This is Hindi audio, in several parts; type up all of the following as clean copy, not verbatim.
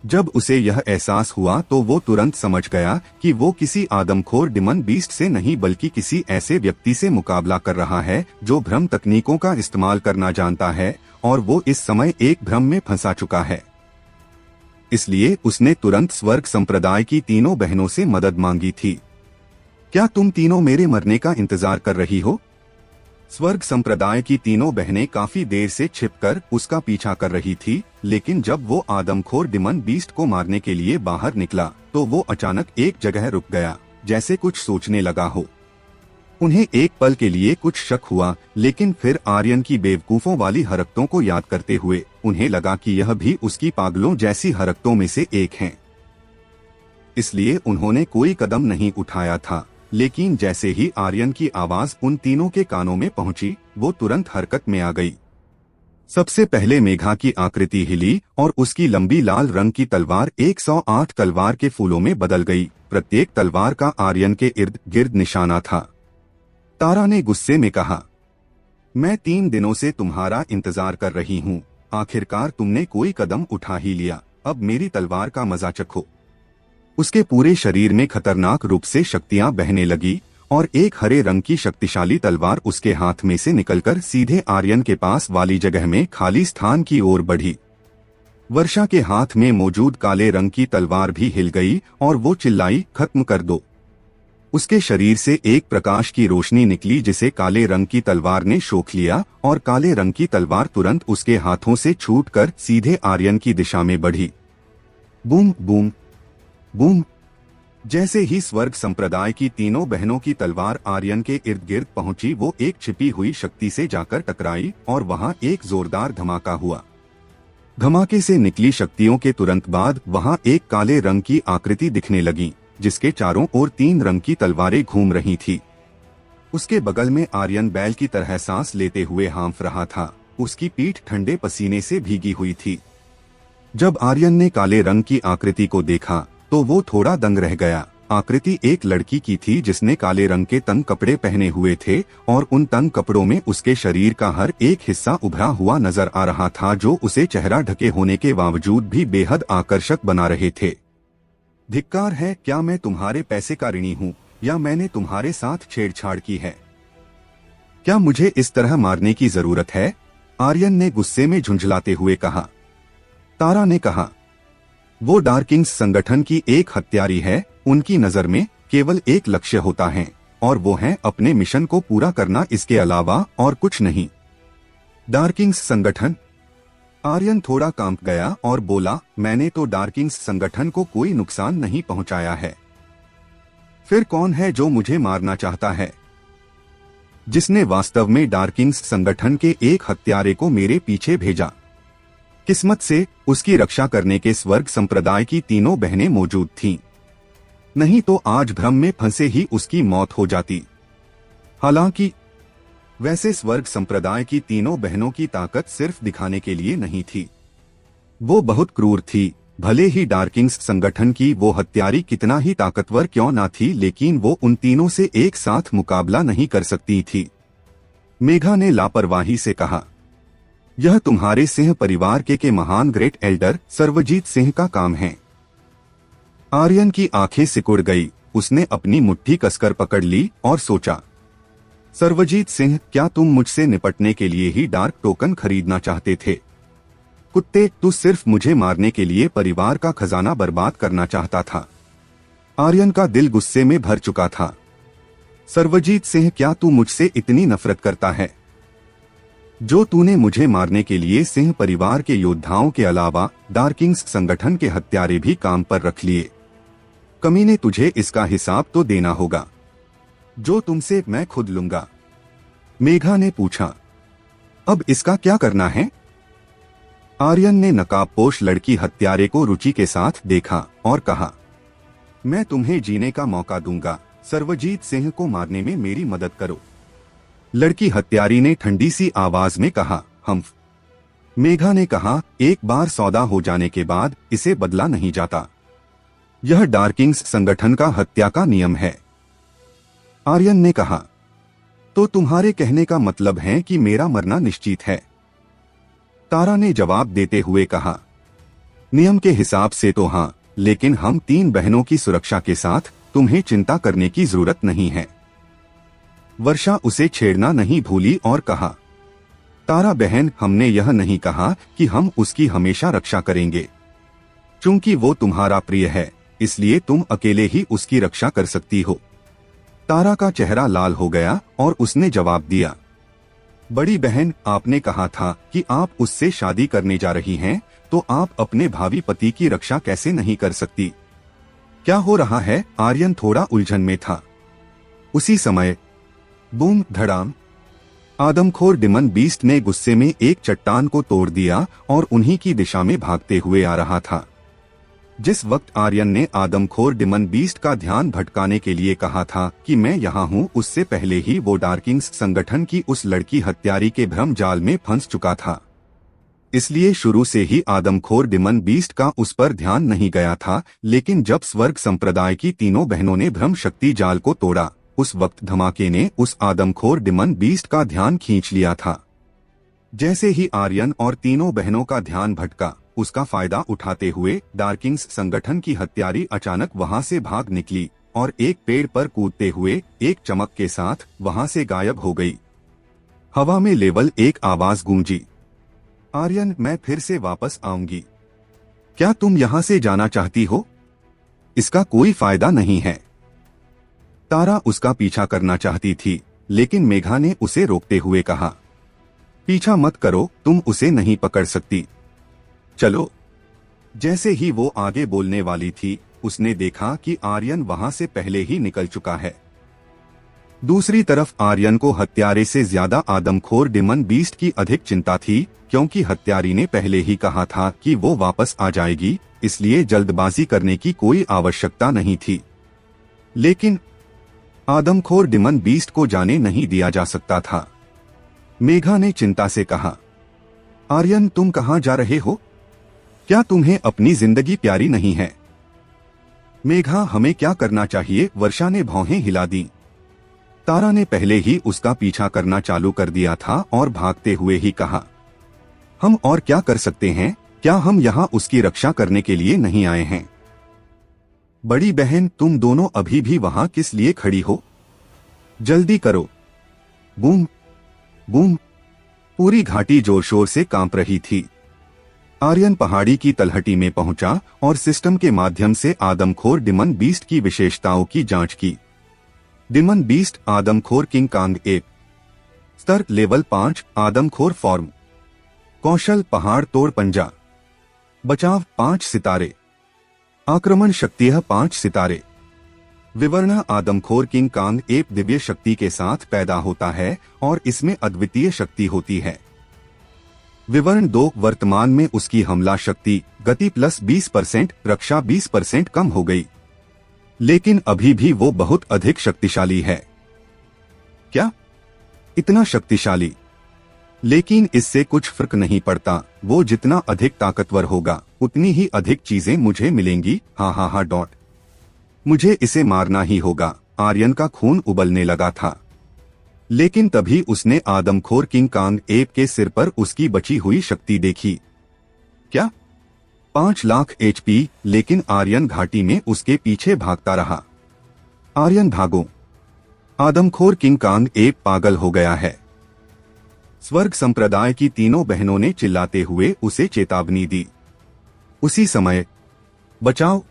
जब उसे यह एहसास हुआ तो वो तुरंत समझ गया कि वो किसी आदमखोर डिमन बीस्ट से नहीं बल्कि किसी ऐसे व्यक्ति से मुकाबला कर रहा है जो भ्रम तकनीकों का इस्तेमाल करना जानता है, और वो इस समय एक भ्रम में फंसा चुका है। इसलिए उसने तुरंत स्वर्ग संप्रदाय की तीनों बहनों से मदद मांगी थी। क्या तुम तीनों मेरे मरने का इंतजार कर रही हो? स्वर्ग संप्रदाय की तीनों बहनें काफी देर से छिपकर उसका पीछा कर रही थी, लेकिन जब वो आदमखोर डिमन बीस्ट को मारने के लिए बाहर निकला तो वो अचानक एक जगह रुक गया, जैसे कुछ सोचने लगा हो। उन्हें एक पल के लिए कुछ शक हुआ, लेकिन फिर आर्यन की बेवकूफों वाली हरकतों को याद करते हुए उन्हें लगा कि यह भी उसकी पागलों जैसी हरकतों में से एक है। इसलिए उन्होंने कोई कदम नहीं उठाया था, लेकिन जैसे ही आर्यन की आवाज उन तीनों के कानों में पहुंची, वो तुरंत हरकत में आ गई। सबसे पहले मेघा की आकृति हिली और उसकी लंबी लाल रंग की तलवार 108 तलवार के फूलों में बदल गई। प्रत्येक तलवार का आर्यन के इर्द गिर्द निशाना था। तारा ने गुस्से में कहा, मैं 3 दिनों से तुम्हारा इंतजार कर रही हूँ। आखिरकार तुमने कोई कदम उठा ही लिया। अब मेरी तलवार का मजा चखो। उसके पूरे शरीर में खतरनाक रूप से शक्तियां बहने लगी और एक हरे रंग की शक्तिशाली तलवार उसके हाथ में से निकलकर सीधे आर्यन के पास वाली जगह में खाली स्थान की ओर बढ़ी। वर्षा के हाथ में मौजूद काले रंग की तलवार भी हिल गई और वो चिल्लाई, खत्म कर दो। उसके शरीर से एक प्रकाश की रोशनी निकली जिसे काले रंग की तलवार ने सोख लिया और काले रंग की तलवार तुरंत उसके हाथों से छूटकर सीधे आर्यन की दिशा में बढ़ी। Boom boom boom. जैसे ही स्वर्ग संप्रदाय की तीनों बहनों की तलवार आर्यन के इर्द गिर्द पहुंची, वो एक छिपी हुई शक्ति से जाकर टकराई और वहां एक जोरदार धमाका हुआ। धमाके से निकली शक्तियों के तुरंत बाद वहां एक काले रंग की आकृति दिखने लगी, जिसके चारों ओर 3 रंग की तलवारें घूम रही थी। उसके बगल में आर्यन बैल की तरह सांस लेते हुए हाँफ रहा था। उसकी पीठ ठंडे पसीने से भीगी हुई थी। जब आर्यन ने काले रंग की आकृति को देखा तो वो थोड़ा दंग रह गया। आकृति एक लड़की की थी जिसने काले रंग के तंग कपड़े पहने हुए थे और उन तंग कपड़ों में उसके शरीर का हर एक हिस्सा उभरा हुआ नजर आ रहा था, जो उसे चेहरा ढके होने के बावजूद भी बेहद आकर्षक बना रहे थे। धिक्कार है, क्या मैं तुम्हारे पैसे का ऋणी हूँ या मैंने तुम्हारे साथ छेड़छाड़ की है? क्या मुझे इस तरह मारने की जरूरत है? आर्यन ने गुस्से में झुंझलाते हुए कहा। तारा ने कहा, वो डार्किंग्स संगठन की एक हत्यारी है। उनकी नजर में केवल एक लक्ष्य होता है और वो है अपने मिशन को पूरा करना, इसके अलावा और कुछ नहीं। डार्किंग्स संगठन? आर्यन थोड़ा कांप गया और बोला, मैंने तो डार्किंग्स संगठन को कोई नुकसान नहीं पहुंचाया है। फिर कौन है जो मुझे मारना चाहता है? जिसने वास्तव में डार्किंग्स संगठन के एक हत्यारे को मेरे पीछे भेजा? किस्मत से उसकी रक्षा करने के स्वर्ग संप्रदाय की तीनों बहनें मौजूद थीं। नहीं तो आज भ्रम में फंसे ही उसकी मौत हो जाती। हालांकि वैसे स्वर्ग संप्रदाय की तीनों बहनों की ताकत सिर्फ दिखाने के लिए नहीं थी। वो बहुत क्रूर थी। भले ही डार्किंग्स संगठन की वो हत्यारी कितना ही ताकतवर क्यों ना थी, लेकिन वो उन तीनों से एक साथ मुकाबला नहीं कर सकती थी। मेघा ने लापरवाही से कहा, यह तुम्हारे सिंह परिवार के महान ग्रेट एल्डर सर्वजीत सिंह का काम है। आर्यन की आंखें सिकुड़ गई। उसने अपनी मुट्ठी कसकर पकड़ ली और सोचा, सर्वजीत सिंह, क्या तुम मुझसे निपटने के लिए ही डार्क टोकन खरीदना चाहते थे? कुत्ते, तू सिर्फ मुझे मारने के लिए परिवार का खजाना बर्बाद करना चाहता था। आर्यन का दिल गुस्से में भर चुका था। सर्वजीत सिंह, क्या तू मुझसे इतनी नफरत करता है? जो तूने मुझे मारने के लिए सिंह परिवार के योद्धाओं के अलावा डार्किंग्स संगठन के हत्यारे भी काम पर रख लिए। कमीने, तुझे इसका हिसाब तो देना होगा। जो तुमसे मैं खुद लूंगा। मेघा ने पूछा, अब इसका क्या करना है? आर्यन ने नकाबपोश लड़की हत्यारे को रुचि के साथ देखा और कहा, मैं तुम्हें जीने का मौका दूंगा। सर्वजीत सिंह को मारने में मेरी मदद करो। लड़की हत्यारी ने ठंडी सी आवाज में कहा, हम। मेघा ने कहा, एक बार सौदा हो जाने के बाद इसे बदला नहीं जाता। यह डार्किंग्स संगठन का हत्या का नियम है। आर्यन ने कहा, तो तुम्हारे कहने का मतलब है कि मेरा मरना निश्चित है? तारा ने जवाब देते हुए कहा, नियम के हिसाब से तो हाँ, लेकिन हम 3 बहनों की सुरक्षा के साथ तुम्हें चिंता करने की जरूरत नहीं है। वर्षा उसे छेड़ना नहीं भूली और कहा, तारा बहन, हमने यह नहीं कहा कि हम उसकी हमेशा रक्षा करेंगे। चूंकि वो तुम्हारा प्रिय है, इसलिए तुम अकेले ही उसकी रक्षा कर सकती हो। तारा का चेहरा लाल हो गया और उसने जवाब दिया, बड़ी बहन, आपने कहा था कि आप उससे शादी करने जा रही हैं, तो आप अपने भावी पति की रक्षा कैसे नहीं कर सकती? क्या हो रहा है? आर्यन थोड़ा उलझन में था। उसी समय बूम धड़ाम, आदमखोर डिमन बीस्ट ने गुस्से में एक चट्टान को तोड़ दिया और उन्हीं की दिशा में भागते हुए आ रहा था। जिस वक्त आर्यन ने आदमखोर डिमन बीस्ट का ध्यान भटकाने के लिए कहा था कि मैं यहाँ हूँ, उससे पहले ही वो डार्किंग्स संगठन की उस लड़की हत्यारी के भ्रम जाल में फंस चुका था। इसलिए शुरू से ही आदमखोर डिमन बीस्ट का उस पर ध्यान नहीं गया था, लेकिन जब स्वर्ग संप्रदाय की तीनों बहनों ने भ्रम शक्ति जाल को तोड़ा, उस वक्त धमाके ने उस आदमखोर डिमन बीस्ट का ध्यान खींच लिया था। जैसे ही आर्यन और तीनों बहनों का ध्यान भटका, उसका फायदा उठाते हुए डार्किंग्स संगठन की हत्यारी अचानक वहां से भाग निकली और एक पेड़ पर कूदते हुए एक चमक के साथ वहां से गायब हो गई। हवा में लेवल 1 आवाज गूंजी, आर्यन, मैं फिर से वापस आऊंगी। क्या तुम यहां से जाना चाहती हो? इसका कोई फायदा नहीं है। तारा उसका पीछा करना चाहती थी, लेकिन मेघा ने उसे रोकते हुए कहा, पीछा मत करो, तुम उसे नहीं पकड़ सकती। चलो। जैसे ही वो आगे बोलने वाली थी, उसने देखा कि आर्यन वहां से पहले ही निकल चुका है। दूसरी तरफ आर्यन को हत्यारे से ज्यादा आदमखोर डिमन बीस्ट की अधिक चिंता थी, क्योंकि हत्यारी ने पहले ही कहा था कि वो वापस आ जाएगी, इसलिए जल्दबाजी करने की कोई आवश्यकता नहीं थी। लेकिन आदमखोर डिमन बीस्ट को जाने नहीं दिया जा सकता था। मेघा ने चिंता से कहा, आर्यन, तुम कहां जा रहे हो? क्या तुम्हें अपनी जिंदगी प्यारी नहीं है? मेघा, हमें क्या करना चाहिए? वर्षा ने भौहें हिला दी। तारा ने पहले ही उसका पीछा करना चालू कर दिया था और भागते हुए ही कहा, हम और क्या कर सकते हैं? क्या हम यहाँ उसकी रक्षा करने के लिए नहीं आए हैं? बड़ी बहन, तुम दोनों अभी भी वहां किस लिए खड़ी हो? जल्दी करो। बूम बूम, पूरी घाटी जोर शोर से कांप रही थी। आर्यन पहाड़ी की तलहटी में पहुंचा और सिस्टम के माध्यम से आदमखोर डिमन बीस्ट की विशेषताओं की जांच की। डिमन बीस्ट आदमखोर किंग कांग एप, स्तर लेवल 5, आदमखोर फॉर्म, कौशल पहाड़ तोड़ पंजा, बचाव 5 सितारे, आक्रमण शक्ति 5 सितारे। विवरण, आदमखोर किंग कांग एप दिव्य शक्ति के साथ पैदा होता है और इसमें अद्वितीय शक्ति होती है। विवरण 2, वर्तमान में उसकी हमला शक्ति गति प्लस 20%, रक्षा 20% कम हो गई, लेकिन अभी भी वो बहुत अधिक शक्तिशाली है। क्या? इतना शक्तिशाली? लेकिन इससे कुछ फर्क नहीं पड़ता, वो जितना अधिक ताकतवर होगा उतनी ही अधिक चीजें मुझे मिलेंगी। हा डॉट, मुझे इसे मारना ही होगा। आर्यन का खून उबलने लगा था, लेकिन तभी उसने आदमखोर किंग कांग एप के सिर पर उसकी बची हुई शक्ति देखी। क्या? 5 लाख HP, लेकिन आर्यन घाटी में उसके पीछे भागता रहा। आर्यन भागो, आदमखोर किंग कांग एप पागल हो गया है। स्वर्ग संप्रदाय की तीनों बहनों ने चिल्लाते हुए उसे चेतावनी दी। उसी समय बचाओ!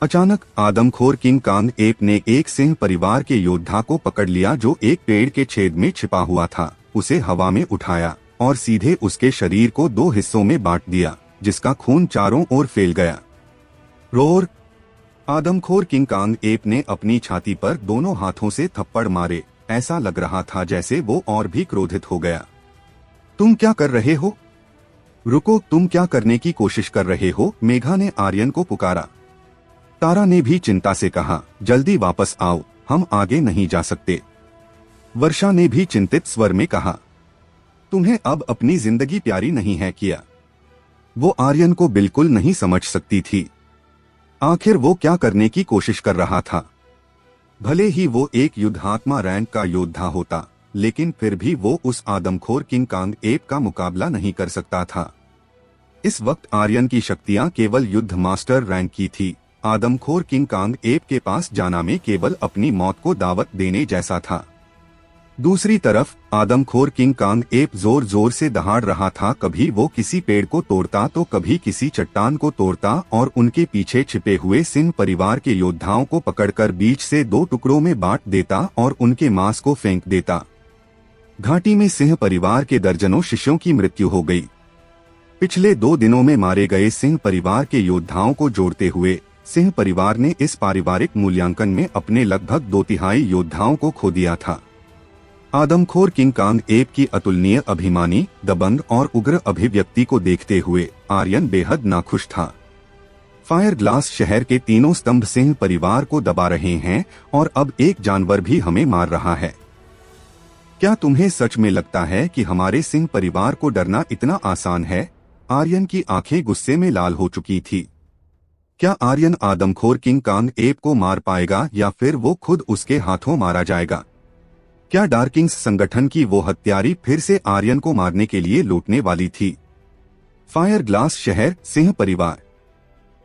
अचानक आदमखोर किंग कांग एप ने एक सिंह परिवार के योद्धा को पकड़ लिया जो एक पेड़ के छेद में छिपा हुआ था। उसे हवा में उठाया और सीधे उसके शरीर को 2 हिस्सों में बांट दिया, जिसका खून चारों ओर फैल गया। रोर! आदमखोर किंग कांग एप ने अपनी छाती पर दोनों हाथों से थप्पड़ मारे। ऐसा लग रहा था जैसे वो और भी क्रोधित हो गया। तुम क्या कर रहे हो? रुको, तुम क्या करने की कोशिश कर रहे हो? मेघा ने आर्यन को पुकारा। तारा ने भी चिंता से कहा, जल्दी वापस आओ, हम आगे नहीं जा सकते। वर्षा ने भी चिंतित स्वर में कहा, तुम्हें अब अपनी जिंदगी प्यारी नहीं है क्या? वो आर्यन को बिल्कुल नहीं समझ सकती थी। आखिर वो क्या करने की कोशिश कर रहा था? भले ही वो एक युद्धात्मा रैंक का योद्धा होता, लेकिन फिर भी वो उस आदमखोर किंग कांग एप का मुकाबला नहीं कर सकता था। इस वक्त आर्यन की शक्तियां केवल युद्ध मास्टर रैंक की थी। आदमखोर किंग कांग एप के पास जाना में केवल अपनी मौत को दावत देने जैसा था। दूसरी तरफ आदमखोर किंग कांग एप जोर जोर से दहाड़ रहा था। कभी वो किसी पेड़ को तोड़ता तो कभी किसी चट्टान को तोड़ता और उनके पीछे छिपे हुए सिंह परिवार के योद्धाओं को पकड़कर बीच से 2 टुकड़ों में बांट देता और उनके मांस को फेंक देता। घाटी में सिंह परिवार के दर्जनों शिष्यों की मृत्यु हो गई। पिछले 2 दिनों में मारे गए सिंह परिवार के योद्धाओं को जोड़ते हुए सिंह परिवार ने इस पारिवारिक मूल्यांकन में अपने लगभग 2/3 योद्धाओं को खो दिया था। आदमखोर किंग कांग एप की अतुलनीय अभिमानी, दबंग और उग्र अभिव्यक्ति को देखते हुए आर्यन बेहद नाखुश था। फायर ग्लास शहर के 3 स्तंभ सिंह परिवार को दबा रहे हैं और अब एक जानवर भी हमें मार रहा है। क्या तुम्हें सच में लगता है कि हमारे सिंह परिवार को डरना इतना आसान है? आर्यन की आंखें गुस्से में लाल हो चुकी थी। क्या आर्यन आदमखोर किंग कांग एप को मार पाएगा या फिर वो खुद उसके हाथों मारा जाएगा? क्या डार्किंग्स संगठन की वो हत्यारी फिर से आर्यन को मारने के लिए लौटने वाली थी? फायर ग्लास शहर सिंह परिवार।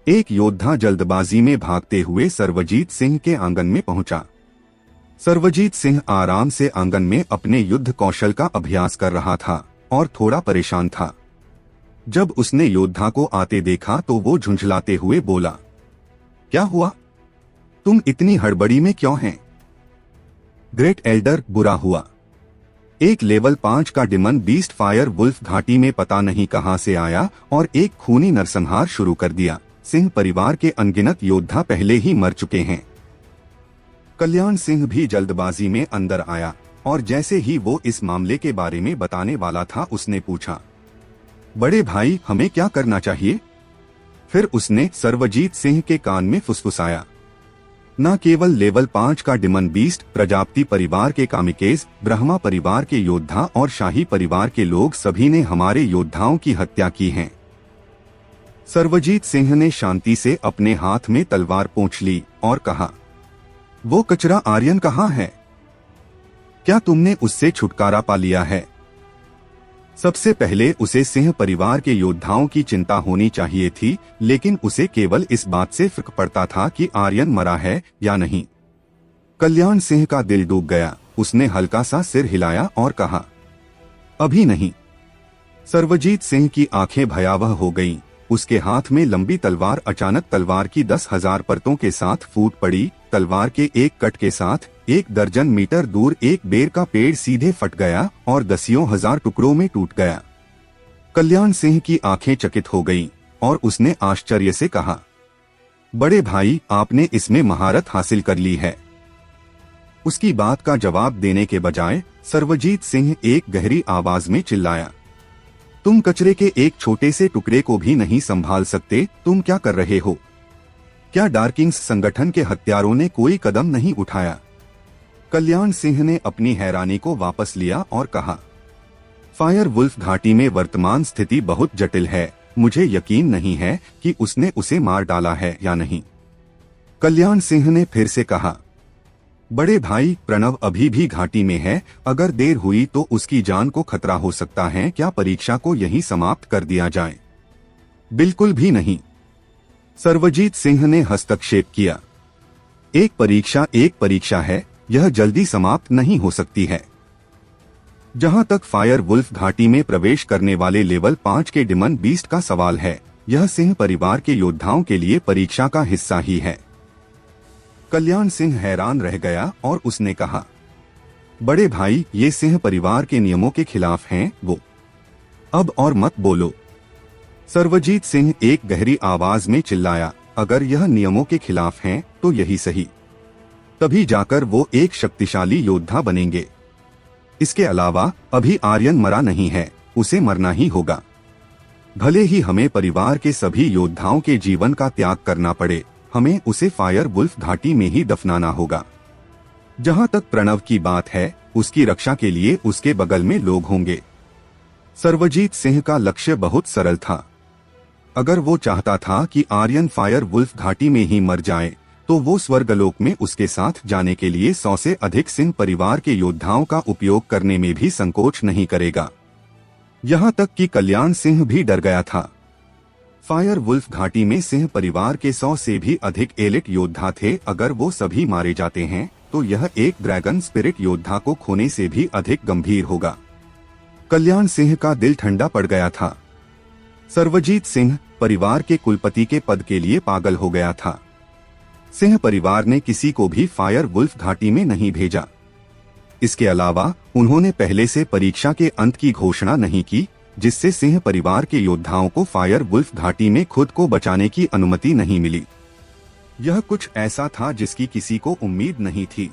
एक योद्धा जल्दबाजी में भागते हुए सर्वजीत सिंह के आंगन में पहुंचा। सर्वजीत सिंह आराम से आंगन में अपने युद्ध कौशल का अभ्यास कर रहा था और थोड़ा परेशान था। जब उसने योद्धा को आते देखा तो वो झुंझलाते हुए बोला, क्या हुआ? तुम इतनी हड़बड़ी में क्यों हैं? ग्रेट एल्डर, बुरा हुआ। एक लेवल 5 का डिमन बीस्ट फायर वुल्फ घाटी में पता नहीं कहां से आया और एक खूनी नरसंहार शुरू कर दिया। सिंह परिवार के अनगिनत योद्धा पहले ही मर चुके हैं। कल्याण सिंह भी जल्दबाजी में अंदर आया और जैसे ही वो इस मामले के बारे में बताने वाला था उसने पूछा, बड़े भाई हमें क्या करना चाहिए? फिर उसने सर्वजीत सिंह के कान में फुसफुसाया, न केवल लेवल 5 का डिमन बीस्ट, प्रजापति परिवार के कामिकेज, ब्रह्मा परिवार के योद्धा और शाही परिवार के लोग सभी ने हमारे योद्धाओं की हत्या की है। सर्वजीत सिंह ने शांति से अपने हाथ में तलवार पोंछ ली और कहा, वो कचरा आर्यन कहाँ है? क्या तुमने उससे छुटकारा पा लिया है? सबसे पहले उसे सिंह परिवार के योद्धाओं की चिंता होनी चाहिए थी, लेकिन उसे केवल इस बात से फर्क पड़ता था कि आर्यन मरा है या नहीं। कल्याण सिंह का दिल डूब गया। उसने हल्का सा सिर हिलाया और कहा, अभी नहीं। सर्वजीत सिंह की आंखें भयावह हो गईं। उसके हाथ में लंबी तलवार अचानक तलवार की 10,000 परतों के साथ फूट पड़ी। तलवार के एक कट के साथ 1 दर्जन मीटर दूर एक बेर का पेड़ सीधे फट गया और दसियों हजार टुकड़ों में टूट गया। कल्याण सिंह की आंखें चकित हो गईं और उसने आश्चर्य से कहा, बड़े भाई आपने इसमें महारत हासिल कर ली है। उसकी बात का जवाब देने के बजाय सर्वजीत सिंह एक गहरी आवाज में चिल्लाया, तुम कचरे के एक छोटे से टुकड़े को भी नहीं संभाल सकते, तुम क्या कर रहे हो? क्या डार्किंग्स संगठन के हत्यारों ने कोई कदम नहीं उठाया? कल्याण सिंह ने अपनी हैरानी को वापस लिया और कहा, फायर वुल्फ घाटी में वर्तमान स्थिति बहुत जटिल है। मुझे यकीन नहीं है कि उसने उसे मार डाला है या नहीं। कल्याण सिंह ने फिर से कहा, बड़े भाई प्रणव अभी भी घाटी में है। अगर देर हुई तो उसकी जान को खतरा हो सकता है। क्या परीक्षा को यहीं समाप्त कर दिया जाए? बिल्कुल भी नहीं। सर्वजीत सिंह ने हस्तक्षेप किया, एक परीक्षा है, यह जल्दी समाप्त नहीं हो सकती है। जहां तक फायर वुल्फ घाटी में प्रवेश करने वाले लेवल 5 के डिमन बीस्ट का सवाल है, यह सिंह परिवार के योद्धाओं के लिए परीक्षा का हिस्सा ही है। कल्याण सिंह हैरान रह गया और उसने कहा, बड़े भाई ये सिंह परिवार के नियमों के खिलाफ हैं। वो अब और मत बोलो। सर्वजीत सिंह एक गहरी आवाज में चिल्लाया, अगर यह नियमों के खिलाफ हैं तो यही सही, तभी जाकर वो एक शक्तिशाली योद्धा बनेंगे। इसके अलावा अभी आर्यन मरा नहीं है, उसे मरना ही होगा। भले ही हमें परिवार के सभी योद्धाओं के जीवन का त्याग करना पड़े, हमें उसे फायर वुल्फ घाटी में ही दफनाना होगा। जहां तक प्रणव की बात है, उसकी रक्षा के लिए उसके बगल में लोग होंगे। सर्वजीत सिंह का लक्ष्य बहुत सरल था। अगर वो चाहता था कि आर्यन फायर वुल्फ घाटी में ही मर जाए, तो वो स्वर्गलोक में उसके साथ जाने के लिए 100 से अधिक सिंह परिवार के योद्धाओं का उपयोग करने में भी संकोच नहीं करेगा। यहाँ तक कि कल्याण सिंह भी डर गया था। फायर वुल्फ घाटी में सिंह परिवार के 100 से भी अधिक एलिट योद्धा थे। अगर वो सभी मारे जाते हैं तो यह एक ड्रैगन स्पिरिट योद्धा को खोने से भी अधिक गंभीर होगा। कल्याण सिंह का दिल ठंडा पड़ गया था। सर्वजीत सिंह परिवार के कुलपति के पद के लिए पागल हो गया था। सिंह परिवार ने किसी को भी फायर वुल्फ घाटी में नहीं भेजा। इसके अलावा उन्होंने पहले से परीक्षा के अंत की घोषणा नहीं की, जिससे सिंह परिवार के योद्धाओं को फायर वुल्फ घाटी में खुद को बचाने की अनुमति नहीं मिली। यह कुछ ऐसा था जिसकी किसी को उम्मीद नहीं थी।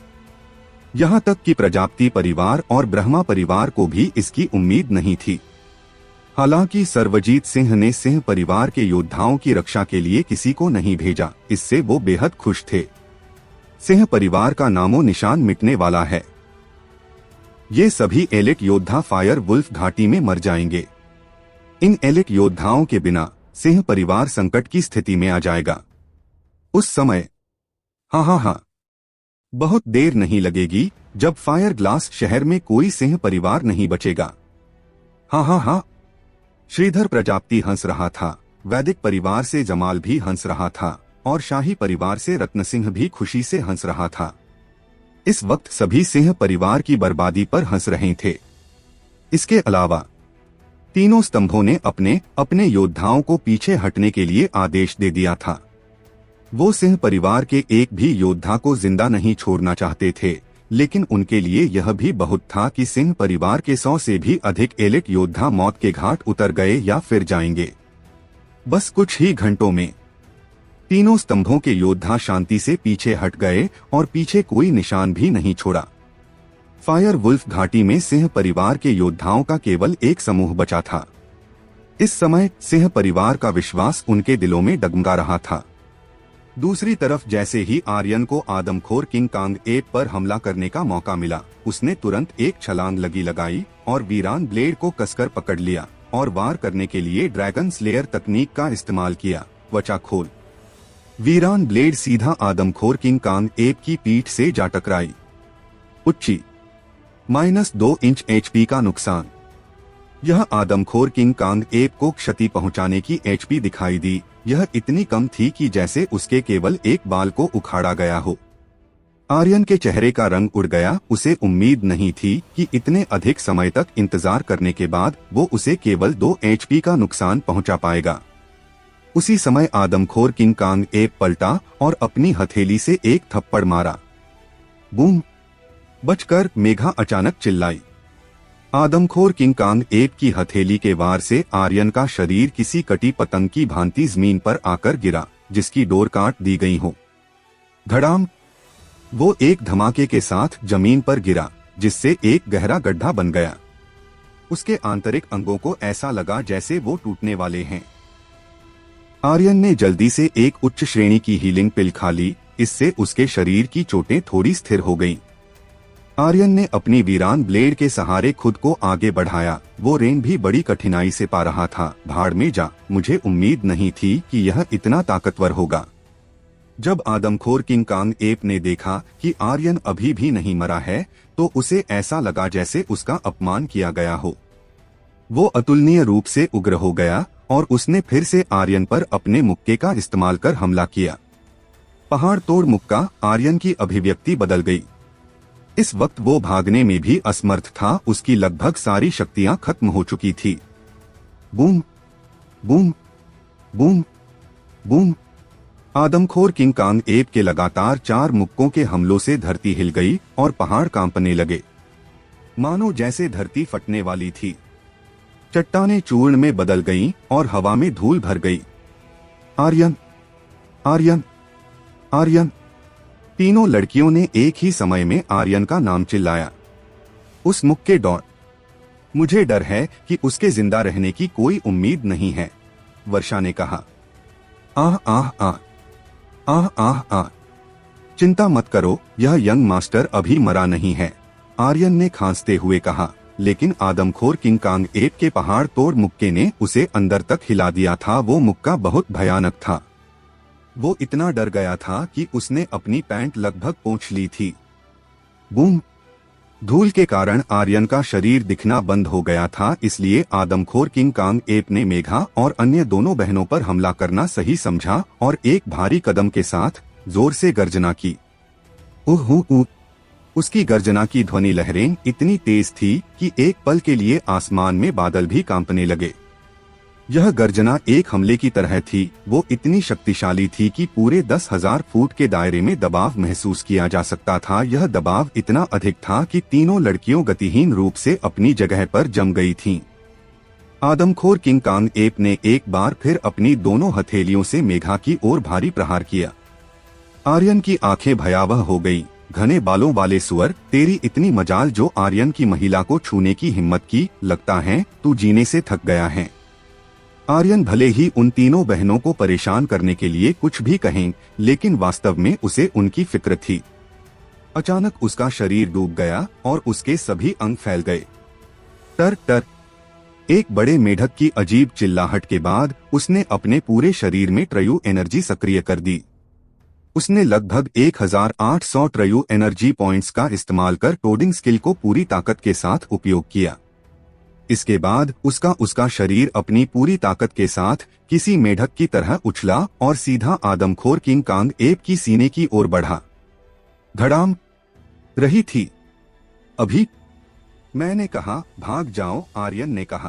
यहाँ तक कि प्रजापति परिवार और ब्रह्मा परिवार को भी इसकी उम्मीद नहीं थी। हालांकि सर्वजीत सिंह ने सिंह परिवार के योद्धाओं की रक्षा के लिए किसी को नहीं भेजा, इससे वो बेहद खुश थे। सिंह परिवार का नामो निशान मिटने वाला है। ये सभी एलिट योद्धा फायर वुल्फ घाटी में मर जाएंगे। इन एलिट योद्धाओं के बिना सिंह परिवार संकट की स्थिति में आ जाएगा। उस समय हाँ, बहुत देर नहीं लगेगी जब फायर ग्लास शहर में कोई सिंह परिवार नहीं बचेगा। हाँ। श्रीधर प्रजापति हंस रहा था, वैदिक परिवार से जमाल भी हंस रहा था और शाही परिवार से रत्न सिंह भी खुशी से हंस रहा था। इस वक्त सभी सिंह परिवार की बर्बादी पर हंस रहे थे। इसके अलावा तीनों स्तंभों ने अपने अपने योद्धाओं को पीछे हटने के लिए आदेश दे दिया था। वो सिंह परिवार के एक भी योद्धा को जिंदा नहीं छोड़ना चाहते थे, लेकिन उनके लिए यह भी बहुत था कि सिंह परिवार के 100 से भी अधिक एलिट योद्धा मौत के घाट उतर गए या फिर जाएंगे। बस कुछ ही घंटों में तीनों स्तंभों के योद्धा शांति से पीछे हट गए और पीछे कोई निशान भी नहीं छोड़ा। फायर वुल्फ घाटी में सिंह परिवार के योद्धाओं का केवल एक समूह बचा था। इस समय सिंह परिवार का विश्वास उनके दिलों में डगमगा रहा था। दूसरी तरफ जैसे ही आर्यन को आदमखोर किंग कांग एप पर हमला करने का मौका मिला, उसने तुरंत एक छलांग लगाई और वीरान ब्लेड को कसकर पकड़ लिया और वार करने के लिए ड्रैगन स्लेयर तकनीक का इस्तेमाल किया। त्वचा खोल। वीरान ब्लेड सीधा आदमखोर किंग कांग एप की पीठ से जा टकराई। उच्ची -2 इंच HP का नुकसान। यह आदमखोर किंग कांग एप को क्षति पहुंचाने की HP दिखाई दी। यह इतनी कम थी कि जैसे उसके केवल एक बाल को उखाड़ा गया हो। आर्यन के चेहरे का रंग उड़ गया। उसे उम्मीद नहीं थी कि इतने अधिक समय तक इंतजार करने के बाद वो उसे केवल 2 HP का नुकसान पहुंचा पाएगा। उसी समय आदमखोर किंग कांग एप पलटा और अपनी हथेली से एक थप्पड़ मारा। बूम! बचकर मेघा अचानक चिल्लाई। आदमखोर किंग कांग एप की हथेली के वार से आर्यन का शरीर किसी कटी पतंग की भांति जमीन पर आकर गिरा, जिसकी डोर काट दी गई हो। धड़ाम! वो एक धमाके के साथ जमीन पर गिरा, जिससे एक गहरा गड्ढा बन गया। उसके आंतरिक अंगों को ऐसा लगा जैसे वो टूटने वाले हैं। आर्यन ने जल्दी से एक उच्च श्रेणी की हीलिंग पिल खा ली। इससे उसके शरीर की चोटें थोड़ी स्थिर हो गईं। आर्यन ने अपनी वीरान ब्लेड के सहारे खुद को आगे बढ़ाया। वो रेन भी बड़ी कठिनाई से पा रहा था। भाड़ में जा, मुझे उम्मीद नहीं थी कि यह इतना ताकतवर होगा। जब आदमखोर किंग कांग एप ने देखा कि आर्यन अभी भी नहीं मरा है, तो उसे ऐसा लगा जैसे उसका अपमान किया गया हो। वो अतुलनीय रूप से उग्र हो गया और उसने फिर से आर्यन पर अपने मुक्के का इस्तेमाल कर हमला किया। पहाड़ तोड़ मुक्का। आर्यन की अभिव्यक्ति बदल गई। इस वक्त वो भागने में भी असमर्थ था। उसकी लगभग सारी शक्तियां खत्म हो चुकी थी। बूम! बूम! बूम! बूम! आदमखोर किंग कांग एप के लगातार 4 मुक्कों के हमलों से धरती हिल गई और पहाड़ कांपने लगे, मानो जैसे धरती फटने वाली थी। चट्टानें चूर्ण में बदल गईं और हवा में धूल भर गई। आर्यन! आर्यन! आर्यन! तीनों लड़कियों ने एक ही समय में आर्यन का नाम चिल्लाया। उस मुक्के दौड़। मुझे डर है कि उसके जिंदा रहने की कोई उम्मीद नहीं है, वर्षा ने कहा। आह आह आह आह आह आह। चिंता मत करो, यह यंग मास्टर अभी मरा नहीं है, आर्यन ने खांसते हुए कहा। लेकिन आदमखोर किंग कांग एप के पहाड़ तोड़ मुक्के ने उसे अंदर तक हिला दिया था। वो मुक्का बहुत भयानक था। वो इतना डर गया था कि उसने अपनी पैंट लगभग पोंछ ली थी। बूम! धूल के कारण आर्यन का शरीर दिखना बंद हो गया था, इसलिए आदमखोर किंग कांग एप ने मेघा और अन्य दोनों बहनों पर हमला करना सही समझा और एक भारी कदम के साथ जोर से गर्जना की। उह। उसकी गर्जना की ध्वनि लहरें इतनी तेज थी कि एक पल के लिए आसमान में बादल भी कांपने लगे। यह गर्जना एक हमले की तरह थी। वो इतनी शक्तिशाली थी कि पूरे 10,000 फुट के दायरे में दबाव महसूस किया जा सकता था। यह दबाव इतना अधिक था कि तीनों लड़कियों गतिहीन रूप से अपनी जगह पर जम गई थीं। आदमखोर किंग कांग एप ने एक बार फिर अपनी दोनों हथेलियों से मेघा की ओर भारी प्रहार किया। आर्यन की आंखें भयावह हो गईं। घने बालों वाले सुअर, तेरी इतनी मजाल जो आर्यन की महिला को छूने की हिम्मत की, लगता है तू जीने से थक गया है। आर्यन भले ही उन तीनों बहनों को परेशान करने के लिए कुछ भी कहें, लेकिन वास्तव में उसे उनकी फिक्र थी। अचानक उसका शरीर डूब गया और उसके सभी अंग फैल गए। टर टर। एक बड़े मेढक की अजीब चिल्लाहट के बाद उसने अपने पूरे शरीर में ट्रयू एनर्जी सक्रिय कर दी। उसने लगभग 1800 ट्रयू एनर्जी पॉइंट्स का इस्तेमाल कर कोडिंग स्किल को पूरी ताकत के साथ उपयोग किया। इसके बाद उसका शरीर अपनी पूरी ताकत के साथ किसी मेढक की तरह उछला और सीधा आदमखोर किंग कांग एप की सीने की ओर बढ़ा। धड़ाम रही थी। अभी मैंने कहा भाग जाओ, आर्यन ने कहा।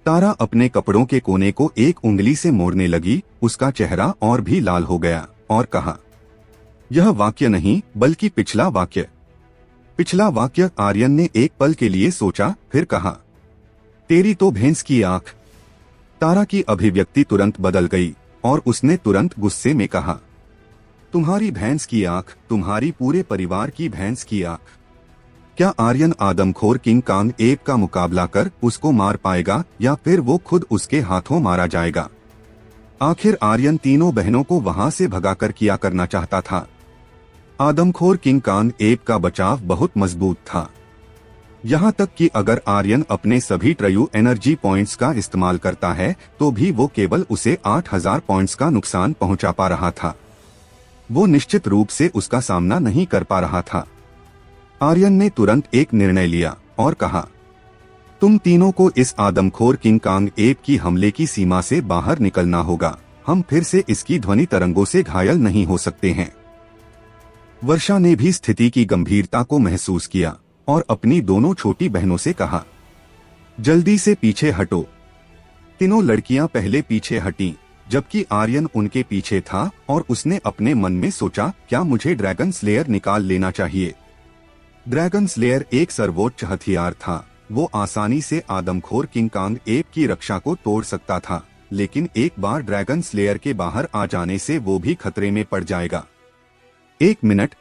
तारा अपने कपड़ों के कोने को एक उंगली से मोड़ने लगी। उसका चेहरा और भी लाल हो गया और कहा, यह वाक्य नहीं बल्कि पिछला वाक्य। पिछला वाक्य, आर्यन ने एक पल के लिए सोचा, फिर कहा, तेरी तो भैंस की आंख। तारा की अभिव्यक्ति तुरंत बदल गई और उसने तुरंत गुस्से में कहा, तुम्हारी भैंस की आंख, तुम्हारी पूरे परिवार की भैंस की आंख। क्या आर्यन आदमखोर किंग कांग एप का मुकाबला कर उसको मार पाएगा या फिर वो खुद उसके हाथों मारा जाएगा? आखिर आर्यन तीनों बहनों को वहां से भगाकर किया करना चाहता था। आदमखोर किंग कांग एप का बचाव बहुत मजबूत था। यहाँ तक कि अगर आर्यन अपने सभी ट्रयू एनर्जी पॉइंट्स का इस्तेमाल करता है तो भी वो केवल उसे 8,000 पॉइंट्स का नुकसान पहुंचा पा रहा था। वो निश्चित रूप से उसका सामना नहीं कर पा रहा था। आर्यन ने तुरंत एक निर्णय लिया और कहा, तुम तीनों को इस आदमखोर किंग कांग एप की हमले की सीमा से बाहर निकलना होगा। हम फिर से इसकी ध्वनि तरंगों से घायल नहीं हो सकते हैं। वर्षा ने भी स्थिति की गंभीरता को महसूस किया और अपनी दोनों छोटी बहनों से कहा, जल्दी से पीछे हटो। तीनों लड़कियां पहले पीछे हटीं, जबकि आर्यन उनके पीछे था और उसने अपने मन में सोचा, क्या मुझे ड्रैगन स्लेयर निकाल लेना चाहिए? ड्रैगन स्लेयर एक सर्वोच्च हथियार था। वो आसानी से आदमखोर किंग कांग एप की रक्षा को तोड़ सकता था, लेकिन एक बार ड्रैगन स्लेयर के बाहर आ जाने से वो भी खतरे में पड़ जाएगा। 1 मिनट।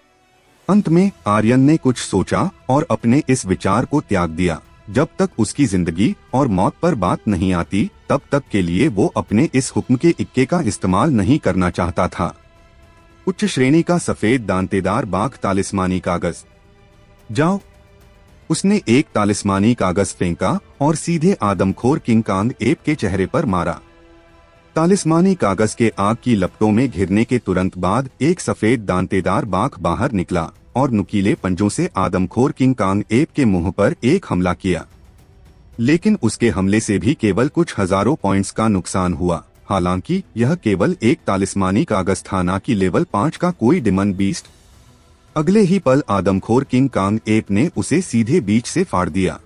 अंत में आर्यन ने कुछ सोचा और अपने इस विचार को त्याग दिया। जब तक उसकी जिंदगी और मौत पर बात नहीं आती, तब तक के लिए वो अपने इस हुक्म के इक्के का इस्तेमाल नहीं करना चाहता था। उच्च श्रेणी का सफेद दांतेदार बाघ तालिस्मानी कागज। जाओ। उसने एक तालिस्मानी कागज फेंका और सीधे आदमखोर किंग कांग एप के चेहरे पर मारा। तालिस्मानी कागज के आग की लपटों में घिरने के तुरंत बाद एक सफेद दांतेदार बाघ बाहर निकला और नुकीले पंजों से आदमखोर किंग कांग एप के मुंह पर एक हमला किया। लेकिन उसके हमले से भी केवल कुछ हजारों पॉइंट्स का नुकसान हुआ। हालांकि यह केवल एक तालिस्मानी कागज था, ना कि लेवल 5 का कोई डिमन बीस्ट। अगले ही पल आदमखोर किंग कांग एप ने उसे सीधे बीच से फाड़ दिया।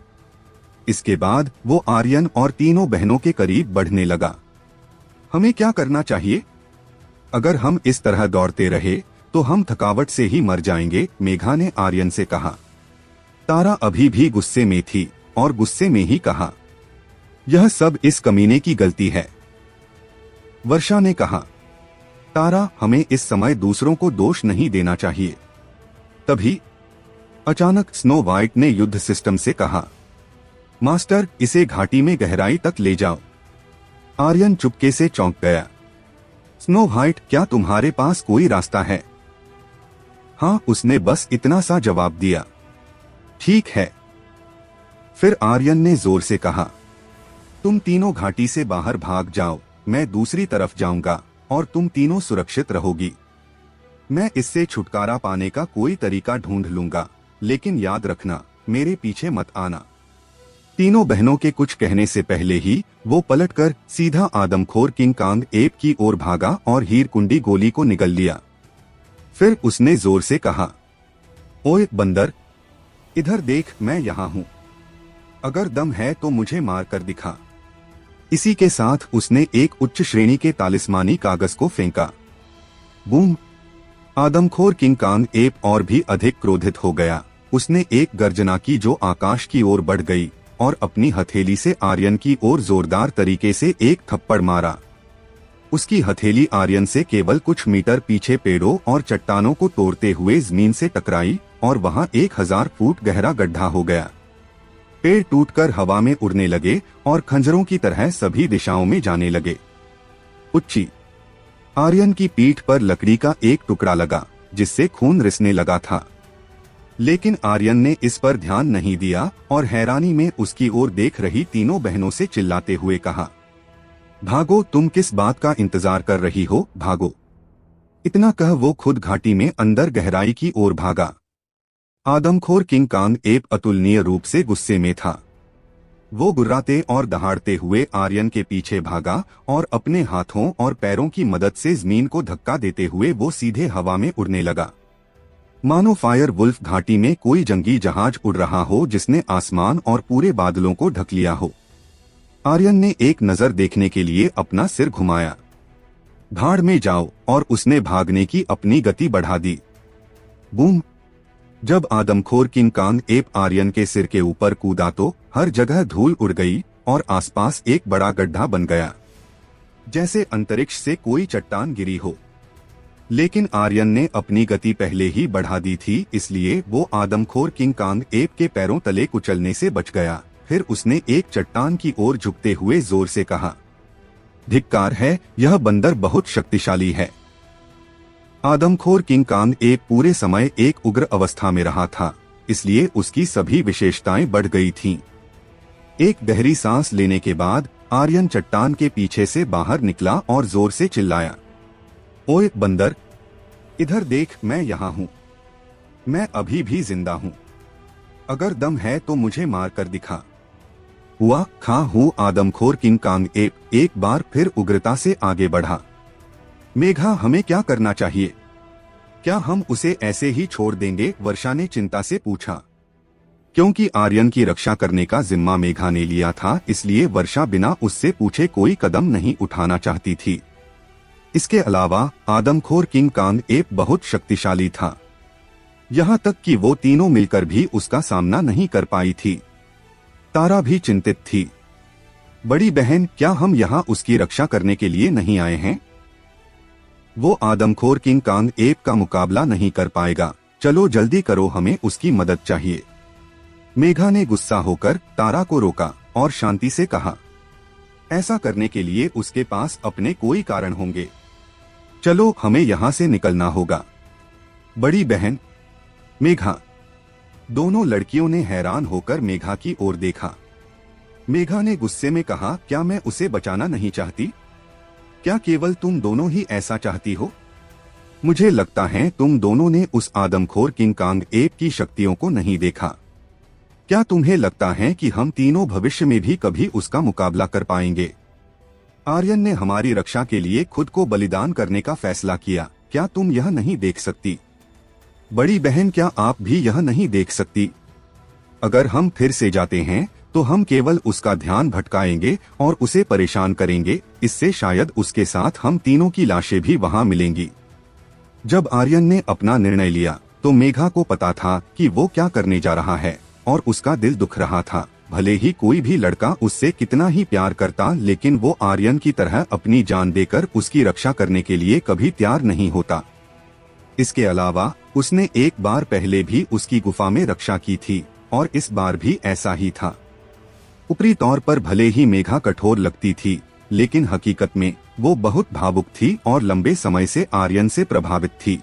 इसके बाद वो आर्यन और तीनों बहनों के करीब बढ़ने लगा। हमें क्या करना चाहिए? अगर हम इस तरह दौड़ते रहे तो हम थकावट से ही मर जाएंगे, मेघा ने आर्यन से कहा। तारा अभी भी गुस्से में थी और गुस्से में ही कहा, यह सब इस कमीने की गलती है। वर्षा ने कहा, तारा, हमें इस समय दूसरों को दोष नहीं देना चाहिए। तभी अचानक स्नो वाइट ने युद्ध सिस्टम से कहा, मास्टर, इसे घाटी में गहराई तक ले जाओ। आर्यन चुपके से चौंक गया। स्नो वाइट, क्या तुम्हारे पास कोई रास्ता है? हाँ, उसने बस इतना सा जवाब दिया। ठीक है। फिर आर्यन ने जोर से कहा, तुम तीनों घाटी से बाहर भाग जाओ, मैं दूसरी तरफ जाऊंगा और तुम तीनों सुरक्षित रहोगी। मैं इससे छुटकारा पाने का कोई तरीका ढूंढ लूंगा। लेकिन याद रखना, मेरे पीछे मत आना। तीनों बहनों के कुछ कहने से पहले ही वो पलटकर सीधा आदमखोर किंग कांग एप की ओर भागा और हीरकुंडी गोली को निगल लिया। फिर उसने जोर से कहा, ओए बंदर, इधर देख, मैं यहाँ हूँ। अगर दम है तो मुझे मार कर दिखा। इसी के साथ उसने एक उच्च श्रेणी के तालिस्मानी कागज को फेंका। बूम! आदमखोर किंग कांग एप और भी अधिक क्रोधित हो गया। उसने एक गर्जना की जो आकाश की ओर बढ़ गई और अपनी हथेली से आर्यन की ओर जोरदार तरीके से एक थप्पड़ मारा। उसकी हथेली आर्यन से केवल कुछ मीटर पीछे पेड़ों और चट्टानों को तोड़ते हुए जमीन से टकराई और वहां 1000 फुट गहरा गड्ढा हो गया। पेड़ टूटकर हवा में उड़ने लगे और खंजरों की तरह सभी दिशाओं में जाने लगे। उच्ची! आर्यन की पीठ पर लकड़ी का एक टुकड़ा लगा जिससे खून रिसने लगा था, लेकिन आर्यन ने इस पर ध्यान नहीं दिया और हैरानी में उसकी ओर देख रही तीनों बहनों से चिल्लाते हुए कहा, भागो, तुम किस बात का इंतजार कर रही हो, भागो। इतना कह वो खुद घाटी में अंदर गहराई की ओर भागा। आदमखोर किंग कांग एप अतुलनीय रूप से गुस्से में था। वो गुर्राते और दहाड़ते हुए आर्यन के पीछे भागा और अपने हाथों और पैरों की मदद से जमीन को धक्का देते हुए वो सीधे हवा में उड़ने लगा, मानो फायर वुल्फ घाटी में कोई जंगी जहाज उड़ रहा हो जिसने आसमान और पूरे बादलों को ढक लिया हो। आर्यन ने एक नजर देखने के लिए अपना सिर घुमाया। भाड़ में जाओ, और उसने भागने की अपनी गति बढ़ा दी। बूम! जब आदमखोर किंग कांग एप आर्यन के सिर के ऊपर कूदा तो हर जगह धूल उड़ गई और आसपास एक बड़ा गड्ढा बन गया, जैसे अंतरिक्ष से कोई चट्टान गिरी हो। लेकिन आर्यन ने अपनी गति पहले ही बढ़ा दी थी, इसलिए वो आदमखोर किंग कांग एप के पैरों तले कुचलने से बच गया। फिर उसने एक चट्टान की ओर झुकते हुए जोर से कहा, धिक्कार है, यह बंदर बहुत शक्तिशाली है। आदमखोर किंग कांग एप पूरे समय एक उग्र अवस्था में रहा था, इसलिए उसकी सभी विशेषताएं बढ़ गई थीं। एक गहरी सांस लेने के बाद आर्यन चट्टान के पीछे से बाहर निकला और जोर से चिल्लाया, ओए बंदर, इधर देख, मैं यहाँ हूँ। मैं अभी भी जिंदा हूँ। अगर दम है तो मुझे मार कर दिखा। हुआ खा हूँ। आदमखोर किंग कांग एप एक बार फिर उग्रता से आगे बढ़ा। मेघा, हमें क्या करना चाहिए? क्या हम उसे ऐसे ही छोड़ देंगे? वर्षा ने चिंता से पूछा। क्योंकि आर्यन की रक्षा करने का जिम्मा मेघा ने लिया था, इसलिए वर्षा बिना उससे पूछे कोई कदम नहीं उठाना चाहती थी। इसके अलावा आदमखोर किंग कांग एप बहुत शक्तिशाली था, यहाँ तक कि वो तीनों मिलकर भी उसका सामना नहीं कर पाई थी। तारा भी चिंतित थी। बड़ी बहन, क्या हम यहाँ उसकी रक्षा करने के लिए नहीं आए हैं? वो आदमखोर किंग कांग एप का मुकाबला नहीं कर पाएगा। चलो जल्दी करो, हमें उसकी मदद चाहिए। मेघा ने गुस्सा होकर तारा को रोका और शांति से कहा, ऐसा करने के लिए उसके पास अपने कोई कारण होंगे। चलो, हमें यहाँ से निकलना होगा। बड़ी बहन, मेघा। दोनों लड़कियों ने हैरान होकर मेघा की ओर देखा। मेघा ने गुस्से में कहा, क्या मैं उसे बचाना नहीं चाहती? क्या केवल तुम दोनों ही ऐसा चाहती हो? मुझे लगता है तुम दोनों ने उस आदमखोर किंग कांग एप की शक्तियों को नहीं देखा। क्या तुम्हें लगता है कि हम तीनों भविष्य में भी कभी उसका मुकाबला कर पाएंगे? आर्यन ने हमारी रक्षा के लिए खुद को बलिदान करने का फैसला किया। क्या तुम यह नहीं देख सकती? बड़ी बहन, क्या आप भी यह नहीं देख सकती? अगर हम फिर से जाते हैं तो हम केवल उसका ध्यान भटकाएंगे और उसे परेशान करेंगे। इससे शायद उसके साथ हम तीनों की लाशें भी वहां मिलेंगी। जब आर्यन ने अपना निर्णय लिया तो मेघा को पता था कि वो क्या करने जा रहा है और उसका दिल दुख रहा था। भले ही कोई भी लड़का उससे कितना ही प्यार करता, लेकिन वो आर्यन की तरह अपनी जान देकर उसकी रक्षा करने के लिए कभी तैयार नहीं होता। इसके अलावा उसने एक बार पहले भी उसकी गुफा में रक्षा की थी और इस बार भी ऐसा ही था। ऊपरी तौर पर भले ही मेघा कठोर लगती थी, लेकिन हकीकत में वो बहुत भावुक थी और लंबे समय से आर्यन से प्रभावित थी।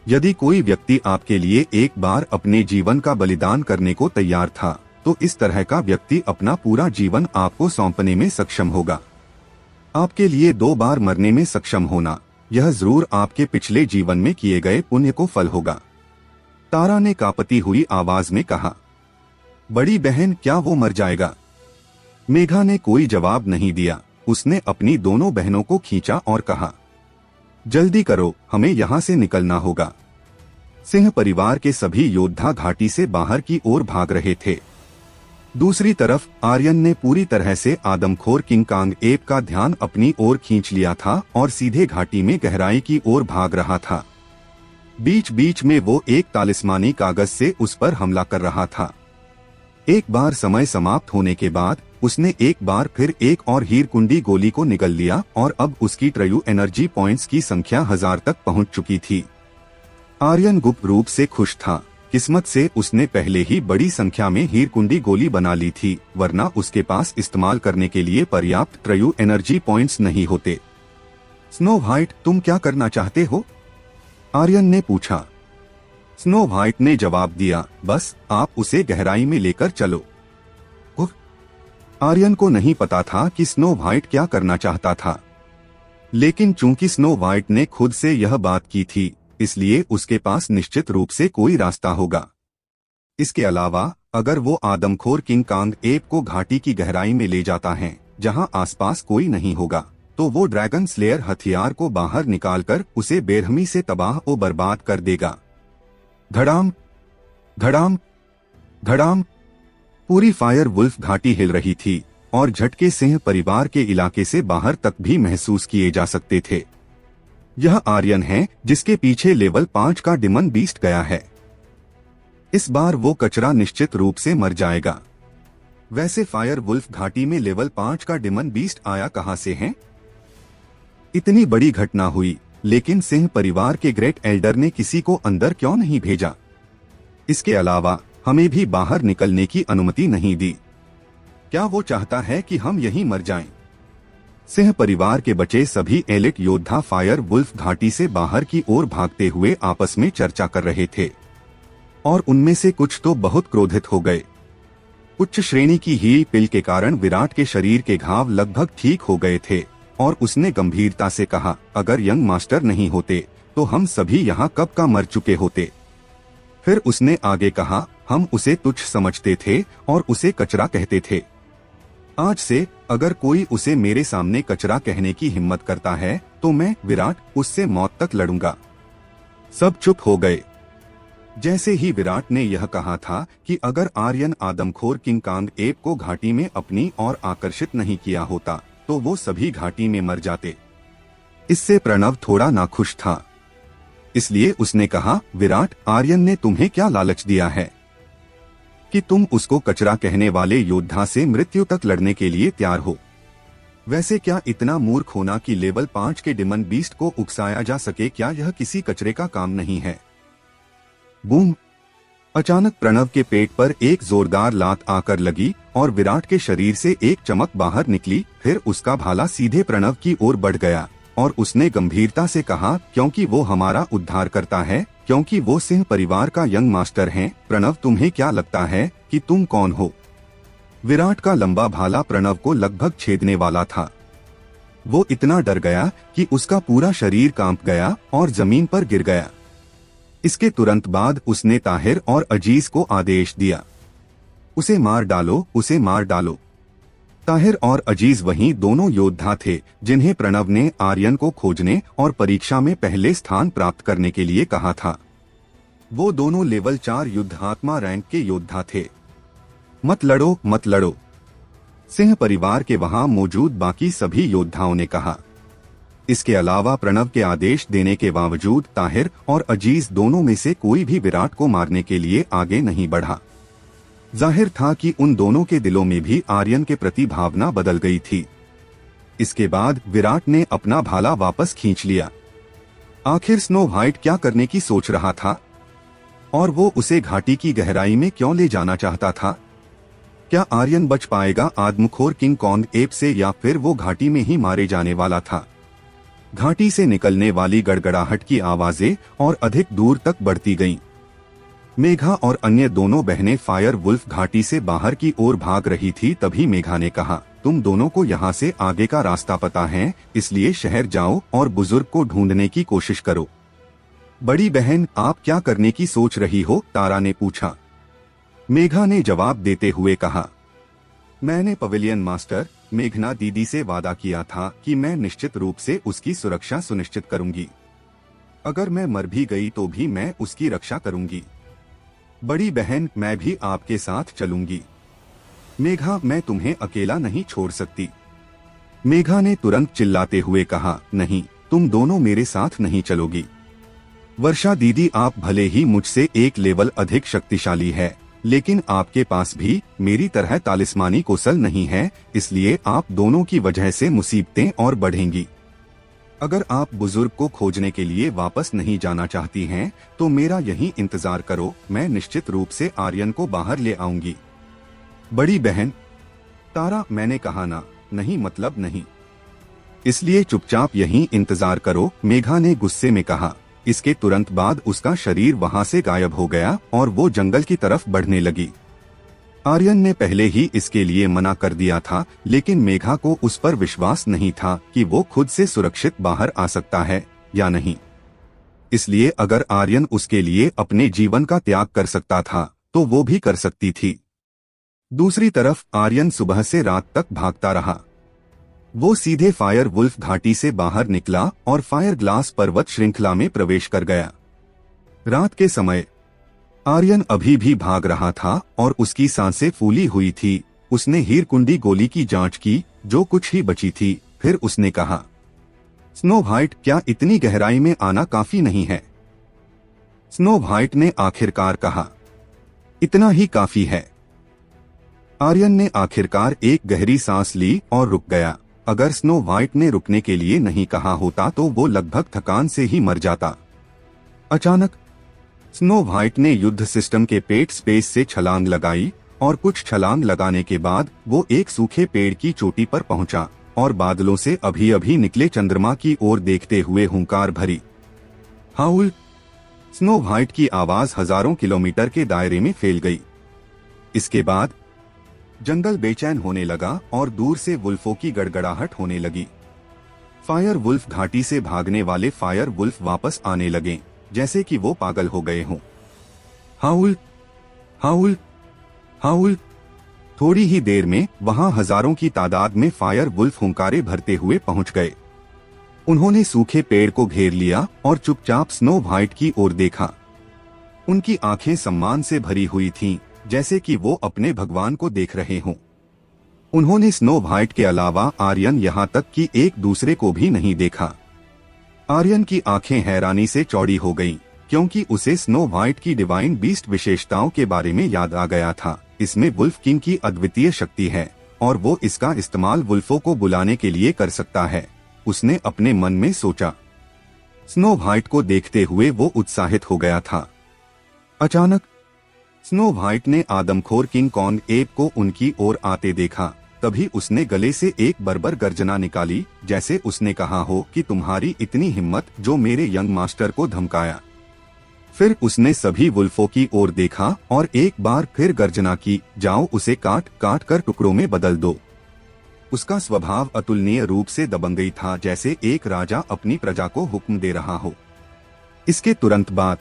यदि कोई व्यक्ति आपके लिए एक बार अपने जीवन का बलिदान करने को तैयार था, तो इस तरह का व्यक्ति अपना पूरा जीवन आपको सौंपने में सक्षम होगा। आपके लिए 2 बार मरने में सक्षम होना, यह जरूर आपके पिछले जीवन में किए गए पुण्य को फल होगा। तारा ने कांपती हुई आवाज में कहा। बड़ी बहन, क्या वो मर जाएगा? मेघा ने कोई जवाब नहीं दिया। उसने अपनी दोनों बहनों को खींचा और कहा, जल्दी करो, हमें यहाँ से निकलना होगा। सिंह परिवार के सभी योद्धा घाटी से बाहर की ओर भाग रहे थे। दूसरी तरफ आर्यन ने पूरी तरह से आदमखोर किंग कांग एप का ध्यान अपनी ओर खींच लिया था और सीधे घाटी में गहराई की ओर भाग रहा था। बीच बीच में वो एक तालिस्मानी कागज से उस पर हमला कर रहा था। एक बार समय समाप्त होने के बाद उसने एक बार फिर एक और हीरकुंडी गोली को निगल लिया और अब उसकी ट्रयू एनर्जी पॉइंट्स की संख्या 1000 तक पहुंच चुकी थी। आर्यन गुप्त रूप से खुश था। किस्मत से उसने पहले ही बड़ी संख्या में हीरकुंडी गोली बना ली थी, वरना उसके पास इस्तेमाल करने के लिए पर्याप्त ट्रयू एनर्जी पॉइंट्स नहीं होते। स्नो व्हाइट, तुम क्या करना चाहते हो? आर्यन ने पूछा। स्नो व्हाइट ने जवाब दिया, बस आप उसे गहराई में लेकर चलो। आर्यन को नहीं पता था कि स्नो व्हाइट क्या करना चाहता था, लेकिन चूंकि स्नो व्हाइट ने खुद से यह बात की थी, इसलिए उसके पास निश्चित रूप से कोई रास्ता होगा। इसके अलावा अगर वो आदमखोर किंग कांग एप को घाटी की गहराई में ले जाता है जहां आसपास कोई नहीं होगा, तो वो ड्रैगन स्लेयर हथियार को बाहर निकालकर उसे बेरहमी से तबाह और बर्बाद कर देगा। धड़ाम धड़ाम धड़ाम, पूरी फायर वुल्फ घाटी हिल रही थी और झटके सिंह परिवार के इलाके से बाहर तक भी महसूस किए जा सकते थे। यह आर्यन है जिसके पीछे लेवल 5 का डिमन बीस्ट गया है। इस बार वो कचरा निश्चित रूप से मर जाएगा। वैसे फायर वुल्फ घाटी में लेवल 5 का डिमन बीस्ट आया कहां से है? इतनी बड़ी घटना हुई, लेकिन सिंह परिवार के ग्रेट एल्डर ने किसी को अंदर क्यों नहीं भेजा? इसके अलावा हमें भी बाहर निकलने की अनुमति नहीं दी। क्या वो चाहता है कि हम यहीं मर जाएं? सिंह परिवार के बचे सभी एलिट योद्धा फायर वुल्फ घाटी से बाहर की ओर भागते हुए आपस में चर्चा कर रहे थे और उनमें से कुछ तो बहुत क्रोधित हो गए। उच्च श्रेणी की हील पिल के कारण विराट के शरीर के घाव लगभग ठीक हो गए थे और उसने गंभीरता से कहा, अगर यंग मास्टर नहीं होते तो हम सभी यहाँ कब का मर चुके होते। फिर उसने आगे कहा, हम उसे तुच्छ समझते थे और उसे कचरा कहते थे। आज से अगर कोई उसे मेरे सामने कचरा कहने की हिम्मत करता है तो मैं विराट उससे मौत तक लड़ूंगा। सब चुप हो गए। जैसे ही विराट ने यह कहा था कि अगर आर्यन आदमखोर किंग कांग एप को घाटी में अपनी ओर आकर्षित नहीं किया होता तो वो सभी घाटी में मर जाते। इससे प्रणव थोड़ा नाखुश था, इसलिए उसने कहा, विराट, आर्यन ने तुम्हें क्या लालच दिया है कि तुम उसको कचरा कहने वाले योद्धा से मृत्यु तक लड़ने के लिए तैयार हो? वैसे क्या इतना मूर्ख होना कि लेवल 5 के डिमन बीस्ट को उकसाया जा सके, क्या यह किसी कचरे का काम नहीं है? बूम! अचानक प्रणव के पेट पर एक जोरदार लात आकर लगी और विराट के शरीर से एक चमक बाहर निकली। फिर उसका भाला सीधे प्रणव की ओर बढ़ गया और उसने गंभीरता से कहा, क्योंकि वो हमारा उद्धार करता है, क्योंकि वो सिंह परिवार का यंग मास्टर हैं। प्रणव, तुम्हें क्या लगता है कि तुम कौन हो? विराट का लंबा भाला प्रणव को लगभग छेदने वाला था। वो इतना डर गया कि उसका पूरा शरीर कांप गया और जमीन पर गिर गया। इसके तुरंत बाद उसने ताहिर और अजीज को आदेश दिया, उसे मार डालो, उसे मार डालो। ताहिर और अजीज वहीं दोनों योद्धा थे जिन्हें प्रणव ने आर्यन को खोजने और परीक्षा में पहले स्थान प्राप्त करने के लिए कहा था। वो दोनों लेवल 4 युद्धात्मा रैंक के योद्धा थे। मत लड़ो, मत लड़ो, सिंह परिवार के वहां मौजूद बाकी सभी योद्धाओं ने कहा। इसके अलावा प्रणव के आदेश देने के बावजूद ताहिर और अजीज दोनों में से कोई भी विराट को मारने के लिए आगे नहीं बढ़ा। जाहिर था कि उन दोनों के दिलों में भी आर्यन के प्रति भावना बदल गई थी। इसके बाद विराट ने अपना भाला वापस खींच लिया। आखिर स्नो व्हाइट क्या करने की सोच रहा था और वो उसे घाटी की गहराई में क्यों ले जाना चाहता था? क्या आर्यन बच पाएगा आदमखोर किंग कांग एप से, या फिर वो घाटी में ही मारे जाने वाला था? घाटी से निकलने वाली गड़गड़ाहट की आवाजें और अधिक दूर तक बढ़ती गईं। मेघा और अन्य दोनों बहनें फायर वुल्फ घाटी से बाहर की ओर भाग रही थी। तभी मेघा ने कहा, तुम दोनों को यहाँ से आगे का रास्ता पता है, इसलिए शहर जाओ और बुजुर्ग को ढूंढने की कोशिश करो। बड़ी बहन, आप क्या करने की सोच रही हो? तारा ने पूछा। मेघा ने जवाब देते हुए कहा, मैंने पवेलियन मास्टर मेघना दीदी से वादा किया था कि मैं निश्चित रूप से उसकी सुरक्षा सुनिश्चित करूंगी। अगर मैं मर भी गई तो भी मैं उसकी रक्षा करूंगी। बड़ी बहन, मैं भी आपके साथ चलूंगी। मेघा, मैं तुम्हें अकेला नहीं छोड़ सकती। मेघा ने तुरंत चिल्लाते हुए कहा, नहीं, तुम दोनों मेरे साथ नहीं चलोगी। वर्षा दीदी, आप भले ही मुझसे एक लेवल अधिक शक्तिशाली है, लेकिन आपके पास भी मेरी तरह तालिस्मानी कौशल नहीं है, इसलिए आप दोनों की वजह से मुसीबतें और बढ़ेंगी। अगर आप बुजुर्ग को खोजने के लिए वापस नहीं जाना चाहती हैं, तो मेरा यहीं इंतजार करो, मैं निश्चित रूप से आर्यन को बाहर ले आऊंगी। बड़ी बहन, तारा, मैंने कहा ना, नहीं मतलब नहीं। इसलिए चुपचाप यहीं इंतजार करो, मेघा ने गुस्से में कहा। इसके तुरंत बाद उसका शरीर वहां से गायब हो गया और वो जंगल की तरफ बढ़ने लगी। आर्यन ने पहले ही इसके लिए मना कर दिया था, लेकिन मेघा को उस पर विश्वास नहीं था कि वो खुद से सुरक्षित बाहर आ सकता है या नहीं। इसलिए अगर आर्यन उसके लिए अपने जीवन का त्याग कर सकता था तो वो भी कर सकती थी। दूसरी तरफ आर्यन सुबह से रात तक भागता रहा। वो सीधे फायर वुल्फ घाटी से बाहर निकला और फायर ग्लास पर्वत श्रृंखला में प्रवेश कर गया। रात के समय आर्यन अभी भी भाग रहा था और उसकी सांसें फूली हुई थी। उसने हीरकुंडी गोली की जांच की, जो कुछ ही बची थी। फिर उसने कहा, स्नो व्हाइट, क्या इतनी गहराई में आना काफी नहीं है? स्नो व्हाइट ने आखिरकार कहा, इतना ही काफी है। आर्यन ने आखिरकार एक गहरी सांस ली और रुक गया। अगर स्नो व्हाइट ने रुकने के लिए नहीं कहा होता तो वो लगभग थकान से ही मर जाता। अचानक स्नो व्हाइट ने युद्ध सिस्टम के पेट स्पेस से छलांग लगाई और कुछ छलांग लगाने के बाद वो एक सूखे पेड़ की चोटी पर पहुंचा और बादलों से अभी अभी निकले चंद्रमा की ओर देखते हुए हुंकार भरी। हाउल! स्नो व्हाइट की आवाज हजारों किलोमीटर के दायरे में फैल गई। इसके बाद जंगल बेचैन होने लगा और दूर से वुल्फों की गड़गड़ाहट होने लगी। फायर वुल्फ घाटी से भागने वाले फायर वुल्फ वापस आने लगे, जैसे कि वो पागल हो गए हों। हाउल! हाउल! हाउल! थोड़ी ही देर में वहां हजारों की तादाद में फायर वुल्फ हुंकारे भरते हुए पहुंच गए। उन्होंने सूखे पेड़ को घेर लिया और चुपचाप स्नो व्हाइट की ओर देखा। उनकी आंखें सम्मान से भरी हुई थीं, जैसे कि वो अपने भगवान को देख रहे हों। उन्होंने स्नो व्हाइट के अलावा आर्यन यहाँ तक कि एक दूसरे को भी नहीं देखा। आर्यन की आंखें हैरानी से चौड़ी हो गईं, क्योंकि उसे स्नो व्हाइट की डिवाइन बीस्ट विशेषताओं के बारे में याद आ गया था। इसमें वुल्फ किंग की अद्वितीय शक्ति है और वो इसका इस्तेमाल वुल्फों को बुलाने के लिए कर सकता है। उसने अपने मन में सोचा। स्नो व्हाइट को देखते हुए वो उत्साहित हो गया था। अचानक स्नो व्हाइट ने आदमखोर किंग कॉन्ग एप को उनकी ओर आते देखा। तभी उसने गले से एक बर्बर गर्जना निकाली, जैसे उसने कहा हो कि तुम्हारी इतनी हिम्मत जो मेरे यंग मास्टर को धमकाया। फिर उसने सभी वुल्फों की ओर देखा और एक बार फिर गर्जना की, जाओ उसे काट काट कर टुकड़ों में बदल दो। उसका स्वभाव अतुलनीय रूप से दबंगई था, जैसे एक राजा अपनी प्रजा को हुक्म दे रहा हो। इसके तुरंत बाद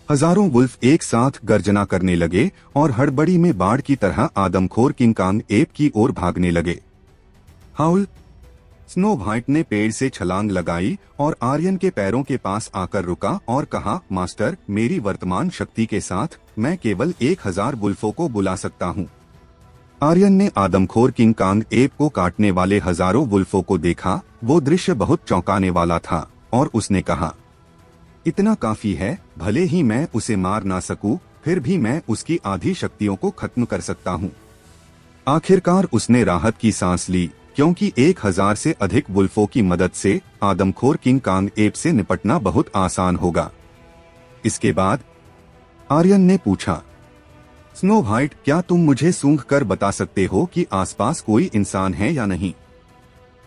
हजारों वुल्फ एक साथ गर्जना करने लगे और हड़बड़ी में बाढ़ की तरह आदमखोर किंग कॉन्ग एप की ओर भागने लगे। हाउल! स्नो व्हाइट ने पेड़ से छलांग लगाई और आर्यन के पैरों के पास आकर रुका और कहा, मास्टर, मेरी वर्तमान शक्ति के साथ मैं केवल 1000 वुल्फों को बुला सकता हूँ। आर्यन ने आदमखोर किंग कॉन्ग एप को काटने वाले हजारों वुल्फों को देखा। वो दृश्य बहुत चौंकाने वाला था और उसने कहा, इतना काफी है। भले ही मैं उसे मार ना सकूं, फिर भी मैं उसकी आधी शक्तियों को खत्म कर सकता हूं। आखिरकार उसने राहत की सांस ली, क्योंकि 1000 से अधिक वुल्फों की मदद से आदमखोर किंग कॉन्ग एप से निपटना बहुत आसान होगा। इसके बाद आर्यन ने पूछा, स्नो व्हाइट, क्या तुम मुझे सूंघ कर बता सकते हो कि आसपास कोई इंसान है या नहीं?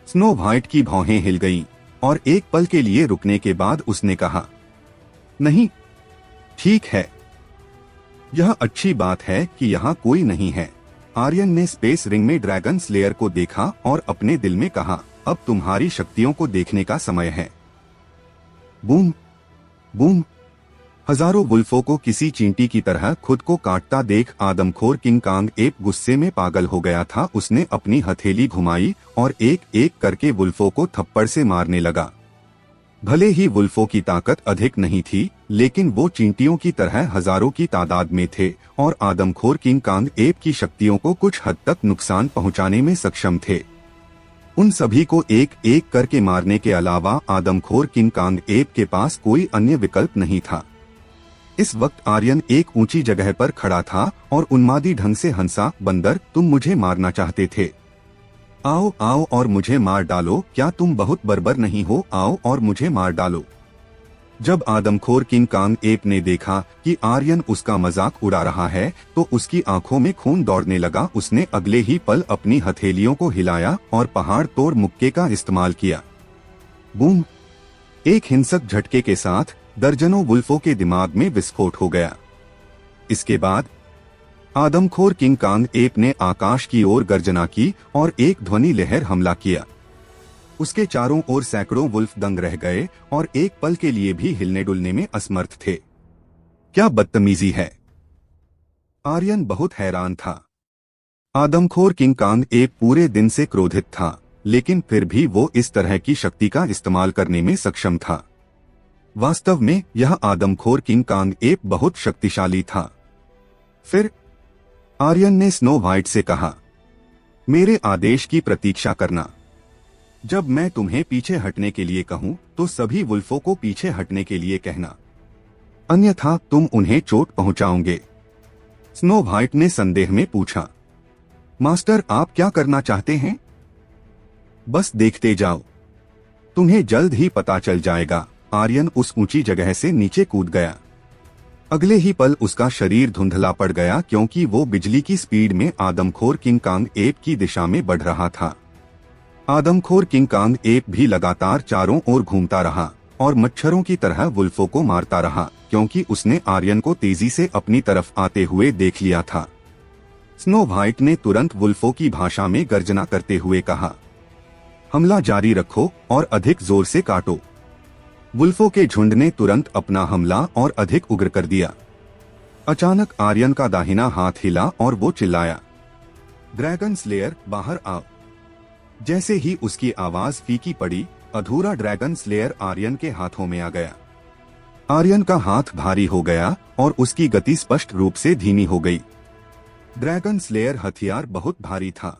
स्नो व्हाइट की भौहें हिल गईं और एक पल के लिए रुकने के बाद उसने कहा, नहीं। ठीक है, यह अच्छी बात है कि यहाँ कोई नहीं है। आर्यन ने स्पेस रिंग में ड्रैगन स्लेयर को देखा और अपने दिल में कहा, अब तुम्हारी शक्तियों को देखने का समय है। बूम! बूम! हजारों वुल्फों को किसी चींटी की तरह खुद को काटता देख आदमखोर किंग कांग एप गुस्से में पागल हो गया था। उसने अपनी हथेली घुमाई और एक एक करके वुल्फों को थप्पड़ से मारने लगा। भले ही वुल्फों की ताकत अधिक नहीं थी, लेकिन वो चींटियों की तरह हजारों की तादाद में थे और आदमखोर किंग कांग एप की शक्तियों को कुछ हद तक नुकसान पहुंचाने में सक्षम थे। उन सभी को एक एक करके मारने के अलावा आदमखोर किंग कांग एप के पास कोई अन्य विकल्प नहीं था। इस वक्त आर्यन एक ऊंची जगह पर खड़ा था और उन्मादी ढंग से हंसा, बंदर, तुम मुझे मारना चाहते थे? आओ आओ और मुझे मार डालो। क्या तुम बहुत बर्बर नहीं हो? आओ और मुझे मार डालो। जब आदमखोर किंग कांग एप ने देखा कि आर्यन उसका मजाक उड़ा रहा है तो उसकी आंखों में खून दौड़ने लगा। उसने अगले ही पल अपनी हथेलियों को हिलाया और पहाड़ तोड़ मुक्के का इस्तेमाल किया। बूम! एक हिंसक झटके के साथ दर्जनों वुल्फों के दिमाग में विस्फोट हो गया। इसके बाद आदमखोर किंग कांग एप ने आकाश की ओर गर्जना की और एक ध्वनि लहर हमला किया। उसके चारों ओर सैकड़ों वुल्फ दंग रह गए और एक पल के लिए भी हिलने डुलने में असमर्थ थे। क्या बदतमीजी है! आर्यन बहुत हैरान था। आदमखोर किंग कांग एप पूरे दिन से क्रोधित था, लेकिन फिर भी वो इस तरह की शक्ति का इस्तेमाल करने में सक्षम था। वास्तव में यह आदमखोर किंग कांग एप बहुत शक्तिशाली था। फिर आर्यन ने स्नो व्हाइट से कहा, मेरे आदेश की प्रतीक्षा करना। जब मैं तुम्हें पीछे हटने के लिए कहूं तो सभी वुल्फों को पीछे हटने के लिए कहना, अन्यथा तुम उन्हें चोट पहुंचाओगे। स्नो व्हाइट ने संदेह में पूछा, मास्टर, आप क्या करना चाहते हैं? बस देखते जाओ, तुम्हें जल्द ही पता चल जाएगा। आर्यन उस ऊंची जगह से नीचे कूद गया। अगले ही पल उसका शरीर धुंधला पड़ गया क्योंकि वो बिजली की स्पीड में आदमखोर किंग कांग एप की दिशा में बढ़ रहा था। आदमखोर किंग कांग एप भी लगातार चारों ओर घूमता रहा और मच्छरों की तरह वुल्फों को मारता रहा क्योंकि उसने आर्यन को तेजी से अपनी तरफ आते हुए देख लिया था। स्नो व्हाइट ने तुरंत वुल्फों की भाषा में गर्जना करते हुए कहा, हमला जारी रखो और अधिक जोर से काटो। वुल्फों के झुंड ने तुरंत अपना हमला और अधिक उग्र कर दिया। अचानक आर्यन का दाहिना हाथ हिला और वो चिल्लाया, ड्रैगन स्लेयर, बाहर आओ। जैसे ही उसकी आवाज फीकी पड़ी, अधूरा ड्रैगन स्लेयर आर्यन के हाथों में आ गया। आर्यन का हाथ भारी हो गया और उसकी गति स्पष्ट रूप से धीमी हो गई। ड्रैगन स्लेयर हथियार बहुत भारी था।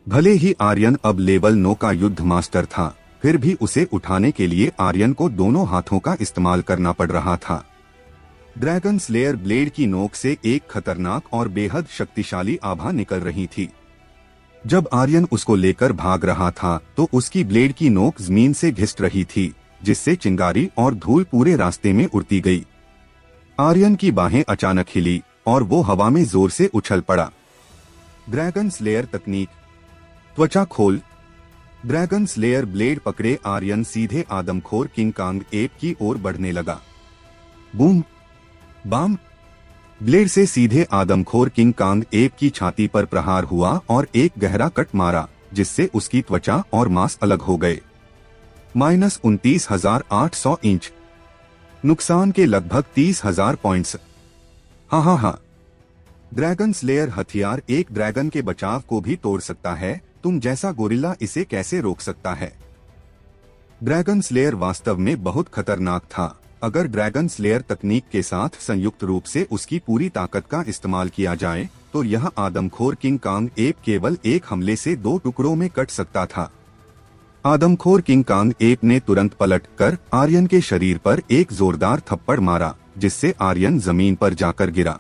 भले ही आर्यन अब लेवल 9 का युद्ध मास्टर था, फिर भी उसे उठाने के लिए आर्यन को दोनों हाथों का इस्तेमाल करना पड़ रहा था। ड्रैगन स्लेयर ब्लेड की नोक से एक खतरनाक और बेहद शक्तिशाली आभा निकल रही थी। जब आर्यन उसको लेकर भाग रहा था तो उसकी ब्लेड की नोक जमीन से घिस रही थी, जिससे चिंगारी और धूल पूरे रास्ते में उड़ती गई। आर्यन की बाहें अचानक हिली और वो हवा में जोर से उछल पड़ा। ड्रैगन स्लेयर तकनीक, त्वचा खोल। ड्रैगन स्लेयर ब्लेड पकड़े आर्यन सीधे आदमखोर किंग कांग एप की ओर बढ़ने लगा। बूम! बाम! ब्लेड से सीधे आदमखोर किंग कांग एप की छाती पर प्रहार हुआ और एक गहरा कट मारा, जिससे उसकी त्वचा और मांस अलग हो गए। -29,800 इंच। नुकसान के लगभग 30,000 पॉइंट्स। हाँ। ड्रैगन स्लेयर हथियार एक ड्रैगन के बचाव को भी तोड़ सकता है। तुम जैसा गोरिल्ला इसे कैसे रोक सकता है? ड्रैगन स्लेयर वास्तव में बहुत खतरनाक था। अगर ड्रैगन स्लेयर तकनीक के साथ संयुक्त रूप से उसकी पूरी ताकत का इस्तेमाल किया जाए तो यह आदमखोर किंग कांग एप केवल एक हमले से 2 टुकड़ों में कट सकता था। आदमखोर किंग कांग एप ने तुरंत पलट कर आर्यन के शरीर पर एक जोरदार थप्पड़ मारा, जिससे आर्यन जमीन पर जाकर गिरा।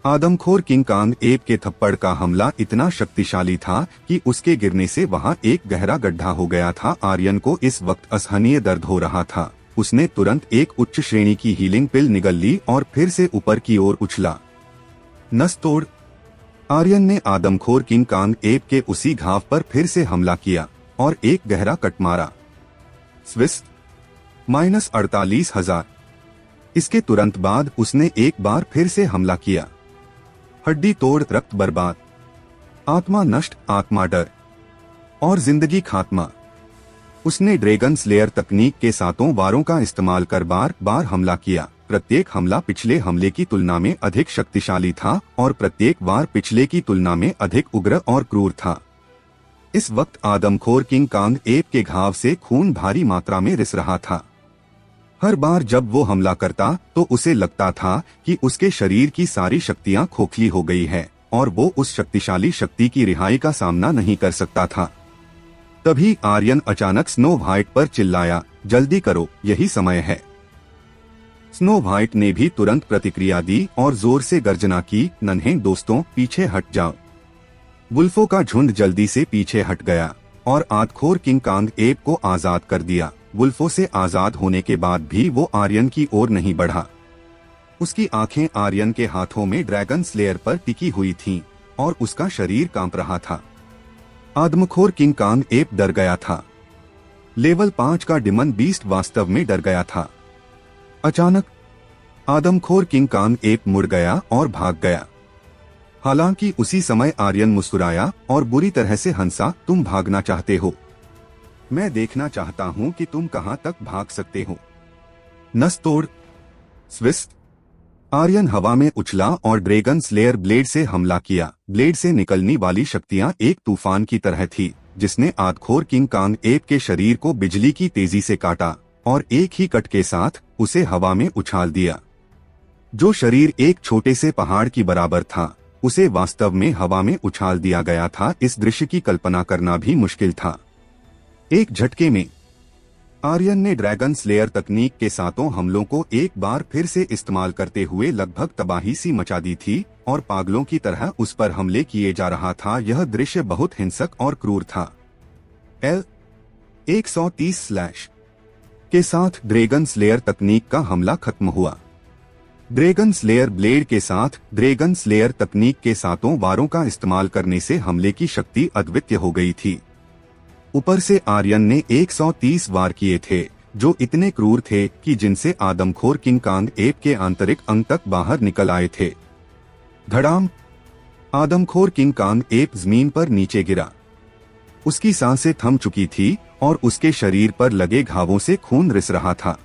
आदमखोर किंग कांग एप के थप्पड़ का हमला इतना शक्तिशाली था कि उसके गिरने से वहां एक गहरा गड्ढा हो गया था। आर्यन को इस वक्त असहनीय दर्द हो रहा था। उसने तुरंत एक उच्च श्रेणी की हीलिंग पिल निगल ली और फिर से ऊपर की ओर उछला। नस तोड़। आर्यन ने आदमखोर किंग कांग एप के उसी घाव पर फिर से हमला किया और एक गहरा कट मारा। स्विस! -48,000। इसके तुरंत बाद उसने एक बार फिर से हमला किया। हड्डी तोड़, रक्त बर्बाद, आत्मा नष्ट, आत्मा डर और जिंदगी खात्मा। उसने ड्रैगन स्लेयर तकनीक के सातों वारों का इस्तेमाल कर बार बार हमला किया। प्रत्येक हमला पिछले हमले की तुलना में अधिक शक्तिशाली था और प्रत्येक वार पिछले की तुलना में अधिक उग्र और क्रूर था। इस वक्त आदमखोर किंग कांग एप के घाव से खून भारी मात्रा में रिस रहा था। हर बार जब वो हमला करता तो उसे लगता था कि उसके शरीर की सारी शक्तियां खोखली हो गई है और वो उस शक्तिशाली शक्ति की रिहाई का सामना नहीं कर सकता था। तभी आर्यन अचानक स्नो व्हाइट पर चिल्लाया, जल्दी करो, यही समय है। स्नो व्हाइट ने भी तुरंत प्रतिक्रिया दी और जोर से गर्जना की, नन्हे दोस्तों, पीछे हट जाओ। वुल्फों का झुंड जल्दी से पीछे हट गया और आदमखोर किंग कांग एप को आजाद कर दिया। वुल्फों से आजाद होने के बाद भी वो आर्यन की ओर नहीं बढ़ा। उसकी आंखें आर्यन के हाथों में ड्रैगन स्लेयर पर टिकी हुई थीं और उसका शरीर कांप रहा था। आदमखोर किंग कांग एप डर गया था। लेवल 5 का डिमन बीस्ट वास्तव में डर गया था। अचानक आदमखोर किंग कांग एप मुड़ गया और भाग गया। हालांकि उसी समय आर्यन मुस्कुराया और बुरी तरह से हंसा, तुम भागना चाहते हो? मैं देखना चाहता हूं कि तुम कहां तक भाग सकते हो। नस तोड़। स्विस्ट। आर्यन हवा में उछला और ड्रैगन स्लेयर ब्लेड से हमला किया। ब्लेड से निकलने वाली शक्तियां एक तूफान की तरह थी, जिसने आदमखोर किंग कांग एप के शरीर को बिजली की तेजी से काटा और एक ही कट के साथ उसे हवा में उछाल दिया। जो शरीर एक छोटे से पहाड़ की बराबर था, उसे वास्तव में हवा में उछाल दिया गया था। इस दृश्य की कल्पना करना भी मुश्किल था। एक झटके में आर्यन ने ड्रैगन स्लेयर तकनीक के सातों हमलों को एक बार फिर से इस्तेमाल करते हुए लगभग तबाही सी मचा दी थी और पागलों की तरह उस पर हमले किए जा रहा था। यह दृश्य बहुत हिंसक और क्रूर था। L-130 के साथ ड्रैगन स्लेयर तकनीक का हमला खत्म हुआ। ड्रैगन स्लेयर ब्लेड के साथ ड्रैगन स्लेयर तकनीक के सातों वारों का इस्तेमाल करने से हमले की शक्ति अद्वितीय हो गई थी। ऊपर से आर्यन ने 130 वार किए थे, जो इतने क्रूर थे कि जिनसे आदमखोर किंग कांग एप के आंतरिक अंग तक बाहर निकल आए थे। धड़ाम। आदमखोर किंग कांग एप जमीन पर नीचे गिरा। उसकी सांसें थम चुकी थी और उसके शरीर पर लगे घावों से खून रिस रहा था।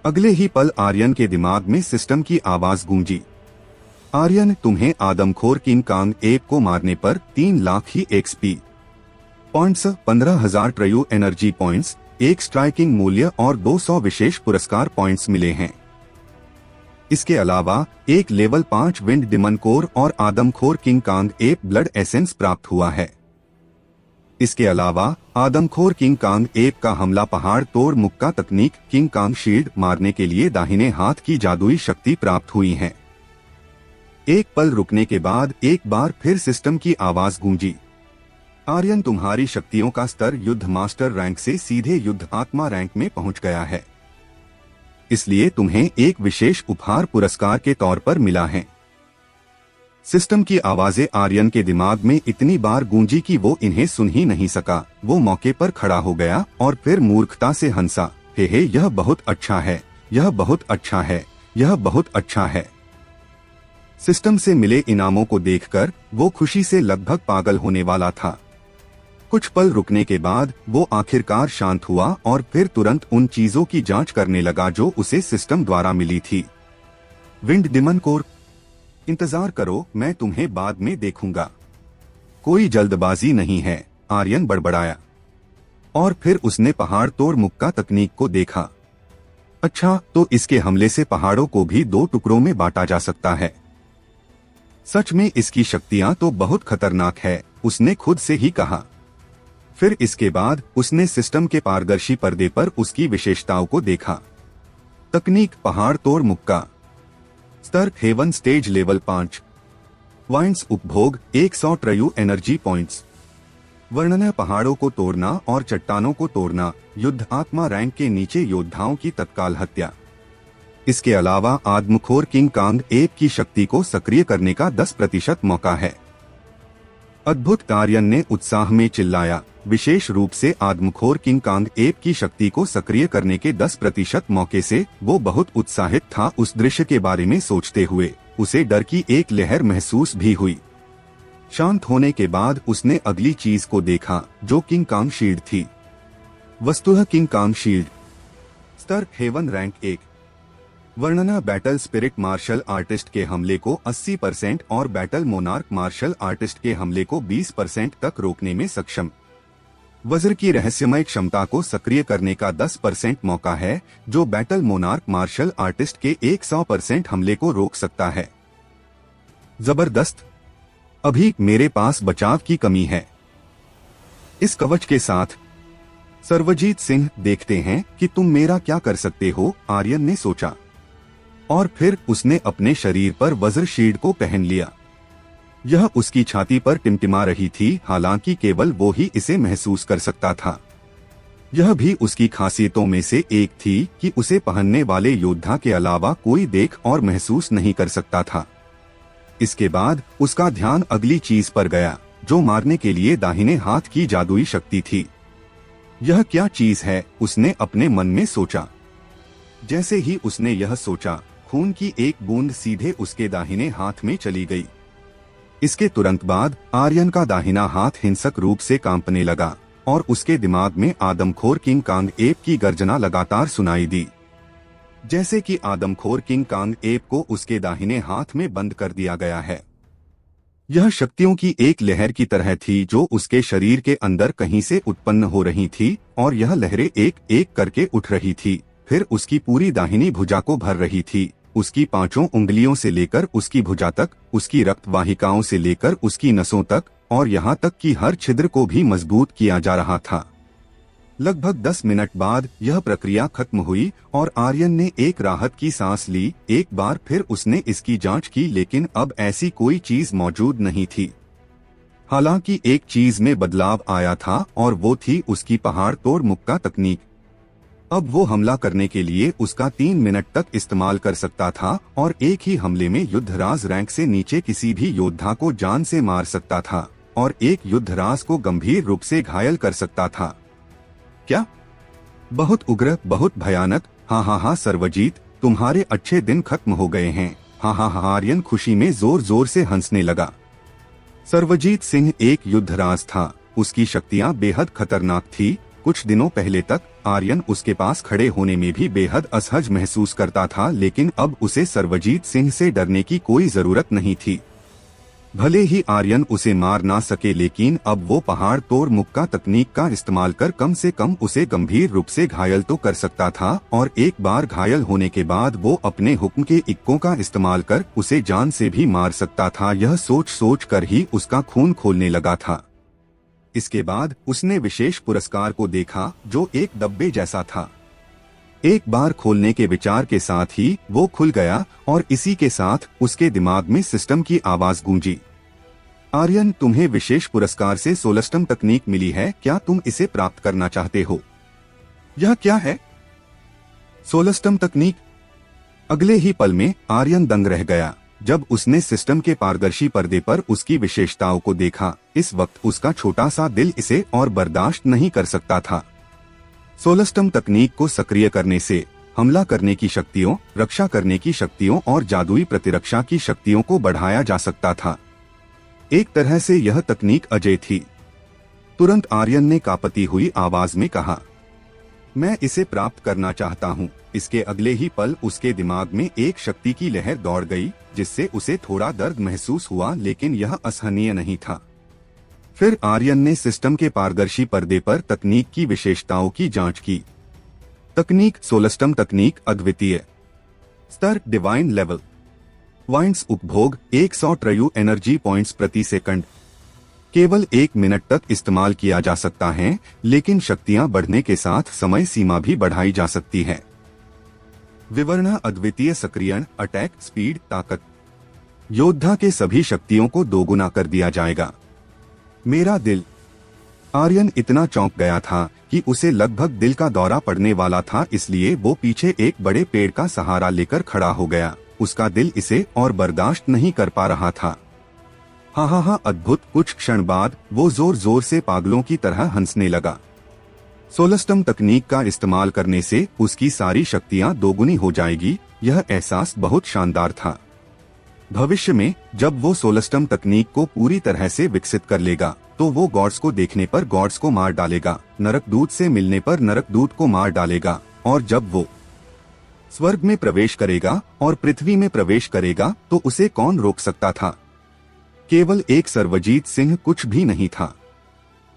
अगले ही पल आर्यन के दिमाग में सिस्टम की आवाज गूंजी, आर्यन, तुम्हें आदमखोर किंग कांग एप को मारने पर 3 लाख ही XP points, 15,000 true energy points, 1 striking मूल्य और 200 विशेष पुरस्कार पॉइंट्स मिले हैं। इसके अलावा एक लेवल 5 विंड डिमन कोर और आदमखोर King Kong ape blood essence प्राप्त हुआ है। इसके अलावा आदमखोर किंग कांग एप का हमला पहाड़ तोड़ मुक्का तकनीक किंग कांग शील्ड मारने के लिए दाहिने हाथ की जादुई शक्ति प्राप्त हुई है। एक पल रुकने के बाद एक बार फिर सिस्टम की आवाज गूंजी, आर्यन, तुम्हारी शक्तियों का स्तर युद्ध मास्टर रैंक से सीधे युद्ध आत्मा रैंक में पहुंच गया है, इसलिए तुम्हें एक विशेष उपहार पुरस्कार के तौर पर मिला है। सिस्टम की आवाजें आर्यन के दिमाग में इतनी बार गूंजी कि वो इन्हें सुन ही नहीं सका। वो मौके पर खड़ा हो गया और फिर मूर्खता से हंसा, हे, यह बहुत अच्छा है, यह बहुत अच्छा है, यह बहुत अच्छा है। सिस्टम से मिले इनामों को देखकर वो खुशी से लगभग पागल होने वाला था। कुछ पल रुकने के बाद वो आखिरकार शांत हुआ और फिर तुरंत उन चीजों की जांच करने लगा जो उसे सिस्टम द्वारा मिली थी। Wind demon core. इंतजार करो, मैं तुम्हें बाद में देखूंगा। कोई जल्दबाजी नहीं है, आर्यन बड़बड़ाया। और फिर उसने पहाड़ तोड़ मुक्का तकनीक को देखा। अच्छा, तो इसके हमले से पहाड़ों को भी 2 टुकड़ों में बांटा जा सकता है। सच में इसकी शक्तियां तो बहुत खतरनाक है, उसने खुद से ही कहा। फिर इसके बाद उसने सिस्टम के पारदर्शी पर्दे पर उसकी विशेषताओं को देखा। तकनीक पहाड़ तोड़ मुक्का। स्तर हेवन स्टेज लेवल 5। वाइंड्स उपभोग 100 ट्रयू एनर्जी पॉइंट्स। वर्णन पहाड़ों को तोड़ना और चट्टानों को तोड़ना, युद्ध आत्मा रैंक के नीचे योद्धाओं की तत्काल हत्या। इसके अलावा आदमखोर किंग कांग एप की शक्ति को सक्रिय करने का 10% मौका है। अद्भुत। आर्यन ने उत्साह में चिल्लाया। विशेष रूप से आदमखोर किंग कांग एप की शक्ति को सक्रिय करने के 10% मौके से वो बहुत उत्साहित था। उस दृश्य के बारे में सोचते हुए उसे डर की एक लहर महसूस भी हुई। शांत होने के बाद उसने अगली चीज को देखा, जो किंग कांग शील्ड थी। वस्तुतः किंग कांग शील्ड। स्तर हेवन रैंक 1। वर्णना बैटल स्पिरिट मार्शल आर्टिस्ट के हमले को 80% और बैटल मोनार्क मार्शल आर्टिस्ट के हमले को 20% तक रोकने में सक्षम। वज्र की रहस्यमय क्षमता को सक्रिय करने का 10% मौका है, जो बैटल मोनार्क मार्शल आर्टिस्ट के 100% हमले को रोक सकता है। जबरदस्त। अभी मेरे पास बचाव की कमी है। इस कवच के साथ सर्वजीत सिंह, देखते हैं कि तुम मेरा क्या कर सकते हो, आर्यन ने सोचा। और फिर उसने अपने शरीर पर वज्र शील्ड को पहन लिया। यह उसकी छाती पर टिमटिमा रही थी, हालांकि केवल वो ही इसे महसूस कर सकता था। यह भी उसकी खासियतों में से एक थी कि उसे पहनने वाले योद्धा के अलावा कोई देख और महसूस नहीं कर सकता था। इसके बाद उसका ध्यान अगली चीज पर गया, जो मारने के लिए दाहिने हाथ की जादुई शक्ति थी। यह क्या चीज है, उसने अपने मन में सोचा। जैसे ही उसने यह सोचा, खून की एक बूंद सीधे उसके दाहिने हाथ में चली गई। इसके तुरंत बाद आर्यन का दाहिना हाथ हिंसक रूप से कांपने लगा और उसके दिमाग में आदमखोर किंग कांग एप की गर्जना लगातार सुनाई दी। जैसे कि आदमखोर किंग कांग एप को उसके दाहिने हाथ में बंद कर दिया गया है। यह शक्तियों की एक लहर की तरह थी जो उसके शरीर के अंदर कहीं से उत्पन्न हो रही थी, और यह लहरें एक एक करके उठ रही थी, फिर उसकी पूरी दाहिनी भुजा को भर रही थी, उसकी 5 उंगलियों से लेकर उसकी भुजा तक, उसकी रक्त वाहिकाओं से लेकर उसकी नसों तक, और यहाँ तक कि हर छिद्र को भी मजबूत किया जा रहा था। लगभग 10 मिनट बाद यह प्रक्रिया खत्म हुई और आर्यन ने एक राहत की सांस ली। एक बार फिर उसने इसकी जांच की, लेकिन अब ऐसी कोई चीज मौजूद नहीं थी। हालांकि एक चीज में बदलाव आया था, और वो थी उसकी पहाड़ तोड़ मुक्का तकनीक। अब वो हमला करने के लिए उसका 3 मिनट तक इस्तेमाल कर सकता था, और एक ही हमले में युद्धराज रैंक से नीचे किसी भी योद्धा को जान से मार सकता था, और एक युद्धराज को गंभीर रूप से घायल कर सकता था। क्या? बहुत उग्र, बहुत भयानक। हाँ हाँ हाँ सर्वजीत, तुम्हारे अच्छे दिन खत्म हो गए हैं। हाँ हाँ हाँ, आर्यन खुशी में जोर जोर से हंसने लगा। सर्वजीत सिंह एक युद्धराज था, उसकी शक्तियाँ बेहद खतरनाक थी। कुछ दिनों पहले तक आर्यन उसके पास खड़े होने में भी बेहद असहज महसूस करता था, लेकिन अब उसे सर्वजीत सिंह से डरने की कोई जरूरत नहीं थी। भले ही आर्यन उसे मार ना सके, लेकिन अब वो पहाड़ तोड़ मुक्का तकनीक का इस्तेमाल कर कम से कम उसे गंभीर रूप से घायल तो कर सकता था, और एक बार घायल होने के बाद वो अपने हुक्म के इक्कों का इस्तेमाल कर उसे जान से भी मार सकता था। यह सोच सोच कर ही उसका खून खोलने लगा था। इसके बाद उसने विशेष पुरस्कार को देखा, जो एक डब्बे जैसा था। एक बार खोलने के विचार के साथ ही वो खुल गया, और इसी के साथ उसके दिमाग में सिस्टम की आवाज गूंजी। आर्यन, तुम्हें विशेष पुरस्कार से सोलस्टम तकनीक मिली है, क्या तुम इसे प्राप्त करना चाहते हो? यह क्या है? सोलस्टम तकनीक? अगले ही पल में आर्यन दंग रह गया जब उसने सिस्टम के पारदर्शी पर्दे पर उसकी विशेषताओं को देखा। इस वक्त उसका छोटा सा दिल इसे और बर्दाश्त नहीं कर सकता था। सोलस्टम तकनीक को सक्रिय करने से हमला करने की शक्तियों, रक्षा करने की शक्तियों और जादुई प्रतिरक्षा की शक्तियों को बढ़ाया जा सकता था। एक तरह से यह तकनीक अजय थी। तुरंत आर्यन ने कांपती हुई आवाज में कहा, मैं इसे प्राप्त करना चाहता हूँ। इसके अगले ही पल उसके दिमाग में एक शक्ति की लहर दौड़ गई, जिससे उसे थोड़ा दर्द महसूस हुआ, लेकिन यह असहनीय नहीं था। फिर आर्यन ने सिस्टम के पारदर्शी पर्दे पर तकनीक की विशेषताओं की जांच की। तकनीक सोलस्टम तकनीक अद्वितीय। स्तर डिवाइन लेवल। वाइंड्स उपभोग 100 ट्रिलियन एनर्जी पॉइंट्स प्रति सेकंड। केवल 1 मिनट तक इस्तेमाल किया जा सकता है, लेकिन शक्तियां बढ़ने के साथ समय सीमा भी बढ़ाई जा सकती है। विवरण अद्वितीय सक्रियण, अटैक स्पीड, ताकत। योद्धा के सभी शक्तियों को दोगुना कर दिया जाएगा। मेरा दिल। आर्यन इतना चौंक गया था कि उसे लगभग दिल का दौरा पड़ने वाला था, इसलिए वो पीछे एक बड़े पेड़ का सहारा लेकर खड़ा हो गया। उसका दिल इसे और बर्दाश्त नहीं कर पा रहा था। हाँ हाँ हाँ, अद्भुत। कुछ क्षण बाद वो जोर जोर से पागलों की तरह हंसने लगा। सोलस्टम तकनीक का इस्तेमाल करने से उसकी सारी शक्तियां दोगुनी हो जाएगी। यह एहसास बहुत शानदार था। भविष्य में जब वो सोलस्टम तकनीक को पूरी तरह से विकसित कर लेगा, तो वो गॉड्स को देखने पर गॉड्स को मार डालेगा, नरकदूत से मिलने पर नरकदूत को मार डालेगा, और जब वो स्वर्ग में प्रवेश करेगा और पृथ्वी में प्रवेश करेगा तो उसे कौन रोक सकता था। केवल एक सर्वजीत सिंह कुछ भी नहीं था।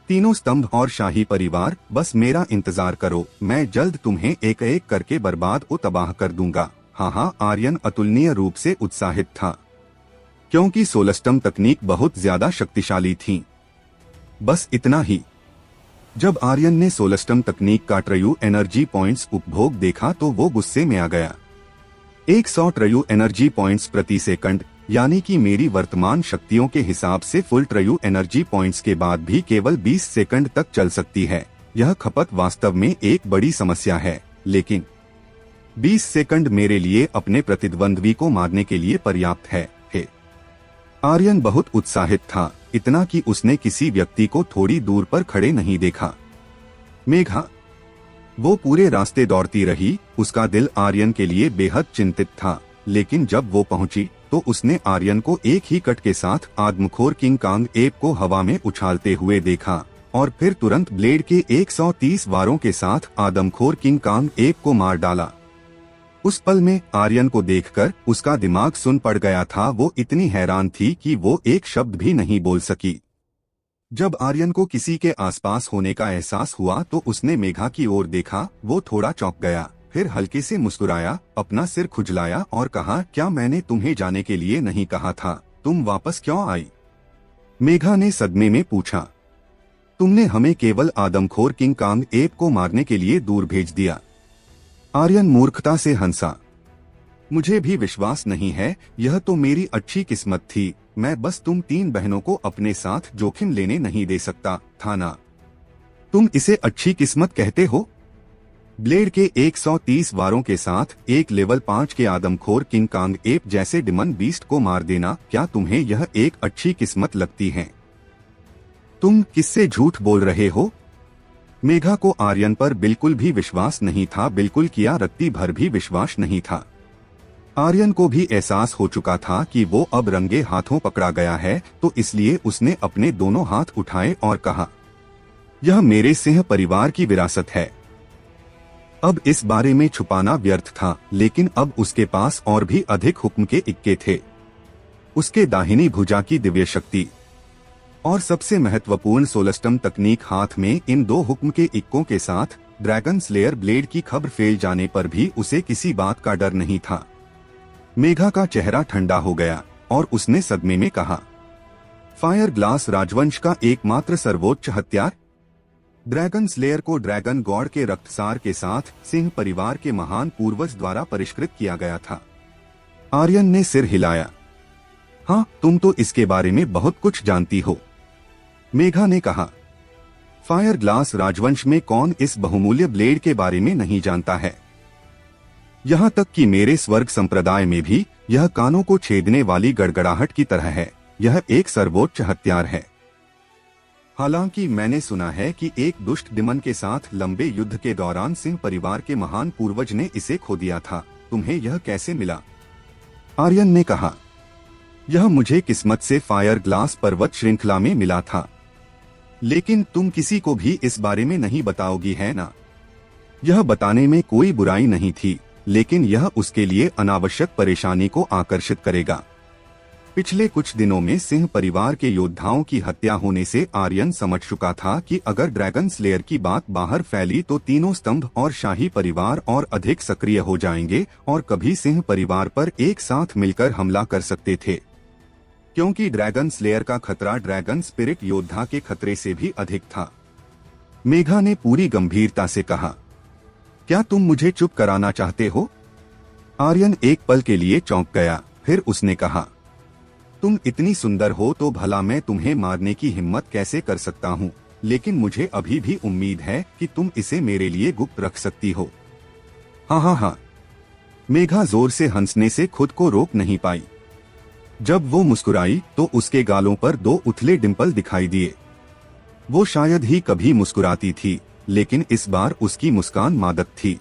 तीनों स्तंभ और शाही परिवार, बस मेरा इंतजार करो, मैं जल्द तुम्हें एक एक करके बर्बाद और तबाह कर दूंगा। हाँ, आर्यन अतुलनीय रूप से उत्साहित था, क्योंकि सोलस्टम तकनीक बहुत ज्यादा शक्तिशाली थी। बस इतना ही। जब आर्यन ने सोलस्टम तकनीक का ट्रयू एनर्जी पॉइंट्स उपभोग देखा तो वो गुस्से में आ गया। 100 ट्रयू एनर्जी पॉइंट्स प्रति सेकंड, यानी कि मेरी वर्तमान शक्तियों के हिसाब से फुल ट्रयू एनर्जी पॉइंट्स के बाद भी केवल 20 सेकंड तक चल सकती है। यह खपत वास्तव में एक बड़ी समस्या है, लेकिन 20 सेकंड मेरे लिए अपने प्रतिद्वंद्वी को मारने के लिए पर्याप्त है। आर्यन बहुत उत्साहित था, इतना कि उसने किसी व्यक्ति को थोड़ी दूर पर खड़े नहीं देखा। मेघा, वो पूरे रास्ते दौड़ती रही, उसका दिल आर्यन के लिए बेहद चिंतित था, लेकिन जब वो पहुंची तो उसने आर्यन को एक ही कट के साथ आदमखोर किंग कांग एप को हवा में उछालते हुए देखा, और फिर तुरंत ब्लेड के 130 वारों के साथ आदमखोर किंग कांग एप को मार डाला। उस पल में आर्यन को देखकर उसका दिमाग सुन पड़ गया था। वो इतनी हैरान थी कि वो एक शब्द भी नहीं बोल सकी। जब आर्यन को किसी के आसपास होने का एहसास हुआ तो उसने मेघा की ओर देखा। वो थोड़ा चौंक गया, फिर हल्के से मुस्कुराया, अपना सिर खुजलाया और कहा, क्या मैंने तुम्हें जाने के लिए नहीं कहा था? तुम वापस क्यों आई? मेघा ने सदमे में पूछा। तुमने हमें केवल आदमखोर किंग कांग एप को मारने के लिए दूर भेज दिया। आर्यन मूर्खता से हंसा। मुझे भी विश्वास नहीं है, यह तो मेरी अच्छी किस्मत थी। मैं बस तुम 3 बहनों को अपने साथ जोखिम लेने नहीं दे सकता था ना। तुम इसे अच्छी किस्मत कहते हो? ब्लेड के 130 वारों के साथ एक लेवल 5 के आदमखोर किंग कांग एप जैसे डिमन बीस्ट को मार देना, क्या तुम्हें यह एक अच्छी किस्मत लगती है? तुम किससे झूठ बोल रहे हो? मेघा को आर्यन पर बिल्कुल भी विश्वास नहीं था, बिल्कुल किया रत्ती भर भी विश्वास नहीं था। आर्यन को भी एहसास हो चुका था कि वो अब रंगे हाथों पकड़ा गया है, तो इसलिए उसने अपने दोनों हाथ उठाए और कहा, यह मेरे सिंह परिवार की विरासत है। अब इस बारे में छुपाना व्यर्थ था, लेकिन अब उसके पास और भी अधिक हुक्म के इक्के थे। उसके दाहिनी भुजा की दिव्य शक्ति और सबसे महत्वपूर्ण सोलस्टम तकनीक हाथ में, इन 2 हुक्म के इक्कों के साथ ड्रैगन स्लेयर ब्लेड की खबर फैल जाने पर भी उसे किसी बात का डर नहीं था। मेघा का चेहरा ठंडा हो गया और उसने सदमे में कहा, फायर ग्लास राजवंश का एकमात्र सर्वोच्च हथियार? ड्रैगन स्लेयर को ड्रैगन गॉड के रक्तसार के साथ सिंह परिवार के महान पूर्वज द्वारा परिष्कृत किया गया था। आर्यन ने सिर हिलाया। हाँ, तुम तो इसके बारे में बहुत कुछ जानती हो, मेघा ने कहा। फायर ग्लास राजवंश में कौन इस बहुमूल्य ब्लेड के बारे में नहीं जानता है? यहाँ तक कि मेरे स्वर्ग संप्रदाय में भी यह कानों को छेदने वाली गड़गड़ाहट की तरह है। यह एक सर्वोच्च हथियार है। हालांकि मैंने सुना है कि एक दुष्ट डिमन के साथ लंबे युद्ध के दौरान सिंह परिवार के महान पूर्वज ने इसे खो दिया था। तुम्हें यह कैसे मिला? आर्यन ने कहा, यह मुझे किस्मत से फायर ग्लास पर्वत श्रृंखला में मिला था। लेकिन तुम किसी को भी इस बारे में नहीं बताओगी, है ना? यह बताने में कोई बुराई नहीं थी, लेकिन यह उसके लिए अनावश्यक परेशानी को आकर्षित करेगा। पिछले कुछ दिनों में सिंह परिवार के योद्धाओं की हत्या होने से आर्यन समझ चुका था कि अगर ड्रैगन स्लेयर की बात बाहर फैली तो तीनों स्तंभ और शाही परिवार और अधिक सक्रिय हो जाएंगे और कभी सिंह परिवार पर एक साथ मिलकर हमला कर सकते थे, क्योंकि ड्रैगन स्लेयर का खतरा ड्रैगन स्पिरिट योद्धा के खतरे से भी अधिक था। मेघा ने पूरी गंभीरता से कहा, क्या तुम मुझे चुप कराना चाहते हो? आर्यन एक पल के लिए चौंक गया, फिर उसने कहा, तुम इतनी सुंदर हो तो भला मैं तुम्हें मारने की हिम्मत कैसे कर सकता हूँ, लेकिन मुझे अभी भी उम्मीद है कि तुम इसे मेरे लिए गुप्त रख सकती हो। हाँ हाँ हाँ। मेघा जोर से हंसने से खुद को रोक नहीं पाई। जब वो मुस्कुराई तो उसके गालों पर 2 उथले डिंपल दिखाई दिए। वो शायद ही कभी मुस्कुराती थी, लेकिन इस बार उसकी मुस्कान मादक थी।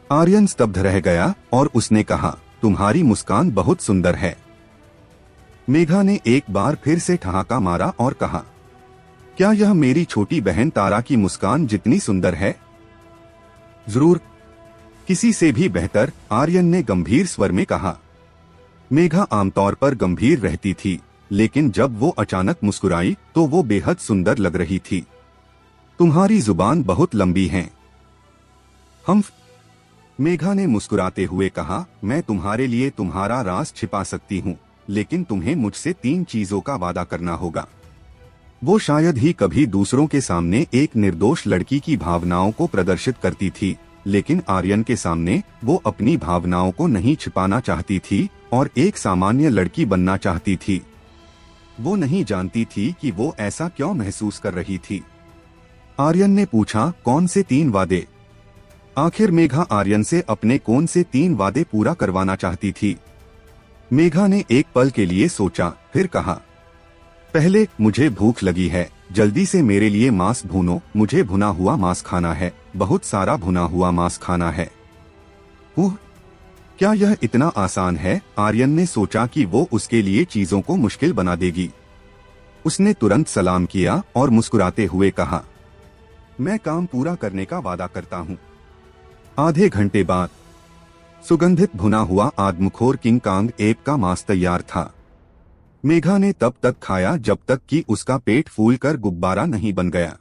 आर्यन स्तब्ध रह गया और उसने कहा, तुम्हारी मुस्कान बहुत सुंदर है। मेघा ने एक बार फिर से ठहाका मारा और कहा, क्या यह मेरी छोटी बहन तारा की मुस्कान जितनी सुंदर है? जरूर, किसी से भी बेहतर, आर्यन ने गंभीर स्वर में कहा। मेघा आमतौर पर गंभीर रहती थी, लेकिन जब वो अचानक मुस्कुराई तो वो बेहद सुंदर लग रही थी। तुम्हारी जुबान बहुत लंबी है। मेघा ने मुस्कुराते हुए कहा, मैं तुम्हारे लिए तुम्हारा राज छिपा सकती हूँ, लेकिन तुम्हें मुझसे 3 चीजों का वादा करना होगा। वो शायद ही कभी दूसरों के सामने एक निर्दोष लड़की की भावनाओं को प्रदर्शित करती थी, लेकिन आर्यन के सामने वो अपनी भावनाओं को नहीं छिपाना चाहती थी और एक सामान्य लड़की बनना चाहती थी। वो नहीं जानती थी कि वो ऐसा क्यों महसूस कर रही थी। आर्यन ने पूछा, कौन से 3 वादे? आखिर मेघा आर्यन से अपने कौन से 3 वादे पूरा करवाना चाहती थी? मेघा ने एक पल के लिए सोचा, फिर कहा, पहले, मुझे भूख लगी है, जल्दी से मेरे लिए मांस भूनो, मुझे भुना हुआ मांस खाना है, बहुत सारा भुना हुआ मांस खाना है। क्या यह इतना आसान है? आर्यन ने सोचा कि वो उसके लिए चीजों को मुश्किल बना देगी। उसने तुरंत सलाम किया और मुस्कुराते हुए कहा, मैं काम पूरा करने का वादा करता हूँ। आधे घंटे बाद सुगंधित भुना हुआ आदमखोर किंग कांग एप का मांस तैयार था। मेघा ने तब तक खाया जब तक कि उसका पेट फूलकर गुब्बारा नहीं बन गया।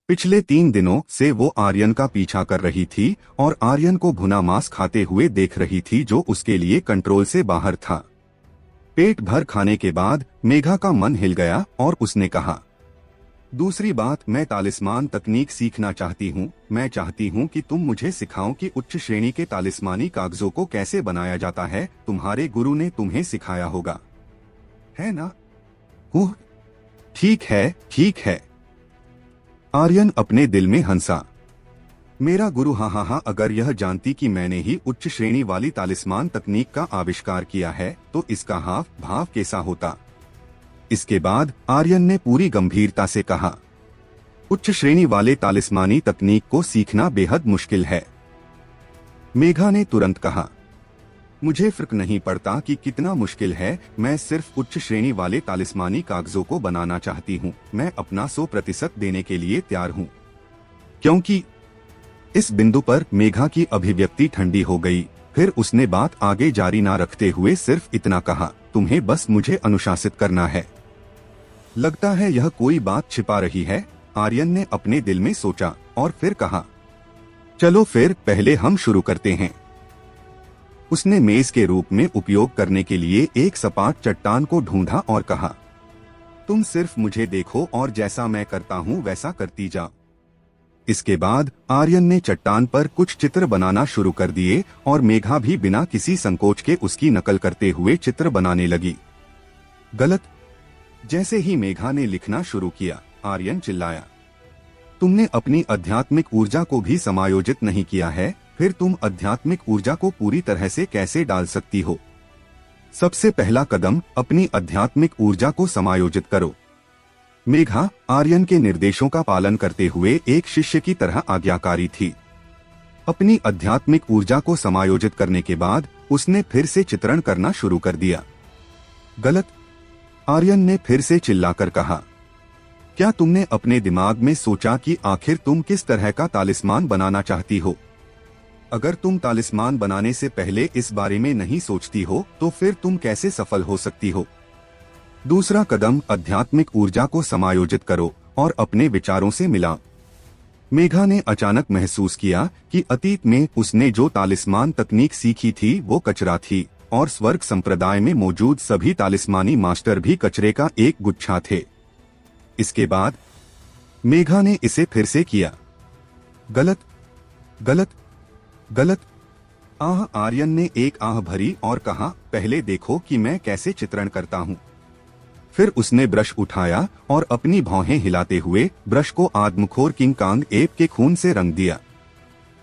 पिछले 3 दिनों से वो आर्यन का पीछा कर रही थी और आर्यन को भुना मांस खाते हुए देख रही थी, जो उसके लिए कंट्रोल से बाहर था। पेट भर खाने के बाद मेघा का मन हिल गया और उसने कहा, दूसरी बात, मैं तालिस्मान तकनीक सीखना चाहती हूँ। मैं चाहती हूँ कि तुम मुझे सिखाओ कि उच्च श्रेणी के तालिस्मानी कागजों को कैसे बनाया जाता है। तुम्हारे गुरु ने तुम्हें सिखाया होगा, है ना? ठीक है, ठीक है। आर्यन अपने दिल में हंसा। मेरा गुरु, हाँ, अगर यह जानती कि मैंने ही उच्च श्रेणी वाली तालिस्मान तकनीक का आविष्कार किया है तो इसका हाव भाव कैसा होता। इसके बाद आर्यन ने पूरी गंभीरता से कहा, उच्च श्रेणी वाले तालिस्मानी तकनीक को सीखना बेहद मुश्किल है। मेघा ने तुरंत कहा, मुझे फर्क नहीं पड़ता कि कितना मुश्किल है, मैं सिर्फ उच्च श्रेणी वाले तालिस्मानी कागजों को बनाना चाहती हूँ। मैं अपना 100% देने के लिए तैयार हूँ। क्योंकि इस बिंदु पर मेघा की अभिव्यक्ति ठंडी हो गई। फिर उसने बात आगे जारी ना रखते हुए सिर्फ इतना कहा, तुम्हें बस मुझे अनुशासित करना है। लगता है यह कोई बात छिपा रही है, आर्यन ने अपने दिल में सोचा और फिर कहा, चलो फिर पहले हम शुरू करते हैं। उसने मेज के रूप में उपयोग करने के लिए एक सपाट चट्टान को ढूंढा और कहा, तुम सिर्फ मुझे देखो और जैसा मैं करता हूँ वैसा करती जाओ। इसके बाद आर्यन ने चट्टान पर कुछ चित्र बनाना शुरू कर दिए और मेघा भी बिना किसी संकोच के उसकी नकल करते हुए चित्र बनाने लगी। गलत। जैसे ही मेघा ने लिखना शुरू किया, आर्यन चिल्लाया, तुमने अपनी आध्यात्मिक ऊर्जा को भी समायोजित नहीं किया है, फिर तुम आध्यात्मिक ऊर्जा को पूरी तरह से कैसे डाल सकती हो? सबसे पहला कदम, अपनी आध्यात्मिक ऊर्जा को समायोजित करो। मेघा आर्यन के निर्देशों का पालन करते हुए एक शिष्य की तरह आज्ञाकारी थी। अपनी आध्यात्मिक ऊर्जा को समायोजित करने के बाद उसने फिर से चित्रण करना शुरू कर दिया। गलत। आर्यन ने फिर से चिल्लाकर कहा, क्या तुमने अपने दिमाग में सोचा कि आखिर तुम किस तरह का तालिस्मान बनाना चाहती हो? अगर तुम तालिस्मान बनाने से पहले इस बारे में नहीं सोचती हो तो फिर तुम कैसे सफल हो सकती हो? दूसरा कदम, आध्यात्मिक ऊर्जा को समायोजित करो और अपने विचारों से मिलाओ। मेघा ने अचानक महसूस किया कि अतीत में उसने जो तालिस्मान तकनीक सीखी थी वो कचरा थी और स्वर्ग संप्रदाय में मौजूद सभी तालिस्मानी मास्टर भी कचरे का एक गुच्छा थे। इसके बाद मेघा ने इसे फिर से किया। गलत, गलत, गलत। आर्यन ने एक आह भरी और कहा, पहले देखो कि मैं कैसे चित्रण करता हूँ। फिर उसने ब्रश उठाया और अपनी भौहें हिलाते हुए ब्रश को आदमखोर किंग कांग एप के खून से रंग दिया।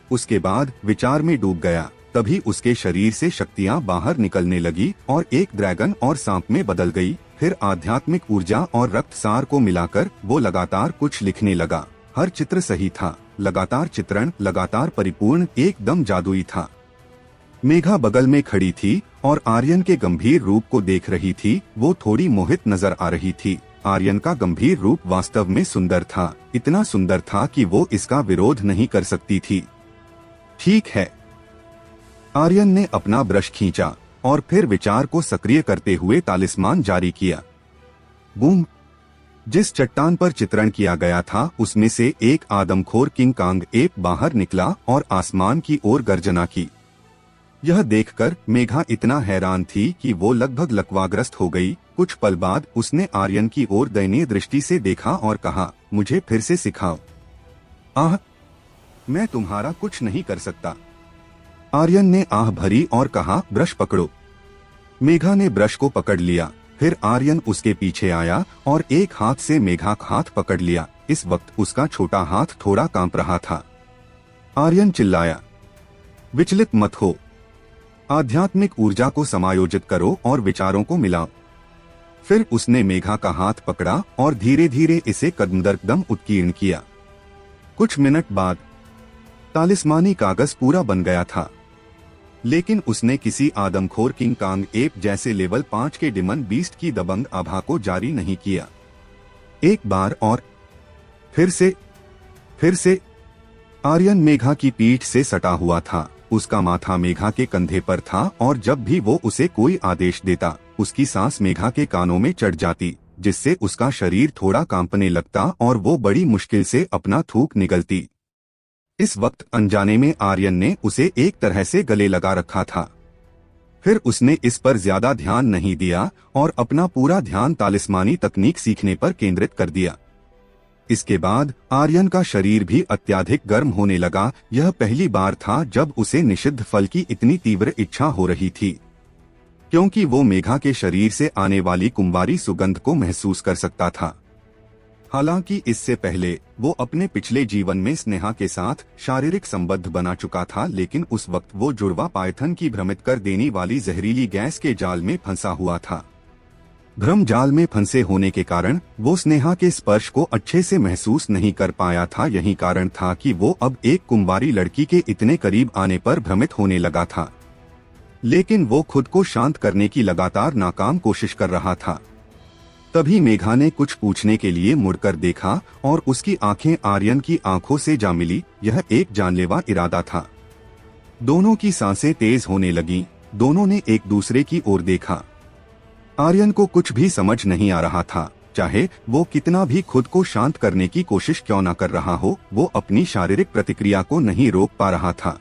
उसके बाद विचार में डूब गया। तभी उसके शरीर से शक्तियां बाहर निकलने लगी और एक ड्रैगन और सांप में बदल गई। फिर आध्यात्मिक ऊर्जा और रक्तसार को मिलाकर वो लगातार कुछ लिखने लगा। हर चित्र सही था, लगातार चित्रण, लगातार परिपूर्ण, एकदम जादुई था। मेघा बगल में खड़ी थी और आर्यन के गंभीर रूप को देख रही थी। वो थोड़ी मोहित नजर आ रही थी, आर्यन का गंभीर रूप वास्तव में सुंदर था, इतना सुंदर था कि वो इसका विरोध नहीं कर सकती थी। ठीक है। आर्यन ने अपना ब्रश खींचा और फिर विचार को सक्रिय करते हुए तालिस्मान जारी किया। बूम! जिस चट्टान पर चित्रण किया गया था उसमें से एक आदमखोर किंग कांग एप बाहर निकला और आसमान की ओर गर्जना की। यह देखकर मेघा इतना हैरान थी कि वो लगभग लकवाग्रस्त हो गई। कुछ पल बाद उसने आर्यन की ओर दयनीय दृष्टि से देखा और कहा, मुझे फिर से सिखाओ। आह, मैं तुम्हारा कुछ नहीं कर सकता। आर्यन ने आह भरी और कहा, ब्रश पकड़ो। मेघा ने ब्रश को पकड़ लिया। फिर आर्यन उसके पीछे आया और एक हाथ से मेघा का हाथ पकड़ लिया। इस वक्त उसका छोटा हाथ थोड़ा कांप रहा था। आर्यन चिल्लाया, विचलित मत हो, आध्यात्मिक ऊर्जा को समायोजित करो और विचारों को मिलाओ। फिर उसने मेघा का हाथ पकड़ा और धीरे धीरे इसे कदम दर कदम उत्कीर्ण किया। कुछ मिनट बाद तालिस्मानी कागज पूरा बन गया था, लेकिन उसने किसी आदमखोर किंग कांग एप जैसे लेवल 5 के डिमन बीस्ट की दबंग आभा को जारी नहीं किया। एक बार और फिर से आर्यन मेघा की पीठ से सटा हुआ था। उसका माथा मेघा के कंधे पर था और जब भी वो उसे कोई आदेश देता उसकी सांस मेघा के कानों में चढ़ जाती, जिससे उसका शरीर थोड़ा कांपने लगता और वो बड़ी मुश्किल से अपना थूक निगलती। इस वक्त अनजाने में आर्यन ने उसे एक तरह से गले लगा रखा था। फिर उसने इस पर ज्यादा ध्यान नहीं दिया और अपना पूरा ध्यान तालिस्मानी तकनीक सीखने पर केंद्रित कर दिया। इसके बाद आर्यन का शरीर भी अत्यधिक गर्म होने लगा। यह पहली बार था जब उसे निषिद्ध फल की इतनी तीव्र इच्छा हो रही थी, क्योंकि वो मेघा के शरीर से आने वाली कुंवारी सुगंध को महसूस कर सकता था। हालांकि इससे पहले वो अपने पिछले जीवन में स्नेहा के साथ शारीरिक संबंध बना चुका था, लेकिन उस वक्त वो जुड़वा पायथन की भ्रमित कर देने वाली जहरीली गैस के जाल में फंसा हुआ था। भ्रम जाल में फंसे होने के कारण वो स्नेहा के स्पर्श को अच्छे से महसूस नहीं कर पाया था। यही कारण था कि वो अब एक कुंवारी लड़की के इतने करीब आने पर भ्रमित होने लगा था, लेकिन वो खुद को शांत करने की लगातार नाकाम कोशिश कर रहा था। तभी मेघा ने कुछ पूछने के लिए मुड़कर देखा और उसकी आंखें आर्यन की आंखों से जा मिली। यह एक जानलेवा इरादा था। दोनों की सांसें तेज होने लगीं। दोनों ने एक दूसरे की ओर देखा। आर्यन को कुछ भी समझ नहीं आ रहा था। चाहे वो कितना भी खुद को शांत करने की कोशिश क्यों न कर रहा हो, वो अपनी शारीरिक प्रतिक्रिया को नहीं रोक पा रहा था।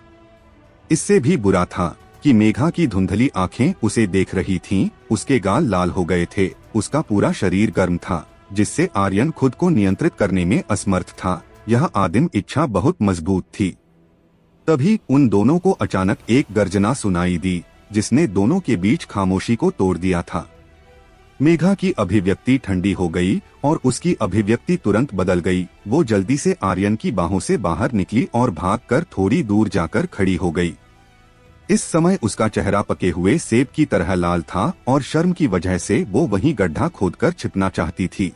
इससे भी बुरा था कि मेघा की धुंधली आंखें उसे देख रही थीं। उसके गाल लाल हो गए थे, उसका पूरा शरीर गर्म था, जिससे आर्यन खुद को नियंत्रित करने में असमर्थ था। यह आदिम इच्छा बहुत मजबूत थी। तभी उन दोनों को अचानक एक गर्जना सुनाई दी, जिसने दोनों के बीच खामोशी को तोड़ दिया था। मेघा की अभिव्यक्ति ठंडी हो गई और उसकी अभिव्यक्ति तुरंत बदल गई। वो जल्दी से आर्यन की बाहों से बाहर निकली और भागकर थोड़ी दूर जाकर खड़ी हो गई। इस समय उसका चेहरा पके हुए सेब की तरह लाल था और शर्म की वजह से वो वहीं गड्ढा खोदकर छिपना चाहती थी।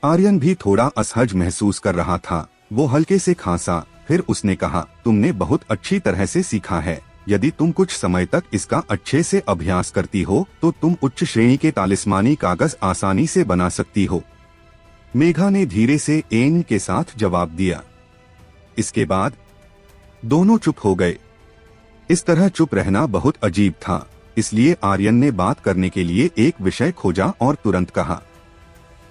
आर्यन भी थोड़ा असहज महसूस कर रहा था। वो हल्के से खांसा। फिर उसने कहा, तुमने बहुत अच्छी तरह से सीखा है। यदि तुम कुछ समय तक इसका अच्छे से अभ्यास करती हो तो तुम उच्च श्रेणी के तालिस्मानी कागज आसानी से बना सकती हो। मेघा ने धीरे से एन के साथ जवाब दिया। इसके बाद दोनों चुप हो गए। इस तरह चुप रहना बहुत अजीब था, इसलिए आर्यन ने बात करने के लिए एक विषय खोजा और तुरंत कहा,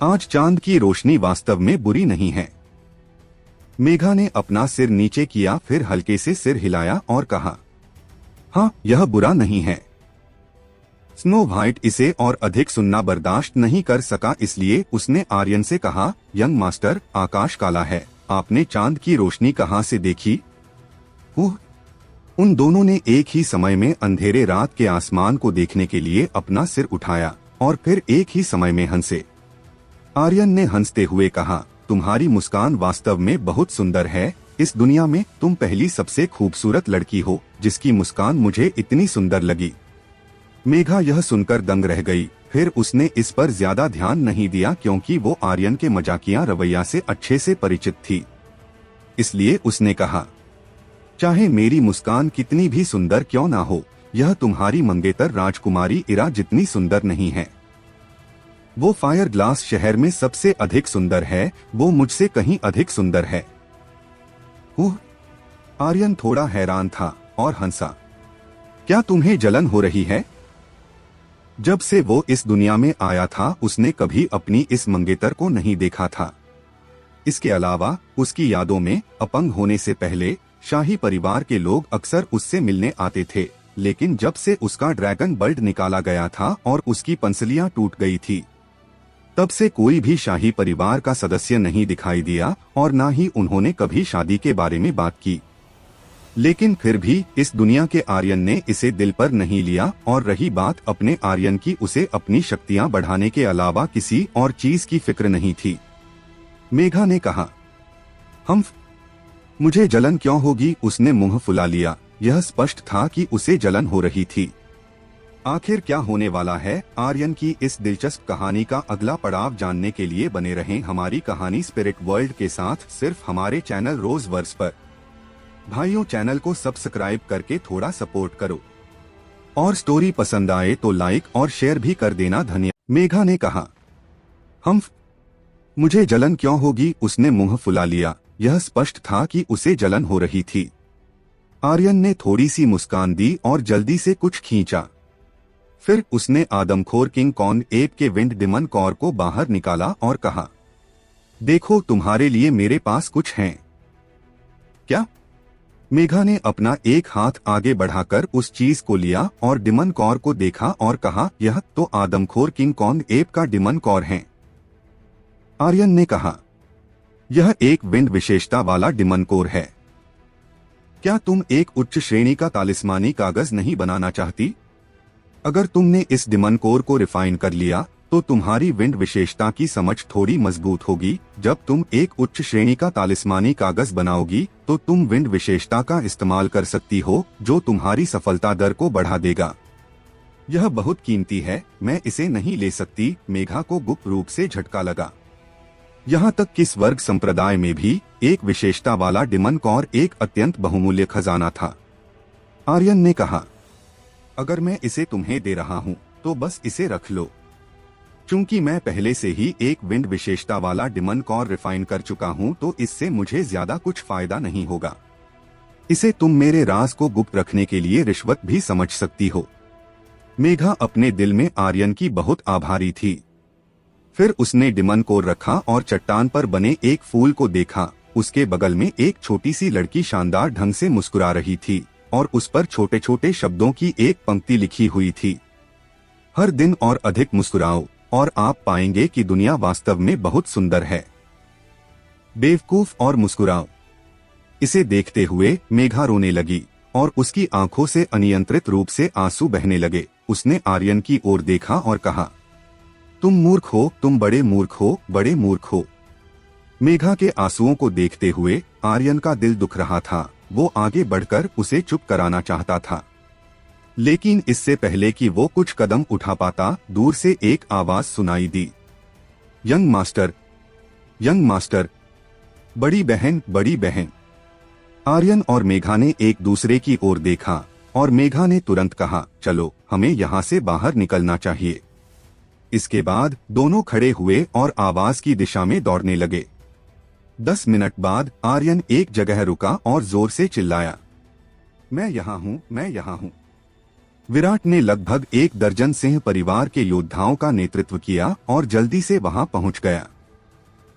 आज चांद की रोशनी वास्तव में बुरी नहीं है। मेघा ने अपना सिर नीचे किया, फिर हल्के से सिर हिलाया और कहा, हाँ, यह बुरा नहीं है। स्नो व्हाइट इसे और अधिक सुनना बर्दाश्त नहीं कर सका, इसलिए उसने आर्यन से कहा, यंग मास्टर, आकाश काला है, आपने चांद की रोशनी कहाँ से देखी? उन दोनों ने एक ही समय में अंधेरे रात के आसमान को देखने के लिए अपना सिर उठाया और फिर एक ही समय में हंसे। आर्यन ने हंसते हुए कहा, तुम्हारी मुस्कान वास्तव में बहुत सुंदर है। इस दुनिया में तुम पहली सबसे खूबसूरत लड़की हो जिसकी मुस्कान मुझे इतनी सुंदर लगी। मेघा यह सुनकर दंग रह गई। फिर उसने इस पर ज्यादा ध्यान नहीं दिया क्योंकि वो आर्यन के मजाकिया रवैया से अच्छे से परिचित थी। इसलिए उसने कहा, चाहे मेरी मुस्कान कितनी भी सुंदर क्यों ना हो, यह तुम्हारी मंगेतर राजकुमारी इरा जितनी सुंदर नहीं है। वो फायर ग्लास शहर में सबसे अधिक सुंदर है, वो मुझसे कहीं अधिक सुंदर है। आर्यन थोड़ा हैरान था और हंसा। क्या तुम्हें जलन हो रही है? जब से वो इस दुनिया में आया था उसने कभी अपनी इस मंगेतर को नहीं देखा था। इसके अलावा उसकी यादों में अपंग होने से पहले शाही परिवार के लोग अक्सर उससे मिलने आते थे, लेकिन जब से उसका ड्रैगन बल्ट निकाला गया था और उसकी पंसलियां टूट गई थी, तब से कोई भी शाही परिवार का सदस्य नहीं दिखाई दिया और न ही उन्होंने कभी शादी के बारे में बात की। लेकिन फिर भी इस दुनिया के आर्यन ने इसे दिल पर नहीं लिया, और रही बात अपने आर्यन की, उसे अपनी शक्तियां बढ़ाने के अलावा किसी और चीज की फिक्र नहीं थी। मेघा ने कहा, मुझे जलन क्यों होगी? उसने मुंह फुला लिया। यह स्पष्ट था कि उसे जलन हो रही थी। आखिर क्या होने वाला है? आर्यन की इस दिलचस्प कहानी का अगला पड़ाव जानने के लिए बने रहें हमारी कहानी स्पिरिट वर्ल्ड के साथ, सिर्फ हमारे चैनल रोज वर्स पर। भाइयों, चैनल को सब्सक्राइब करके थोड़ा सपोर्ट करो, और स्टोरी पसंद आए तो लाइक और शेयर भी कर देना। धन्यवाद। मेघा ने कहा, मुझे जलन क्यों होगी? उसने मुंह फुला लिया। यह स्पष्ट था कि उसे जलन हो रही थी। आर्यन ने थोड़ी सी मुस्कान दी और जल्दी से कुछ खींचा। फिर उसने आदमखोर किंग कॉन्ग एप के विंड डिमन कॉर को बाहर निकाला और कहा, देखो, तुम्हारे लिए मेरे पास कुछ है। क्या? मेघा ने अपना एक हाथ आगे बढ़ाकर उस चीज को लिया और डिमन कॉर को देखा और कहा, यह तो आदमखोर किंग कॉन्ग एप का डिमन कॉर है। आर्यन ने कहा, यह एक विंड विशेषता वाला डिमन कोर है। क्या तुम एक उच्च श्रेणी का तालिस्मानी कागज नहीं बनाना चाहती? अगर तुमने इस डिमन कोर को रिफाइन कर लिया तो तुम्हारी विंड विशेषता की समझ थोड़ी मजबूत होगी। जब तुम एक उच्च श्रेणी का तालिस्मानी कागज बनाओगी तो तुम विंड विशेषता का इस्तेमाल कर सकती हो, जो तुम्हारी सफलता दर को बढ़ा देगा। यह बहुत कीमती है, मैं इसे नहीं ले सकती। मेघा को गुप्त रूप से झटका लगा। यहाँ तक कि स्वर्ग संप्रदाय में भी एक विशेषता वाला डिमन कॉर एक अत्यंत बहुमूल्य खजाना था। आर्यन ने कहा, अगर मैं इसे तुम्हें दे रहा हूँ तो बस इसे रख लो। चूंकि मैं पहले से ही एक विंड विशेषता वाला डिमन कॉर रिफाइन कर चुका हूँ तो इससे मुझे ज्यादा कुछ फायदा नहीं होगा। इसे तुम मेरे राज को गुप्त रखने के लिए रिश्वत भी समझ सकती हो। मेघा अपने दिल में आर्यन की बहुत आभारी थी। फिर उसने डिमन कोर रखा और चट्टान पर बने एक फूल को देखा। उसके बगल में एक छोटी सी लड़की शानदार ढंग से मुस्कुरा रही थी और उस पर छोटे छोटे शब्दों की एक पंक्ति लिखी हुई थी, हर दिन और अधिक मुस्कुराओ और आप पाएंगे कि दुनिया वास्तव में बहुत सुंदर है। बेवकूफ और मुस्कुराओ। इसे देखते हुए मेघा रोने लगी और उसकी आंखों से अनियंत्रित रूप से आंसू बहने लगे। उसने आर्यन की ओर देखा और कहा, तुम मूर्ख हो, तुम बड़े मूर्ख हो, बड़े मूर्ख हो। मेघा के आंसुओं को देखते हुए आर्यन का दिल दुख रहा था। वो आगे बढ़कर उसे चुप कराना चाहता था, लेकिन इससे पहले कि वो कुछ कदम उठा पाता, दूर से एक आवाज सुनाई दी, यंग मास्टर, यंग मास्टर, बड़ी बहन, बड़ी बहन। आर्यन और मेघा ने एक दूसरे की ओर देखा और मेघा ने तुरंत कहा, चलो, हमें यहाँ से बाहर निकलना चाहिए। इसके बाद दोनों खड़े हुए और आवाज की दिशा में दौड़ने लगे। 10 मिनट बाद आर्यन एक जगह रुका और जोर से चिल्लाया, मैं यहाँ हूँ, मैं यहाँ हूँ। विराट ने लगभग 1 दर्जन सिंह परिवार के योद्धाओं का नेतृत्व किया और जल्दी से वहां पहुंच गया।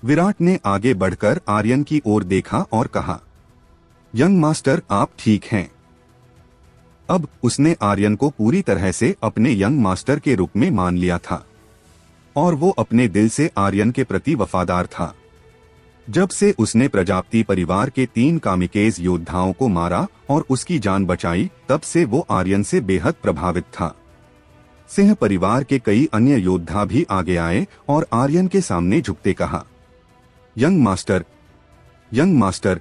विराट ने आगे बढ़कर आर्यन की ओर देखा और कहा, यंग मास्टर, आप ठीक हैं? अब उसने आर्यन को पूरी तरह से अपने यंग मास्टर के रूप में मान लिया था और वो अपने दिल से आर्यन के प्रति वफादार था। जब से उसने प्रजापति परिवार के 3 कामिकेज योद्धाओं को मारा और उसकी जान बचाई, तब से वो आर्यन से बेहद प्रभावित था। सिंह परिवार के कई अन्य योद्धा भी आगे आए और आर्यन के सामने झुकते कहा, यंग मास्टर, यंग मास्टर।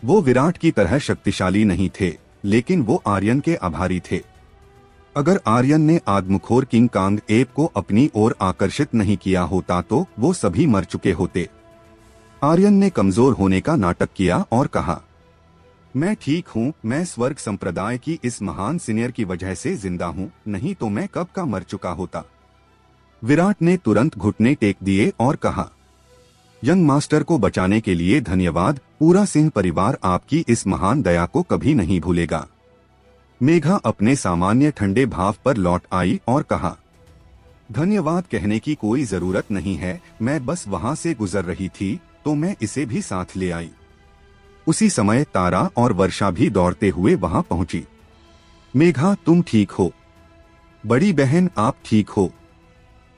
वो विराट की तरह शक्तिशाली नहीं थे, लेकिन वो आर्यन के आभारी थे। अगर आर्यन ने आदमखोर किंग कॉन्ग एप को अपनी ओर आकर्षित नहीं किया होता तो वो सभी मर चुके होते। आर्यन ने कमजोर होने का नाटक किया और कहा, मैं ठीक हूँ, मैं स्वर्ग संप्रदाय की इस महान सीनियर की वजह से जिंदा हूँ, नहीं तो मैं कब का मर चुका होता। विराट ने तुरंत घुटने टेक दिए और कहा, यंग मास्टर को बचाने के लिए धन्यवाद। पूरा सिंह परिवार आपकी इस महान दया को कभी नहीं भूलेगा। मेघा अपने सामान्य ठंडे भाव पर लौट आई और कहा, धन्यवाद कहने की कोई जरूरत नहीं है, मैं बस वहां से गुजर रही थी तो मैं इसे भी साथ ले आई। उसी समय तारा और वर्षा भी दौड़ते हुए वहां पहुंची। मेघा, तुम ठीक हो? बड़ी बहन, आप ठीक हो?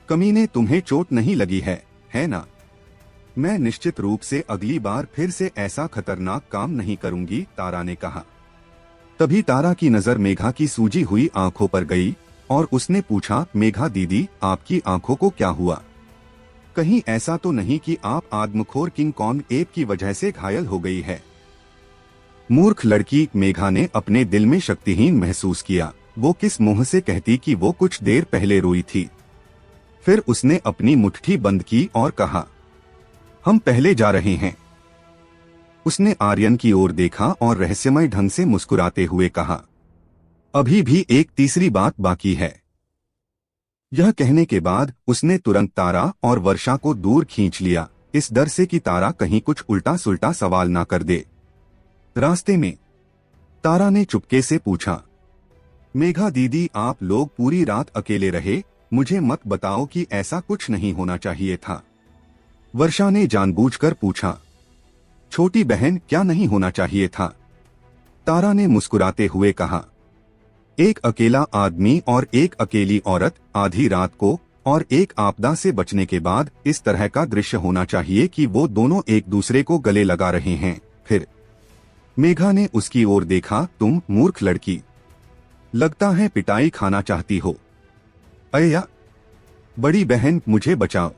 कमीने, तुम्हें चोट नहीं लगी है ना? मैं निश्चित रूप से अगली बार फिर से ऐसा खतरनाक काम नहीं करूंगी, तारा ने कहा। तभी तारा की नजर मेघा की सूजी हुई आंखों पर गई और उसने पूछा, मेघा दीदी, आपकी आंखों को क्या हुआ? कहीं ऐसा तो नहीं कि आप आदमखोर किंग कॉन्ग एप की वजह से घायल हो गई है? मूर्ख लड़की, मेघा ने अपने दिल में शक्तिहीन महसूस किया। वो किस मुंह से कहती कि वो कुछ देर पहले रोई थी। फिर उसने अपनी मुट्ठी बंद की और कहा, हम पहले जा रहे हैं। उसने आर्यन की ओर देखा और रहस्यमय ढंग से मुस्कुराते हुए कहा, अभी भी एक तीसरी बात बाकी है। यह कहने के बाद उसने तुरंत तारा और वर्षा को दूर खींच लिया, इस डर से कि तारा कहीं कुछ उल्टा सुल्टा सवाल ना कर दे। रास्ते में तारा ने चुपके से पूछा, मेघा दीदी, आप लोग पूरी रात अकेले रहे? मुझे मत बताओ कि ऐसा कुछ नहीं होना चाहिए था। वर्षा ने जानबूझकर पूछा। छोटी बहन, क्या नहीं होना चाहिए था? तारा ने मुस्कुराते हुए कहा, एक अकेला आदमी और एक अकेली औरत आधी रात को और एक आपदा से बचने के बाद इस तरह का दृश्य होना चाहिए कि वो दोनों एक दूसरे को गले लगा रहे हैं। फिर मेघा ने उसकी ओर देखा, तुम मूर्ख लड़की, लगता है पिटाई खाना चाहती हो। अय्या, बड़ी बहन, मुझे बचाओ।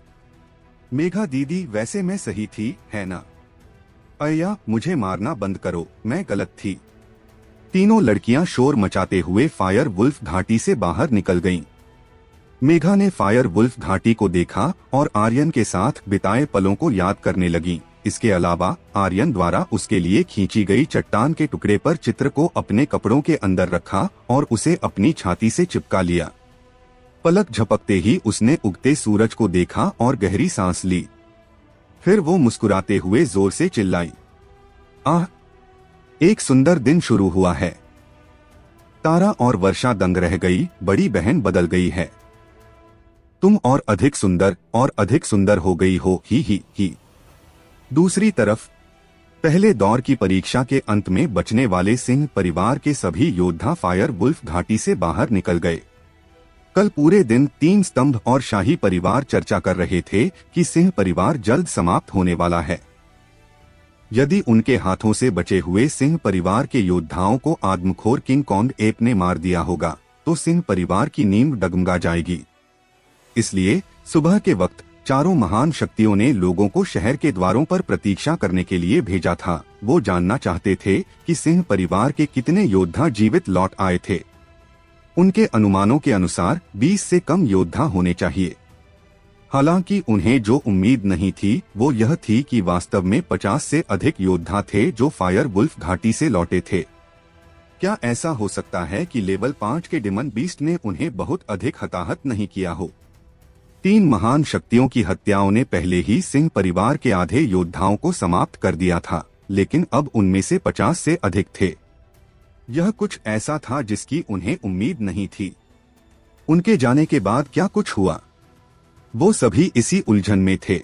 मेघा दीदी, वैसे मैं सही थी, है ना? अय्या, मुझे मारना बंद करो, मैं गलत थी। तीनों लड़कियां शोर मचाते हुए फायर वुल्फ घाटी से बाहर निकल गईं। मेघा ने फायर वुल्फ घाटी को देखा और आर्यन के साथ बिताए पलों को याद करने लगी। इसके अलावा आर्यन द्वारा उसके लिए खींची गई चट्टान के टुकड़े पर चित्र को अपने कपड़ों के अंदर रखा और उसे अपनी छाती से चिपका लिया। पलक झपकते ही उसने उगते सूरज को देखा और गहरी सांस ली। फिर वो मुस्कुराते हुए जोर से चिल्लाई, आह, एक सुंदर दिन शुरू हुआ है। तारा और वर्षा दंग रह गई। बड़ी बहन बदल गई है, तुम और अधिक सुंदर हो गई हो, ही। दूसरी तरफ पहले दौर की परीक्षा के अंत में बचने वाले सिंह परिवार के सभी योद्धा फायर वुल्फ घाटी से बाहर निकल गए। कल पूरे दिन 3 स्तंभ और शाही परिवार चर्चा कर रहे थे कि सिंह परिवार जल्द समाप्त होने वाला है। यदि उनके हाथों से बचे हुए सिंह परिवार के योद्धाओं को आदमखोर किंग कॉन्ग एप ने मार दिया होगा तो सिंह परिवार की नींव डगमगा जाएगी। इसलिए सुबह के वक्त चारों महान शक्तियों ने लोगों को शहर के द्वारों पर प्रतीक्षा करने के लिए भेजा था। वो जानना चाहते थे कि सिंह परिवार के कितने योद्धा जीवित लौट आए थे। उनके अनुमानों के अनुसार 20 से कम योद्धा होने चाहिए। हालांकि उन्हें जो उम्मीद नहीं थी वो यह थी कि वास्तव में 50 से अधिक योद्धा थे जो फायर वुल्फ घाटी से लौटे थे। क्या ऐसा हो सकता है कि लेवल 5 के डिमन बीस्ट ने उन्हें बहुत अधिक हताहत नहीं किया हो? 3 महान शक्तियों की हत्याओं ने पहले ही सिंह परिवार के आधे योद्धाओं को समाप्त कर दिया था, लेकिन अब उनमें से 50 से अधिक थे। यह कुछ ऐसा था जिसकी उन्हें उम्मीद नहीं थी। उनके जाने के बाद क्या कुछ हुआ, वो सभी इसी उलझन में थे।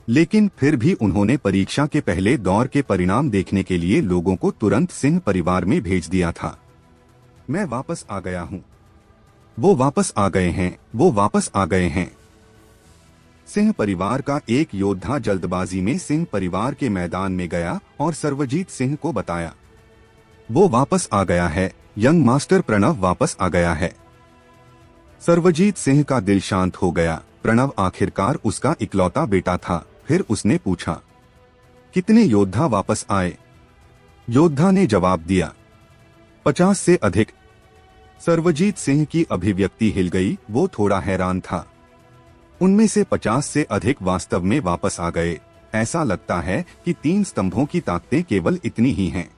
लेकिन फिर भी उन्होंने परीक्षा के पहले दौर के परिणाम देखने के लिए लोगों को तुरंत सिंह परिवार में भेज दिया था। मैं वापस आ गया हूँ, वो वापस आ गए हैं, वो वापस आ गए हैं। सिंह परिवार का एक योद्धा जल्दबाजी में सिंह परिवार के मैदान में गया और सर्वजीत सिंह को बताया, वो वापस आ गया है, यंग मास्टर प्रणव वापस आ गया है। सर्वजीत सिंह का दिल शांत हो गया। प्रणव आखिरकार उसका इकलौता बेटा था। फिर उसने पूछा, कितने योद्धा वापस आए? योद्धा ने जवाब दिया, 50 से अधिक। सर्वजीत सिंह की अभिव्यक्ति हिल गई। वो थोड़ा हैरान था। उनमें से 50 से अधिक वास्तव में वापस आ गए। ऐसा लगता है कि 3 स्तंभों की ताकतें केवल इतनी ही हैं।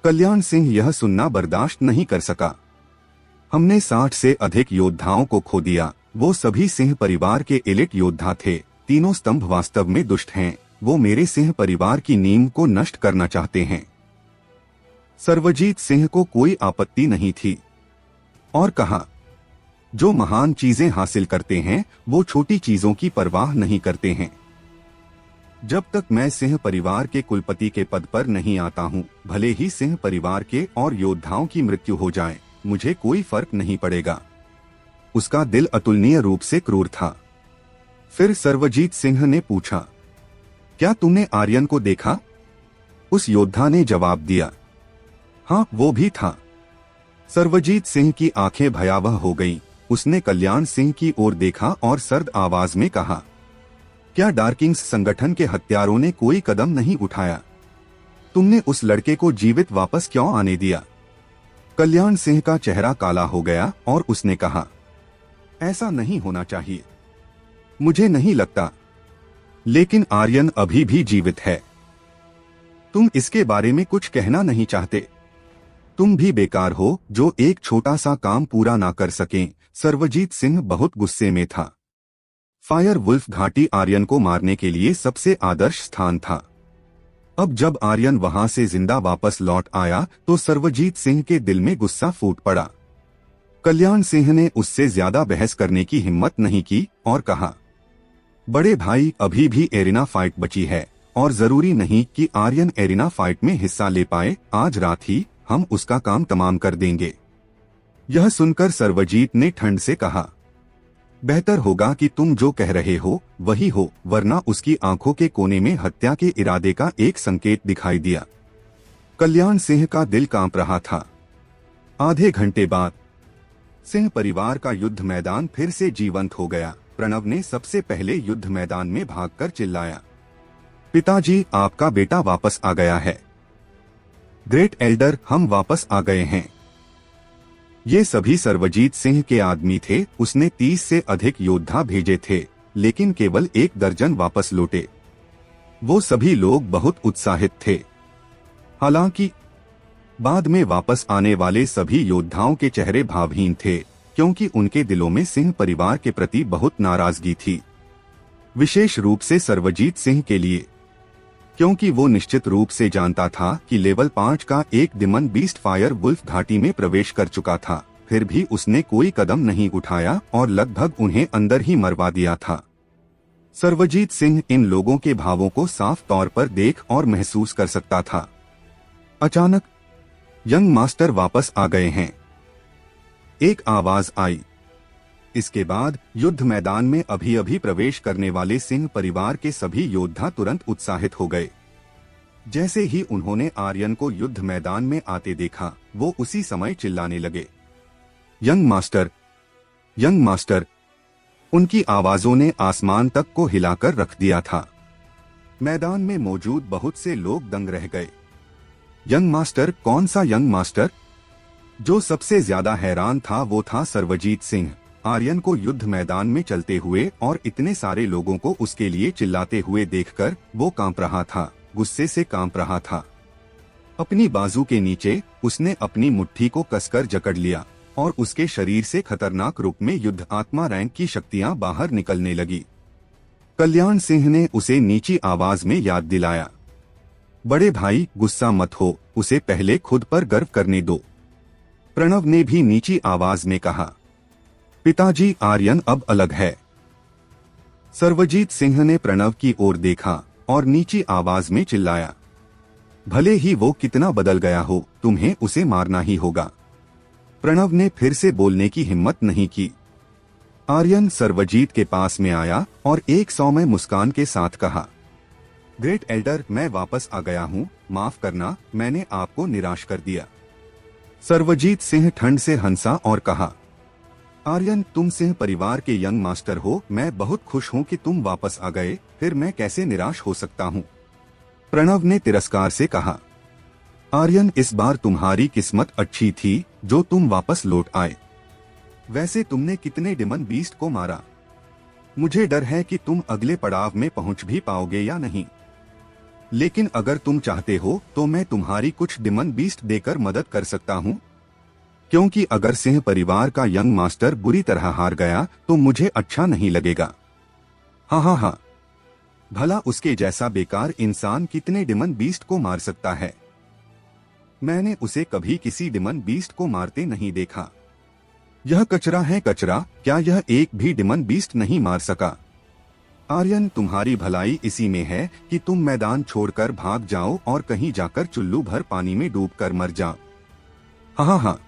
कल्याण सिंह यह सुनना बर्दाश्त नहीं कर सका। हमने 60 से अधिक योद्धाओं को खो दिया। वो सभी सिंह परिवार के एलिट योद्धा थे। तीनों स्तंभ वास्तव में दुष्ट हैं। वो मेरे सिंह परिवार की नींव को नष्ट करना चाहते हैं। सर्वजीत सिंह को कोई आपत्ति नहीं थी और कहा, जो महान चीजें हासिल करते हैं वो छोटी चीजों की परवाह नहीं करते हैं। जब तक मैं सिंह परिवार के कुलपति के पद पर नहीं आता हूँ, भले ही सिंह परिवार के और योद्धाओं की मृत्यु हो जाए, मुझे कोई फर्क नहीं पड़ेगा। उसका दिल अतुलनीय रूप से क्रूर था। फिर सर्वजीत सिंह ने पूछा, क्या तुमने आर्यन को देखा? उस योद्धा ने जवाब दिया, हाँ वो भी था। सर्वजीत सिंह की आंखें भयावह हो गईं। उसने कल्याण सिंह की ओर देखा और सर्द आवाज में कहा, क्या डार्किंग्स संगठन के हत्यारों ने कोई कदम नहीं उठाया? तुमने उस लड़के को जीवित वापस क्यों आने दिया? कल्याण सिंह का चेहरा काला हो गया और उसने कहा, ऐसा नहीं होना चाहिए। मुझे नहीं लगता, लेकिन आर्यन अभी भी जीवित है। तुम इसके बारे में कुछ कहना नहीं चाहते? तुम भी बेकार हो जो एक छोटा सा काम पूरा ना कर सकें। सर्वजीत सिंह बहुत गुस्से में था। फायर वुल्फ घाटी आर्यन को मारने के लिए सबसे आदर्श स्थान था। अब जब आर्यन वहां से जिंदा वापस लौट आया तो सर्वजीत सिंह के दिल में गुस्सा फूट पड़ा। कल्याण सिंह ने उससे ज्यादा बहस करने की हिम्मत नहीं की और कहा, बड़े भाई अभी भी एरिना फाइट बची है और जरूरी नहीं कि आर्यन एरिना फाइट में हिस्सा ले पाए। आज रात ही हम उसका काम तमाम कर देंगे। यह सुनकर सर्वजीत ने ठंड से कहा, बेहतर होगा कि तुम जो कह रहे हो वही हो, वरना उसकी आंखों के कोने में हत्या के इरादे का एक संकेत दिखाई दिया। कल्याण सिंह का दिल कांप रहा था। आधे घंटे बाद सिंह परिवार का युद्ध मैदान फिर से जीवंत हो गया। प्रणव ने सबसे पहले युद्ध मैदान में भागकर चिल्लाया, पिताजी आपका बेटा वापस आ गया है। ग्रेट एल्डर हम वापस आ गए हैं। ये सभी सर्वजीत सिंह के आदमी थे। उसने 30 से अधिक योद्धा भेजे थे, लेकिन केवल 1 दर्जन वापस लौटे। वो सभी लोग बहुत उत्साहित थे। हालांकि बाद में वापस आने वाले सभी योद्धाओं के चेहरे भावहीन थे, क्योंकि उनके दिलों में सिंह परिवार के प्रति बहुत नाराजगी थी। विशेष रूप से सर्वजीत सिंह के लिए, क्योंकि वो निश्चित रूप से जानता था कि लेवल 5 का एक डिमन बीस्ट फायर वुल्फ घाटी में प्रवेश कर चुका था। फिर भी उसने कोई कदम नहीं उठाया और लगभग उन्हें अंदर ही मरवा दिया था। सर्वजीत सिंह इन लोगों के भावों को साफ तौर पर देख और महसूस कर सकता था। अचानक, यंग मास्टर वापस आ गए हैं, एक आवाज आई। इसके बाद युद्ध मैदान में अभी अभी प्रवेश करने वाले सिंह परिवार के सभी योद्धा तुरंत उत्साहित हो गए। जैसे ही उन्होंने आर्यन को युद्ध मैदान में आते देखा, वो उसी समय चिल्लाने लगे, यंग मास्टर, यंग मास्टर। उनकी आवाजों ने आसमान तक को हिलाकर रख दिया था। मैदान में मौजूद बहुत से लोग दंग रह गए। Young master? कौन सा यंग मास्टर? जो सबसे ज्यादा हैरान था वो था सर्वजीत सिंह। आर्यन को युद्ध मैदान में चलते हुए और इतने सारे लोगों को उसके लिए चिल्लाते हुए देखकर वो कांप रहा था, गुस्से से कांप रहा था। अपनी बाजू के नीचे उसने अपनी मुट्ठी को कसकर जकड़ लिया और उसके शरीर से खतरनाक रूप में युद्ध आत्मा रैंक की शक्तियां बाहर निकलने लगी। कल्याण सिंह ने उसे नीची आवाज में याद दिलाया, बड़े भाई गुस्सा मत हो, उसे पहले खुद पर गर्व करने दो। प्रणव ने भी नीची आवाज में कहा, पिताजी आर्यन अब अलग है। सर्वजीत सिंह ने प्रणव की ओर देखा और नीची आवाज में चिल्लाया, भले ही वो कितना बदल गया हो, तुम्हें उसे मारना ही होगा। प्रणव ने फिर से बोलने की हिम्मत नहीं की। आर्यन सर्वजीत के पास में आया और एक सौम्य मुस्कान के साथ कहा, ग्रेट एल्डर, मैं वापस आ गया हूँ, माफ करना मैंने आपको निराश कर दिया। सर्वजीत सिंह ठंड से हंसा और कहा, आर्यन तुम सिंह परिवार के यंग मास्टर हो, मैं बहुत खुश हूँ कि तुम वापस आ गए, फिर मैं कैसे निराश हो सकता हूँ। प्रणव ने तिरस्कार से कहा, आर्यन इस बार तुम्हारी किस्मत अच्छी थी जो तुम वापस लौट आए। वैसे तुमने कितने डिमन बीस्ट को मारा? मुझे डर है कि तुम अगले पड़ाव में पहुंच भी पाओगे या नहीं, लेकिन अगर तुम चाहते हो तो मैं तुम्हारी कुछ डिमन बीस्ट देकर मदद कर सकता हूँ। क्योंकि अगर सिंह परिवार का यंग मास्टर बुरी तरह हार गया तो मुझे अच्छा नहीं लगेगा। हाँ हाँ हाँ, भला उसके जैसा बेकार इंसान कितने डिमन बीस्ट को मार सकता है? मैंने उसे कभी किसी डिमन बीस्ट को मारते नहीं देखा। यह कचरा है कचरा, क्या यह एक भी डिमन बीस्ट नहीं मार सका? आर्यन, तुम्हारी भलाई इसी में है कि तुम मैदान छोड़कर भाग जाओ और कहीं जाकर चुल्लू भर पानी में डूबकर मर जाओ। हाँ हाँ हाँ।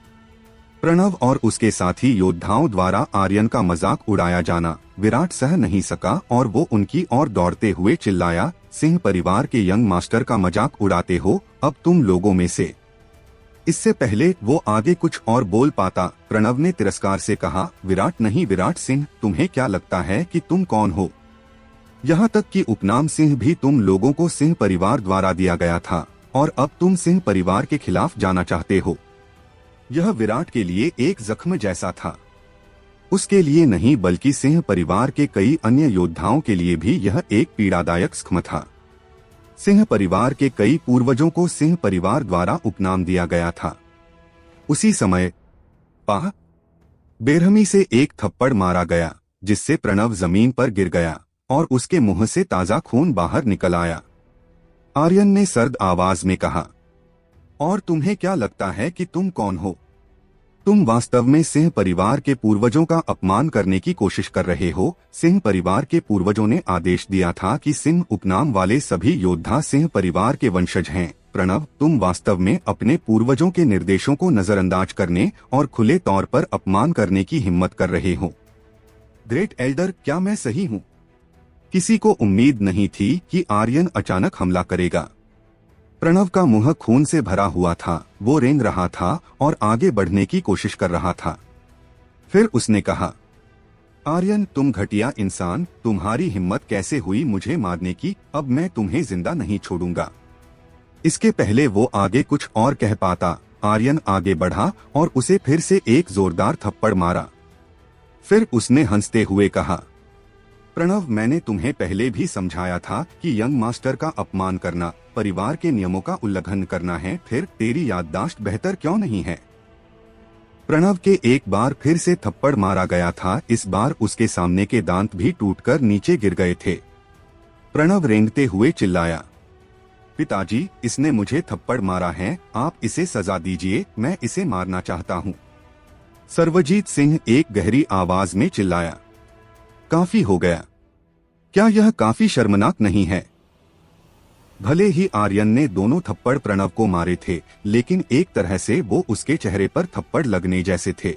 प्रणव और उसके साथी योद्धाओं द्वारा आर्यन का मजाक उड़ाया जाना विराट सह नहीं सका और वो उनकी ओर दौड़ते हुए चिल्लाया, सिंह परिवार के यंग मास्टर का मजाक उड़ाते हो अब तुम लोगों में से। इससे पहले वो आगे कुछ और बोल पाता, प्रणव ने तिरस्कार से कहा, विराट नहीं विराट सिंह, तुम्हें क्या लगता है कि तुम कौन हो? यहाँ तक कि उपनाम सिंह भी तुम लोगों को सिंह परिवार द्वारा दिया गया था और अब तुम सिंह परिवार के खिलाफ जाना चाहते हो। यह विराट के लिए एक जख्म जैसा था। उसके लिए नहीं बल्कि सिंह परिवार के कई अन्य योद्धाओं के लिए भी यह एक पीड़ादायक जख्म था। सिंह परिवार के कई पूर्वजों को सिंह परिवार द्वारा उपनाम दिया गया था। उसी समय पाह बेरहमी से एक थप्पड़ मारा गया जिससे प्रणव जमीन पर गिर गया और उसके मुंह से ताजा खून बाहर निकल आया। आर्यन ने सर्द आवाज में कहा, और तुम्हें क्या लगता है कि तुम कौन हो? तुम वास्तव में सिंह परिवार के पूर्वजों का अपमान करने की कोशिश कर रहे हो। सिंह परिवार के पूर्वजों ने आदेश दिया था कि सिंह उपनाम वाले सभी योद्धा सिंह परिवार के वंशज हैं। प्रणव, तुम वास्तव में अपने पूर्वजों के निर्देशों को नजरअंदाज करने और खुले तौर पर अपमान करने की हिम्मत कर रहे हो। ग्रेट एल्डर, क्या मैं सही हूँ? किसी को उम्मीद नहीं थी कि आर्यन अचानक हमला करेगा। प्रणव का मुंह खून से भरा हुआ था, वो रेंग रहा था और आगे बढ़ने की कोशिश कर रहा था। फिर उसने कहा, आर्यन तुम घटिया इंसान, तुम्हारी हिम्मत कैसे हुई मुझे मारने की? अब मैं तुम्हें जिंदा नहीं छोड़ूंगा। इसके पहले वो आगे कुछ और कह पाता, आर्यन आगे बढ़ा और उसे फिर से एक जोरदार थप्पड़ मारा। फिर उसने हंसते हुए कहा, प्रणव, मैंने तुम्हें पहले भी समझाया था कि यंग मास्टर का अपमान करना परिवार के नियमों का उल्लंघन करना है। फिर तेरी याददाश्त बेहतर क्यों नहीं है? प्रणव के एक बार फिर से थप्पड़ मारा गया था। इस बार उसके सामने के दांत भी टूटकर नीचे गिर गए थे। प्रणव रेंगते हुए चिल्लाया, पिताजी, इसने मुझे थप्पड़ मारा है, आप इसे सजा दीजिए, मैं इसे मारना चाहता हूँ। सर्वजीत सिंह एक गहरी आवाज में चिल्लाया, काफी हो गया। क्या यह काफी शर्मनाक नहीं है? भले ही आर्यन ने दोनों थप्पड़ प्रणव को मारे थे, लेकिन एक तरह से वो उसके चेहरे पर थप्पड़ लगने जैसे थे।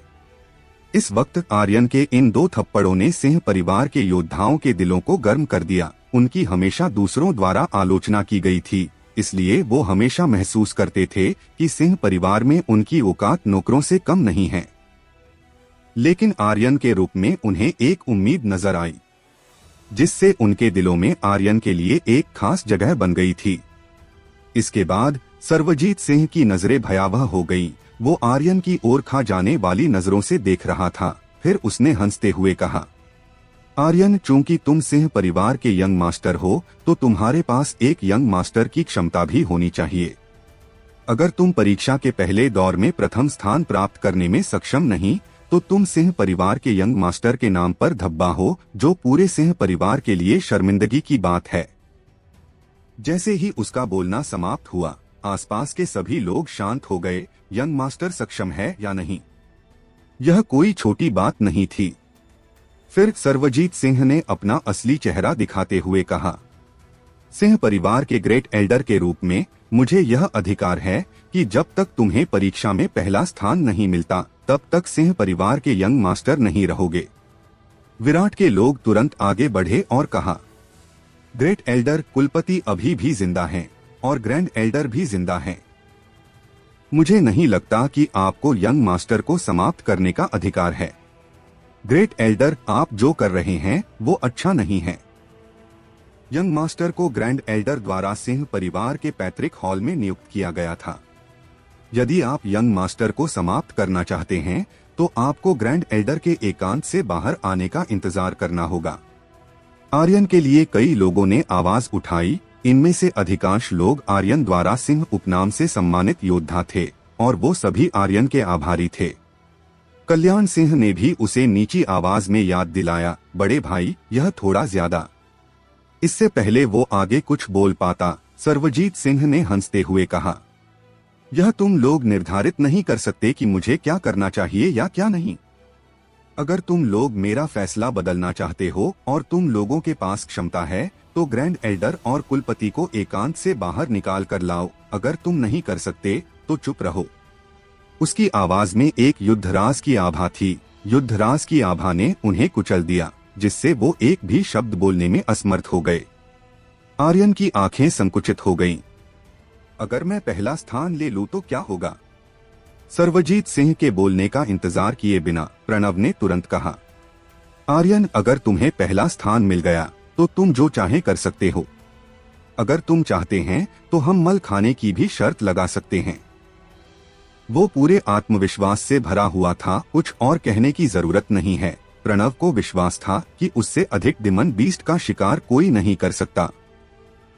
इस वक्त आर्यन के इन दो थप्पड़ों ने सिंह परिवार के योद्धाओं के दिलों को गर्म कर दिया। उनकी हमेशा दूसरों द्वारा आलोचना की गई थी, इसलिए वो हमेशा महसूस करते थे कि सिंह परिवार में उनकी औकात नौकरों से कम नहीं है। लेकिन आर्यन के रूप में उन्हें एक उम्मीद नजर आई, जिससे उनके दिलों में आर्यन के लिए एक खास जगह बन गई थी। इसके बाद सर्वजीत सिंह की नजरें भयावह हो गईं। वो आर्यन की ओर खा जाने वाली नजरों से देख रहा था। फिर उसने हंसते हुए कहा, आर्यन, चूंकि तुम सिंह परिवार के यंग मास्टर हो तो तुम्हारे पास एक यंग मास्टर की क्षमता भी होनी चाहिए। अगर तुम परीक्षा के पहले दौर में प्रथम स्थान प्राप्त करने में सक्षम नहीं तो तुम सिंह परिवार के यंग मास्टर के नाम पर धब्बा हो, जो पूरे सिंह परिवार के लिए शर्मिंदगी की बात है। जैसे ही उसका बोलना समाप्त हुआ, आसपास के सभी लोग शांत हो गए। यंग मास्टर सक्षम है या नहीं, यह कोई छोटी बात नहीं थी। फिर सर्वजीत सिंह ने अपना असली चेहरा दिखाते हुए कहा, सिंह परिवार के ग्रेट एल्डर के रूप में मुझे यह अधिकार है कि जब तक तुम्हें परीक्षा में पहला स्थान नहीं मिलता तब तक सिंह परिवार के यंग मास्टर नहीं रहोगे। विराट के लोग तुरंत आगे बढ़े और कहा, ग्रेट एल्डर, कुलपति अभी भी जिंदा हैं और ग्रैंड एल्डर भी जिंदा हैं। मुझे नहीं लगता कि आपको यंग मास्टर को समाप्त करने का अधिकार है। ग्रेट एल्डर, आप जो कर रहे हैं वो अच्छा नहीं है। यंग मास्टर को ग्रैंड एल्डर द्वारा सिंह परिवार के पैतृक हॉल में नियुक्त किया गया था। यदि आप यंग मास्टर को समाप्त करना चाहते हैं तो आपको ग्रैंड एल्डर के एकांत से बाहर आने का इंतजार करना होगा। आर्यन के लिए कई लोगों ने आवाज उठाई। इनमें से अधिकांश लोग आर्यन द्वारा सिंह उपनाम से सम्मानित योद्धा थे और वो सभी आर्यन के आभारी थे। कल्याण सिंह ने भी उसे नीची आवाज में याद दिलाया, बड़े भाई यह थोड़ा ज्यादा। इससे पहले वो आगे कुछ बोल पाता, सर्वजीत सिंह ने हंसते हुए कहा, यह तुम लोग निर्धारित नहीं कर सकते कि मुझे क्या करना चाहिए या क्या नहीं। अगर तुम लोग मेरा फैसला बदलना चाहते हो और तुम लोगों के पास क्षमता है तो ग्रैंड एल्डर और कुलपति को एकांत से बाहर निकाल कर लाओ। अगर तुम नहीं कर सकते तो चुप रहो। उसकी आवाज में एक युद्धराज की आभा थी। युद्धराज की आभा ने उन्हें कुचल दिया, जिससे वो एक भी शब्द बोलने में असमर्थ हो गए। आर्यन की आंखें संकुचित हो गईं। अगर मैं पहला स्थान ले लूं तो क्या होगा? सर्वजीत सिंह के बोलने का इंतजार किए बिना प्रणव ने तुरंत कहा, आर्यन अगर तुम्हें पहला स्थान मिल गया तो तुम जो चाहे कर सकते हो। अगर तुम चाहते हैं तो हम मल खाने की भी शर्त लगा सकते हैं। वो पूरे आत्मविश्वास से भरा हुआ था, कुछ और कहने की जरूरत नहीं है। प्रणव को विश्वास था कि उससे अधिक डिमन बीस्ट का शिकार कोई नहीं कर सकता।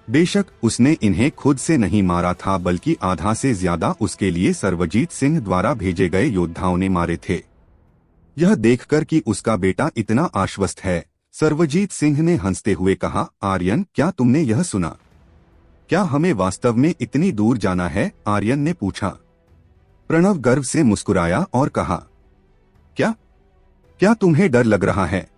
बेशक उसने इन्हें खुद से नहीं मारा था, बल्कि आधा से ज्यादा उसके लिए सर्वजीत सिंह द्वारा भेजे गए योद्धाओं ने मारे थे। यह देखकर कि उसका बेटा इतना आश्वस्त है, सर्वजीत सिंह ने हंसते हुए कहा, आर्यन क्या तुमने यह सुना? क्या हमें वास्तव में इतनी दूर जाना है? आर्यन ने पूछा। प्रणव गर्व से मुस्कुराया और कहा, क्या क्या तुम्हें डर लग रहा है?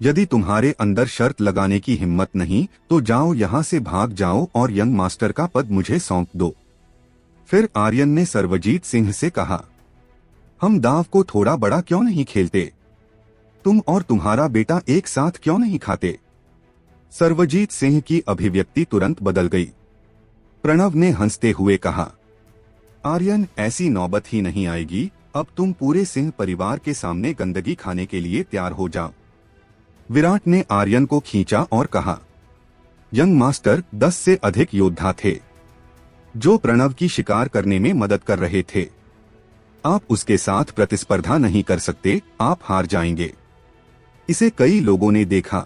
यदि तुम्हारे अंदर शर्त लगाने की हिम्मत नहीं तो जाओ यहाँ से, भाग जाओ और यंग मास्टर का पद मुझे सौंप दो। फिर आर्यन ने सर्वजीत सिंह से कहा, हम दांव को थोड़ा बड़ा क्यों नहीं खेलते? तुम और तुम्हारा बेटा एक साथ क्यों नहीं खाते? सर्वजीत सिंह की अभिव्यक्ति तुरंत बदल गई। प्रणव ने हंसते हुए कहा, आर्यन ऐसी नौबत ही नहीं आएगी। अब तुम पूरे सिंह परिवार के सामने गंदगी खाने के लिए तैयार हो जाओ। विराट ने आर्यन को खींचा और कहा, यंग मास्टर 10 से अधिक योद्धा थे जो प्रणव की शिकार करने में मदद कर रहे थे। आप उसके साथ प्रतिस्पर्धा नहीं कर सकते, आप हार जाएंगे। इसे कई लोगों ने देखा।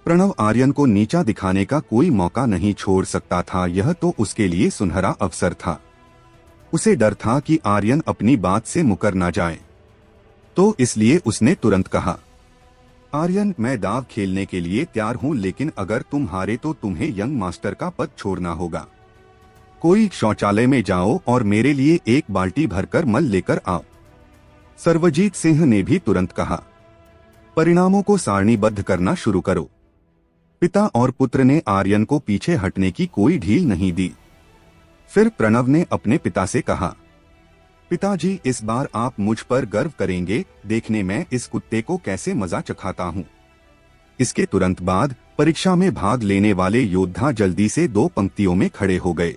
प्रणव आर्यन को नीचा दिखाने का कोई मौका नहीं छोड़ सकता था। यह तो उसके लिए सुनहरा अवसर था। उसे डर था कि आर्यन अपनी बात से मुकर ना जाए, तो इसलिए उसने तुरंत कहा, आर्यन मैं दाव खेलने के लिए तैयार हूं, लेकिन अगर तुम हारे तो तुम्हें यंग मास्टर का पद छोड़ना होगा। कोई शौचालय में जाओ और मेरे लिए एक बाल्टी भरकर मल लेकर आओ। सर्वजीत सिंह ने भी तुरंत कहा, परिणामों को सारणीबद्ध करना शुरू करो। पिता और पुत्र ने आर्यन को पीछे हटने की कोई ढील नहीं दी। फिर प्रणव ने अपने पिता से कहा, पिताजी इस बार आप मुझ पर गर्व करेंगे, देखने मैं इस कुत्ते को कैसे मजा चखाता हूँ। इसके तुरंत बाद परीक्षा में भाग लेने वाले योद्धा जल्दी से 2 पंक्तियों में खड़े हो गए।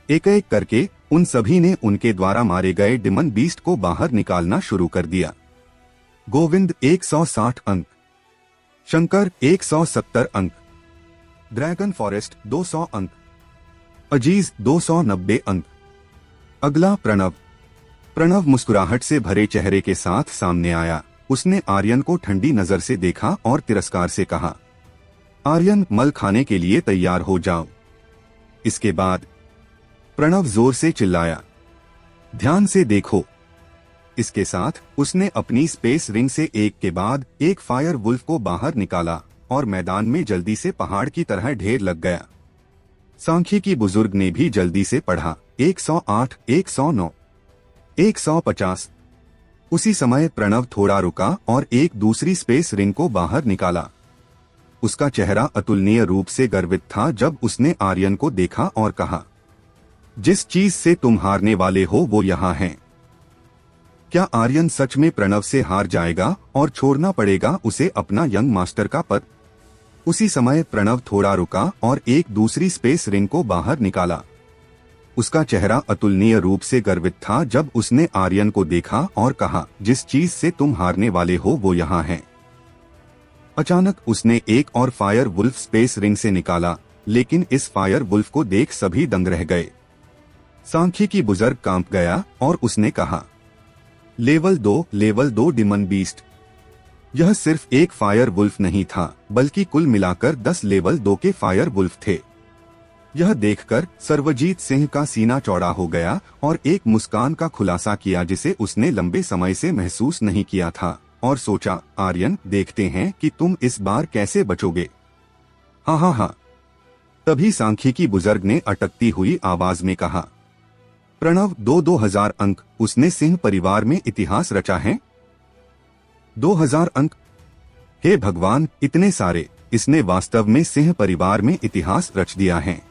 एक एक करके उन सभी ने उनके द्वारा मारे गए डिमन बीस्ट को बाहर निकालना शुरू कर दिया। गोविंद 160 अंक, शंकर 170 अंक, ड्रैगन फॉरेस्ट 200 अंक, अजीज 290 अंक। अगला प्रणव। प्रणव मुस्कुराहट से भरे चेहरे के साथ सामने आया। उसने आर्यन को ठंडी नजर से देखा और तिरस्कार से कहा, आर्यन मल खाने के लिए तैयार हो जाओ। इसके बाद प्रणव जोर से चिल्लाया, ध्यान से देखो। इसके साथ उसने अपनी स्पेस रिंग से एक के बाद एक फायर वुल्फ को बाहर निकाला और मैदान में जल्दी से पहाड़ की तरह ढेर लग गया। सांख्यिकी बुजुर्ग ने भी जल्दी से पढ़ा, 108, 109, 150। उसी समय प्रणव थोड़ा रुका और एक दूसरी स्पेस रिंग को बाहर निकाला। उसका चेहरा अतुलनीय रूप से गर्वित था जब उसने आर्यन को देखा और कहा, जिस चीज से तुम हारने वाले हो वो यहाँ है। क्या आर्यन सच में प्रणव से हार जाएगा और छोड़ना पड़ेगा उसे अपना यंग मास्टर का पद? उसी समय प्रणव थोड़ा रुका और एक दूसरी स्पेस रिंग को बाहर निकाला। उसका चेहरा अतुलनीय रूप से गर्वित था जब उसने आर्यन को देखा और कहा, जिस चीज से तुम हारने वाले हो वो यहाँ है। अचानक उसने एक और फायर वुल्फ स्पेस रिंग से निकाला, लेकिन इस फायर वुल्फ को देख सभी दंग रह गए। सांख्यिकी बुजुर्ग कांप गया और उसने कहा, लेवल 2 डिमन बीस्ट। यह सिर्फ एक फायर वुल्फ नहीं था, बल्कि कुल मिलाकर 10 लेवल 2 के फायर वुल्फ थे। यह देखकर सर्वजीत सिंह का सीना चौड़ा हो गया और एक मुस्कान का खुलासा किया जिसे उसने लंबे समय से महसूस नहीं किया था, और सोचा, आर्यन, देखते हैं कि तुम इस बार कैसे बचोगे। हाँ हाँ हाँ। तभी सांख्यिकी बुजुर्ग ने अटकती हुई आवाज में कहा, प्रणव, 2000 अंक, उसने सिंह परिवार में इतिहास रचा है। 2000 अंक? हे भगवान, इतने सारे! इसने वास्तव में सिंह परिवार में इतिहास रच दिया है।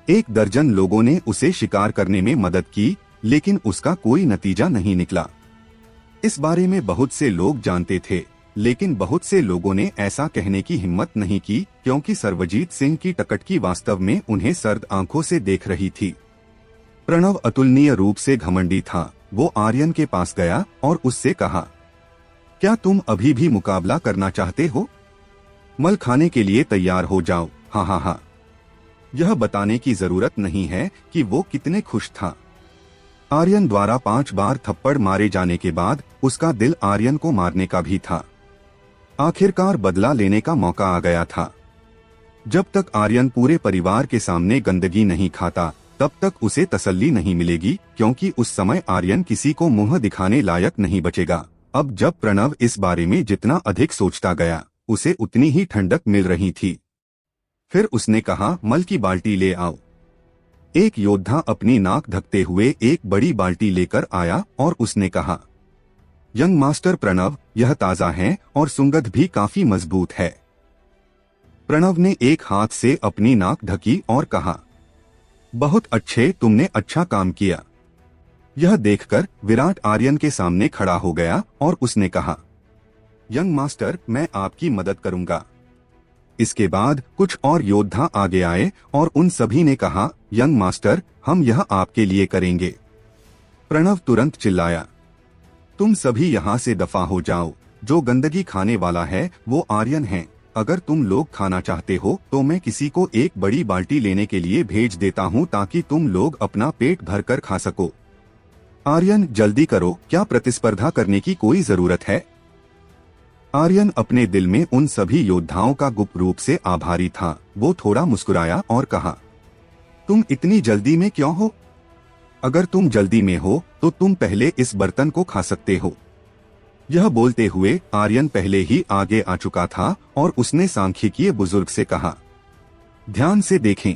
1 दर्जन लोगों ने उसे शिकार करने में मदद की, लेकिन उसका कोई नतीजा नहीं निकला। इस बारे में बहुत से लोग जानते थे, लेकिन बहुत से लोगों ने ऐसा कहने की हिम्मत नहीं की, क्योंकि सर्वजीत सिंह की टकटकी वास्तव में उन्हें सर्द आंखों से देख रही थी। प्रणव अतुलनीय रूप से घमंडी था। वो आर्यन के पास गया और उससे कहा, क्या तुम अभी भी मुकाबला करना चाहते हो? मल खाने के लिए तैयार हो जाओ। हाँ हाँ हाँ। यह बताने की जरूरत नहीं है कि वो कितने खुश था। आर्यन द्वारा 5 बार थप्पड़ मारे जाने के बाद उसका दिल आर्यन को मारने का भी था। आखिरकार बदला लेने का मौका आ गया था। जब तक आर्यन पूरे परिवार के सामने गंदगी नहीं खाता, तब तक उसे तसल्ली नहीं मिलेगी, क्योंकि उस समय आर्यन किसी को मुंह दिखाने लायक नहीं बचेगा। अब जब प्रणव इस बारे में जितना अधिक सोचता गया, उसे उतनी ही ठंडक मिल रही थी। फिर उसने कहा, मल की बाल्टी ले आओ। एक योद्धा अपनी नाक ढकते हुए एक बड़ी बाल्टी लेकर आया और उसने कहा, यंग मास्टर प्रणव, यह ताजा है और सुगंध भी काफी मजबूत है। प्रणव ने एक हाथ से अपनी नाक ढकी और कहा, बहुत अच्छे, तुमने अच्छा काम किया। यह देखकर विराट आर्यन के सामने खड़ा हो गया और उसने कहा, यंग मास्टर, मैं आपकी मदद करूंगा। इसके बाद कुछ और योद्धा आगे आए और उन सभी ने कहा, यंग मास्टर, हम यह आपके लिए करेंगे। प्रणव तुरंत चिल्लाया, तुम सभी यहाँ से दफा हो जाओ। जो गंदगी खाने वाला है वो आर्यन है। अगर तुम लोग खाना चाहते हो तो मैं किसी को एक बड़ी बाल्टी लेने के लिए भेज देता हूँ, ताकि तुम लोग अपना पेट भरकर खा सको। आर्यन, जल्दी करो, क्या प्रतिस्पर्धा करने की कोई जरूरत है? आर्यन अपने दिल में उन सभी योद्धाओं का गुप्त रूप से आभारी था। वो थोड़ा मुस्कुराया और कहा, तुम इतनी जल्दी में क्यों हो? अगर तुम जल्दी में हो तो तुम पहले इस बर्तन को खा सकते हो। यह बोलते हुए आर्यन पहले ही आगे आ चुका था और उसने सांख्यिकीय बुजुर्ग से कहा, ध्यान से देखें।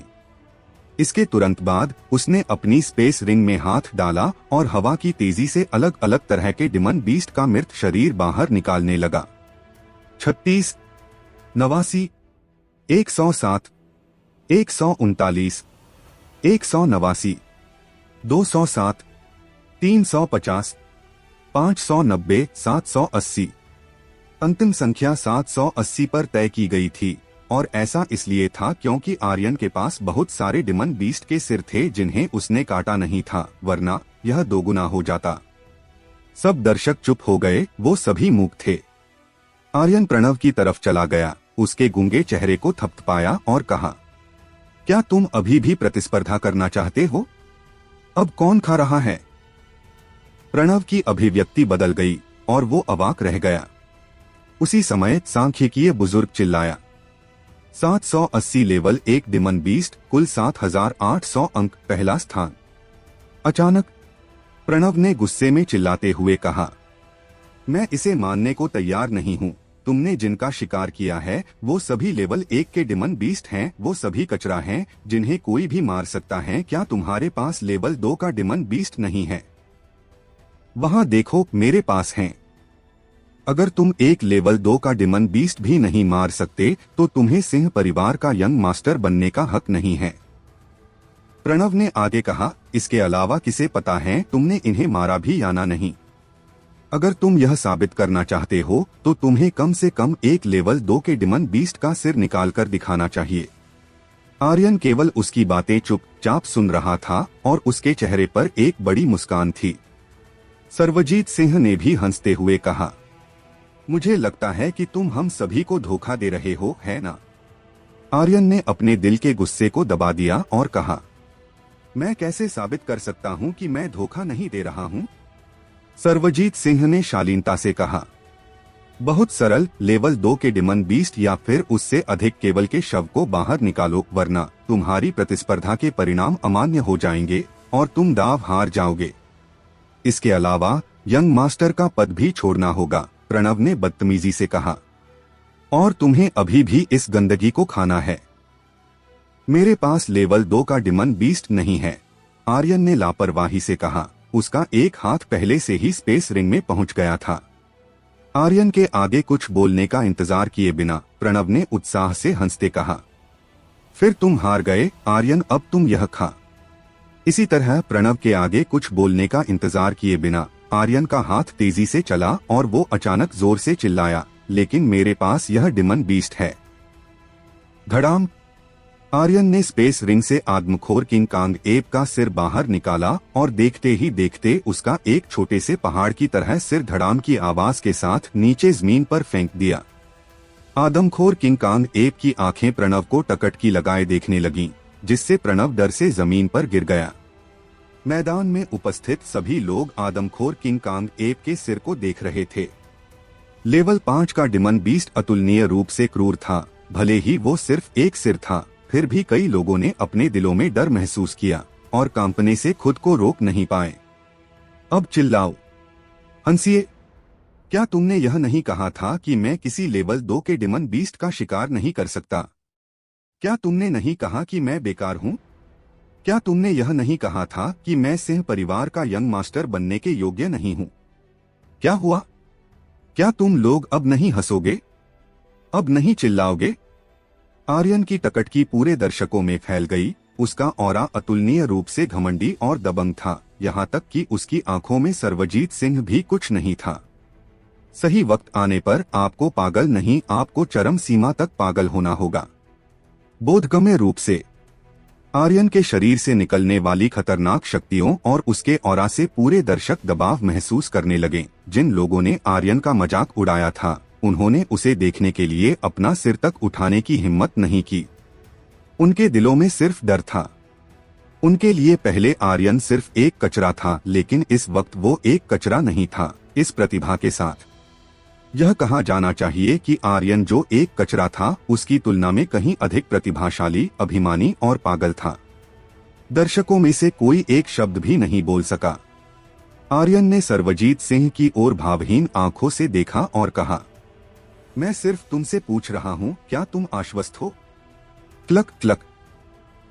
इसके तुरंत बाद उसने अपनी स्पेस रिंग में हाथ डाला और हवा की तेजी से अलग अलग तरह के डिमन बीस्ट का मृत शरीर बाहर निकालने लगा। 36, 89, 107, 139, 189, 207, 350, 590, 780। अंतिम संख्या 780 पर तय की गई थी, और ऐसा इसलिए था क्योंकि आर्यन के पास बहुत सारे डिमन बीस्ट के सिर थे जिन्हें उसने काटा नहीं था, वरना यह दोगुना हो जाता। सब दर्शक चुप हो गए, वो सभी मूक थे। आर्यन प्रणव की तरफ चला गया, उसके गूंगे चेहरे को थपथपाया और कहा, क्या तुम अभी भी प्रतिस्पर्धा करना चाहते हो? अब कौन खा रहा है? प्रणव की अभिव्यक्ति बदल गई और वो अवाक रह गया। उसी समय सांख्यिकीय बुजुर्ग चिल्लाया, 780 लेवल 1 डिमन बीस्ट, कुल 7800 अंक, पहला स्थान। अचानक प्रणव ने गुस्से में चिल्लाते हुए कहा, मैं इसे मानने को तैयार नहीं हूँ। तुमने जिनका शिकार किया है वो सभी लेवल 1 के डिमन बीस्ट हैं, वो सभी कचरा हैं जिन्हें कोई भी मार सकता है। क्या तुम्हारे पास लेवल 2 का डिमन बीस्ट नहीं है? वहाँ देखो, मेरे पास हैं। अगर तुम एक लेवल 2 का डिमन बीस्ट भी नहीं मार सकते तो तुम्हें सिंह परिवार का यंग मास्टर बनने का हक नहीं है। प्रणव ने आगे कहा, इसके अलावा किसे पता है तुमने इन्हें मारा भी या ना नहीं? अगर तुम यह साबित करना चाहते हो तो तुम्हें कम से कम एक लेवल 2 के डिमन बीस्ट का सिर निकालकर दिखाना चाहिए। आर्यन केवल उसकी बातें चुपचाप सुन रहा था और उसके चेहरे पर एक बड़ी मुस्कान थी। सर्वजीत सिंह ने भी हंसते हुए कहा, मुझे लगता है कि तुम हम सभी को धोखा दे रहे हो, है ना? आर्यन ने अपने दिल के गुस्से को दबा दिया और कहा, मैं कैसे साबित कर सकता हूँ कि मैं धोखा नहीं दे रहा हूँ? सर्वजीत सिंह ने शालीनता से कहा, बहुत सरल, लेवल 2 के डिमन बीस्ट या फिर उससे अधिक केवल के शव को बाहर निकालो, वरना तुम्हारी प्रतिस्पर्धा के परिणाम अमान्य हो जाएंगे और तुम दाव हार जाओगे। इसके अलावा यंग मास्टर का पद भी छोड़ना होगा, प्रणव ने बदतमीजी से कहा। और तुम्हें अभी भी इस गंदगी को खाना है। मेरे पास लेवल 2 का डिमन बीस्ट नहीं है, आर्यन ने लापरवाही से कहा। उसका एक हाथ पहले से ही स्पेस रिंग में पहुंच गया था। आर्यन के आगे कुछ बोलने का इंतजार किए बिना प्रणव ने उत्साह से हंसते कहा, फिर तुम हार गए आर्यन, अब तुम यह खा। इसी तरह प्रणव के आगे कुछ बोलने का इंतजार किए बिना आर्यन का हाथ तेजी से चला और वो अचानक जोर से चिल्लाया, लेकिन मेरे पास यह डिमन बीस्ट है। धड़ाम! आर्यन ने स्पेस रिंग से आदमखोर किंग कांग एप का सिर बाहर निकाला और देखते ही देखते उसका एक छोटे से पहाड़ की तरह सिर धड़ाम की आवाज के साथ नीचे जमीन पर फेंक दिया। आदमखोर किंग कांग एप की आंखें प्रणव को टकटकी लगाए देखने लगीं, जिससे प्रणव डर से जमीन पर गिर गया। मैदान में उपस्थित सभी लोग आदमखोर किंग कांग एप के सिर को देख रहे थे। लेवल 5 का डिमन बीस्ट अतुलनीय रूप से क्रूर था। भले ही वो सिर्फ एक सिर था, फिर भी कई लोगों ने अपने दिलों में डर महसूस किया और कांपने से खुद को रोक नहीं पाए। अब चिल्लाओ, हंसिए! क्या तुमने यह नहीं कहा था कि मैं किसी लेवल 2 के डिमन बीस्ट का शिकार नहीं कर सकता? क्या तुमने नहीं कहा कि मैं बेकार हूँ? क्या तुमने यह नहीं कहा था कि मैं सिंह परिवार का यंग मास्टर बनने के योग्य नहीं हूँ? क्या हुआ? क्या तुम लोग अब नहीं हंसोगे? अब नहीं चिल्लाओगे? आर्यन की टकटकी पूरे दर्शकों में फैल गई। उसका ऑरा अतुलनीय रूप से घमंडी और दबंग था, यहाँ तक कि उसकी आंखों में सर्वजीत सिंह भी कुछ नहीं था। सही वक्त आने पर आपको पागल नहीं, आपको चरम सीमा तक पागल होना होगा। बोधगम्य रूप से आर्यन के शरीर से निकलने वाली खतरनाक शक्तियों और उसके ऑरा से पूरे दर्शक दबाव महसूस करने लगे। जिन लोगों ने आर्यन का मजाक उड़ाया था, उन्होंने उसे देखने के लिए अपना सिर तक उठाने की हिम्मत नहीं की। उनके दिलों में सिर्फ डर था। उनके लिए पहले आर्यन सिर्फ एक कचरा था, लेकिन इस वक्त वो एक कचरा नहीं था। इस प्रतिभा के साथ यह कहा जाना चाहिए कि आर्यन जो एक कचरा था, उसकी तुलना में कहीं अधिक प्रतिभाशाली, अभिमानी और पागल था। दर्शकों में से कोई एक शब्द भी नहीं बोल सका। आर्यन ने सर्वजीत सिंह की ओर भावहीन आंखों से देखा और कहा, मैं सिर्फ तुमसे पूछ रहा हूँ, क्या तुम आश्वस्त हो? Clock clock.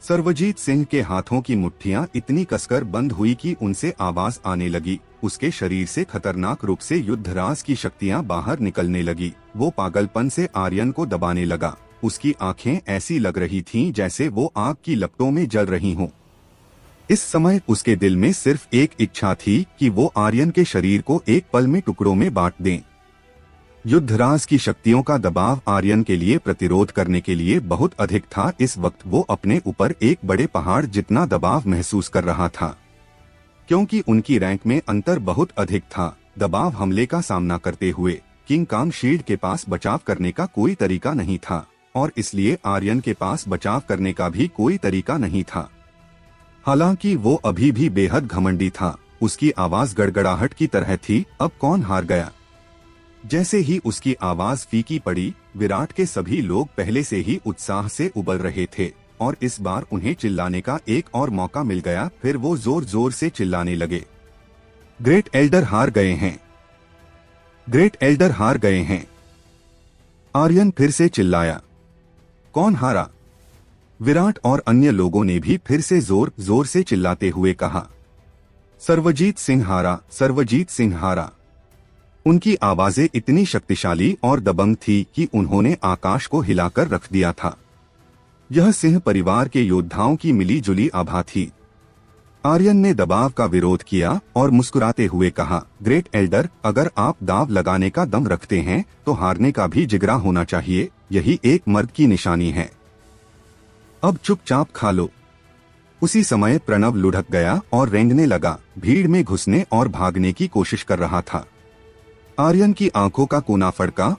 सर्वजीत सिंह के हाथों की मुट्ठियां इतनी कसकर बंद हुई कि उनसे आवाज आने लगी। उसके शरीर से खतरनाक रूप से युद्धराज की शक्तियां बाहर निकलने लगी। वो पागलपन से आर्यन को दबाने लगा। उसकी आंखें ऐसी लग रही थीं जैसे वो आग की लपटों में जल रही हों। इस समय उसके दिल में सिर्फ एक इच्छा थी कि वो आर्यन के शरीर को एक पल में टुकड़ों में बांट दें। युद्धराज की शक्तियों का दबाव आर्यन के लिए प्रतिरोध करने के लिए बहुत अधिक था। इस वक्त वो अपने ऊपर एक बड़े पहाड़ जितना दबाव महसूस कर रहा था। क्योंकि उनकी रैंक में अंतर बहुत अधिक था, दबाव हमले का सामना करते हुए किंग कांग शील्ड के पास बचाव करने का कोई तरीका नहीं था, और इसलिए आर्यन के पास बचाव करने का भी कोई तरीका नहीं था। हालांकि वो अभी भी बेहद घमंडी था। उसकी आवाज गड़गड़ाहट की तरह थी। अब कौन हार गया? जैसे ही उसकी आवाज फीकी पड़ी, विराट के सभी लोग पहले से ही उत्साह से उबल रहे थे और इस बार उन्हें चिल्लाने का एक और मौका मिल गया। फिर वो जोर जोर से चिल्लाने लगे, ग्रेट एल्डर हार गए हैं, ग्रेट एल्डर हार गए हैं। आर्यन फिर से चिल्लाया। कौन हारा? विराट और अन्य लोगों ने भी फिर से जोर जोर से चिल्लाते हुए कहा, सर्वजीत सिंह हारा, सर्वजीत सिंह हारा। उनकी आवाजें इतनी शक्तिशाली और दबंग थी कि उन्होंने आकाश को हिलाकर रख दिया था। यह सिंह परिवार के योद्धाओं की मिली जुली आभा थी। आर्यन ने दबाव का विरोध किया और मुस्कुराते हुए कहा, ग्रेट एल्डर, अगर आप दाव लगाने का दम रखते हैं तो हारने का भी जिगरा होना चाहिए। यही एक मर्द की निशानी है। अब चुपचाप खा लो। उसी समय प्रणव लुढ़क गया और रेंगने लगा। भीड़ में घुसने और भागने की कोशिश कर रहा था। आर्यन की आंखों का कोना फड़का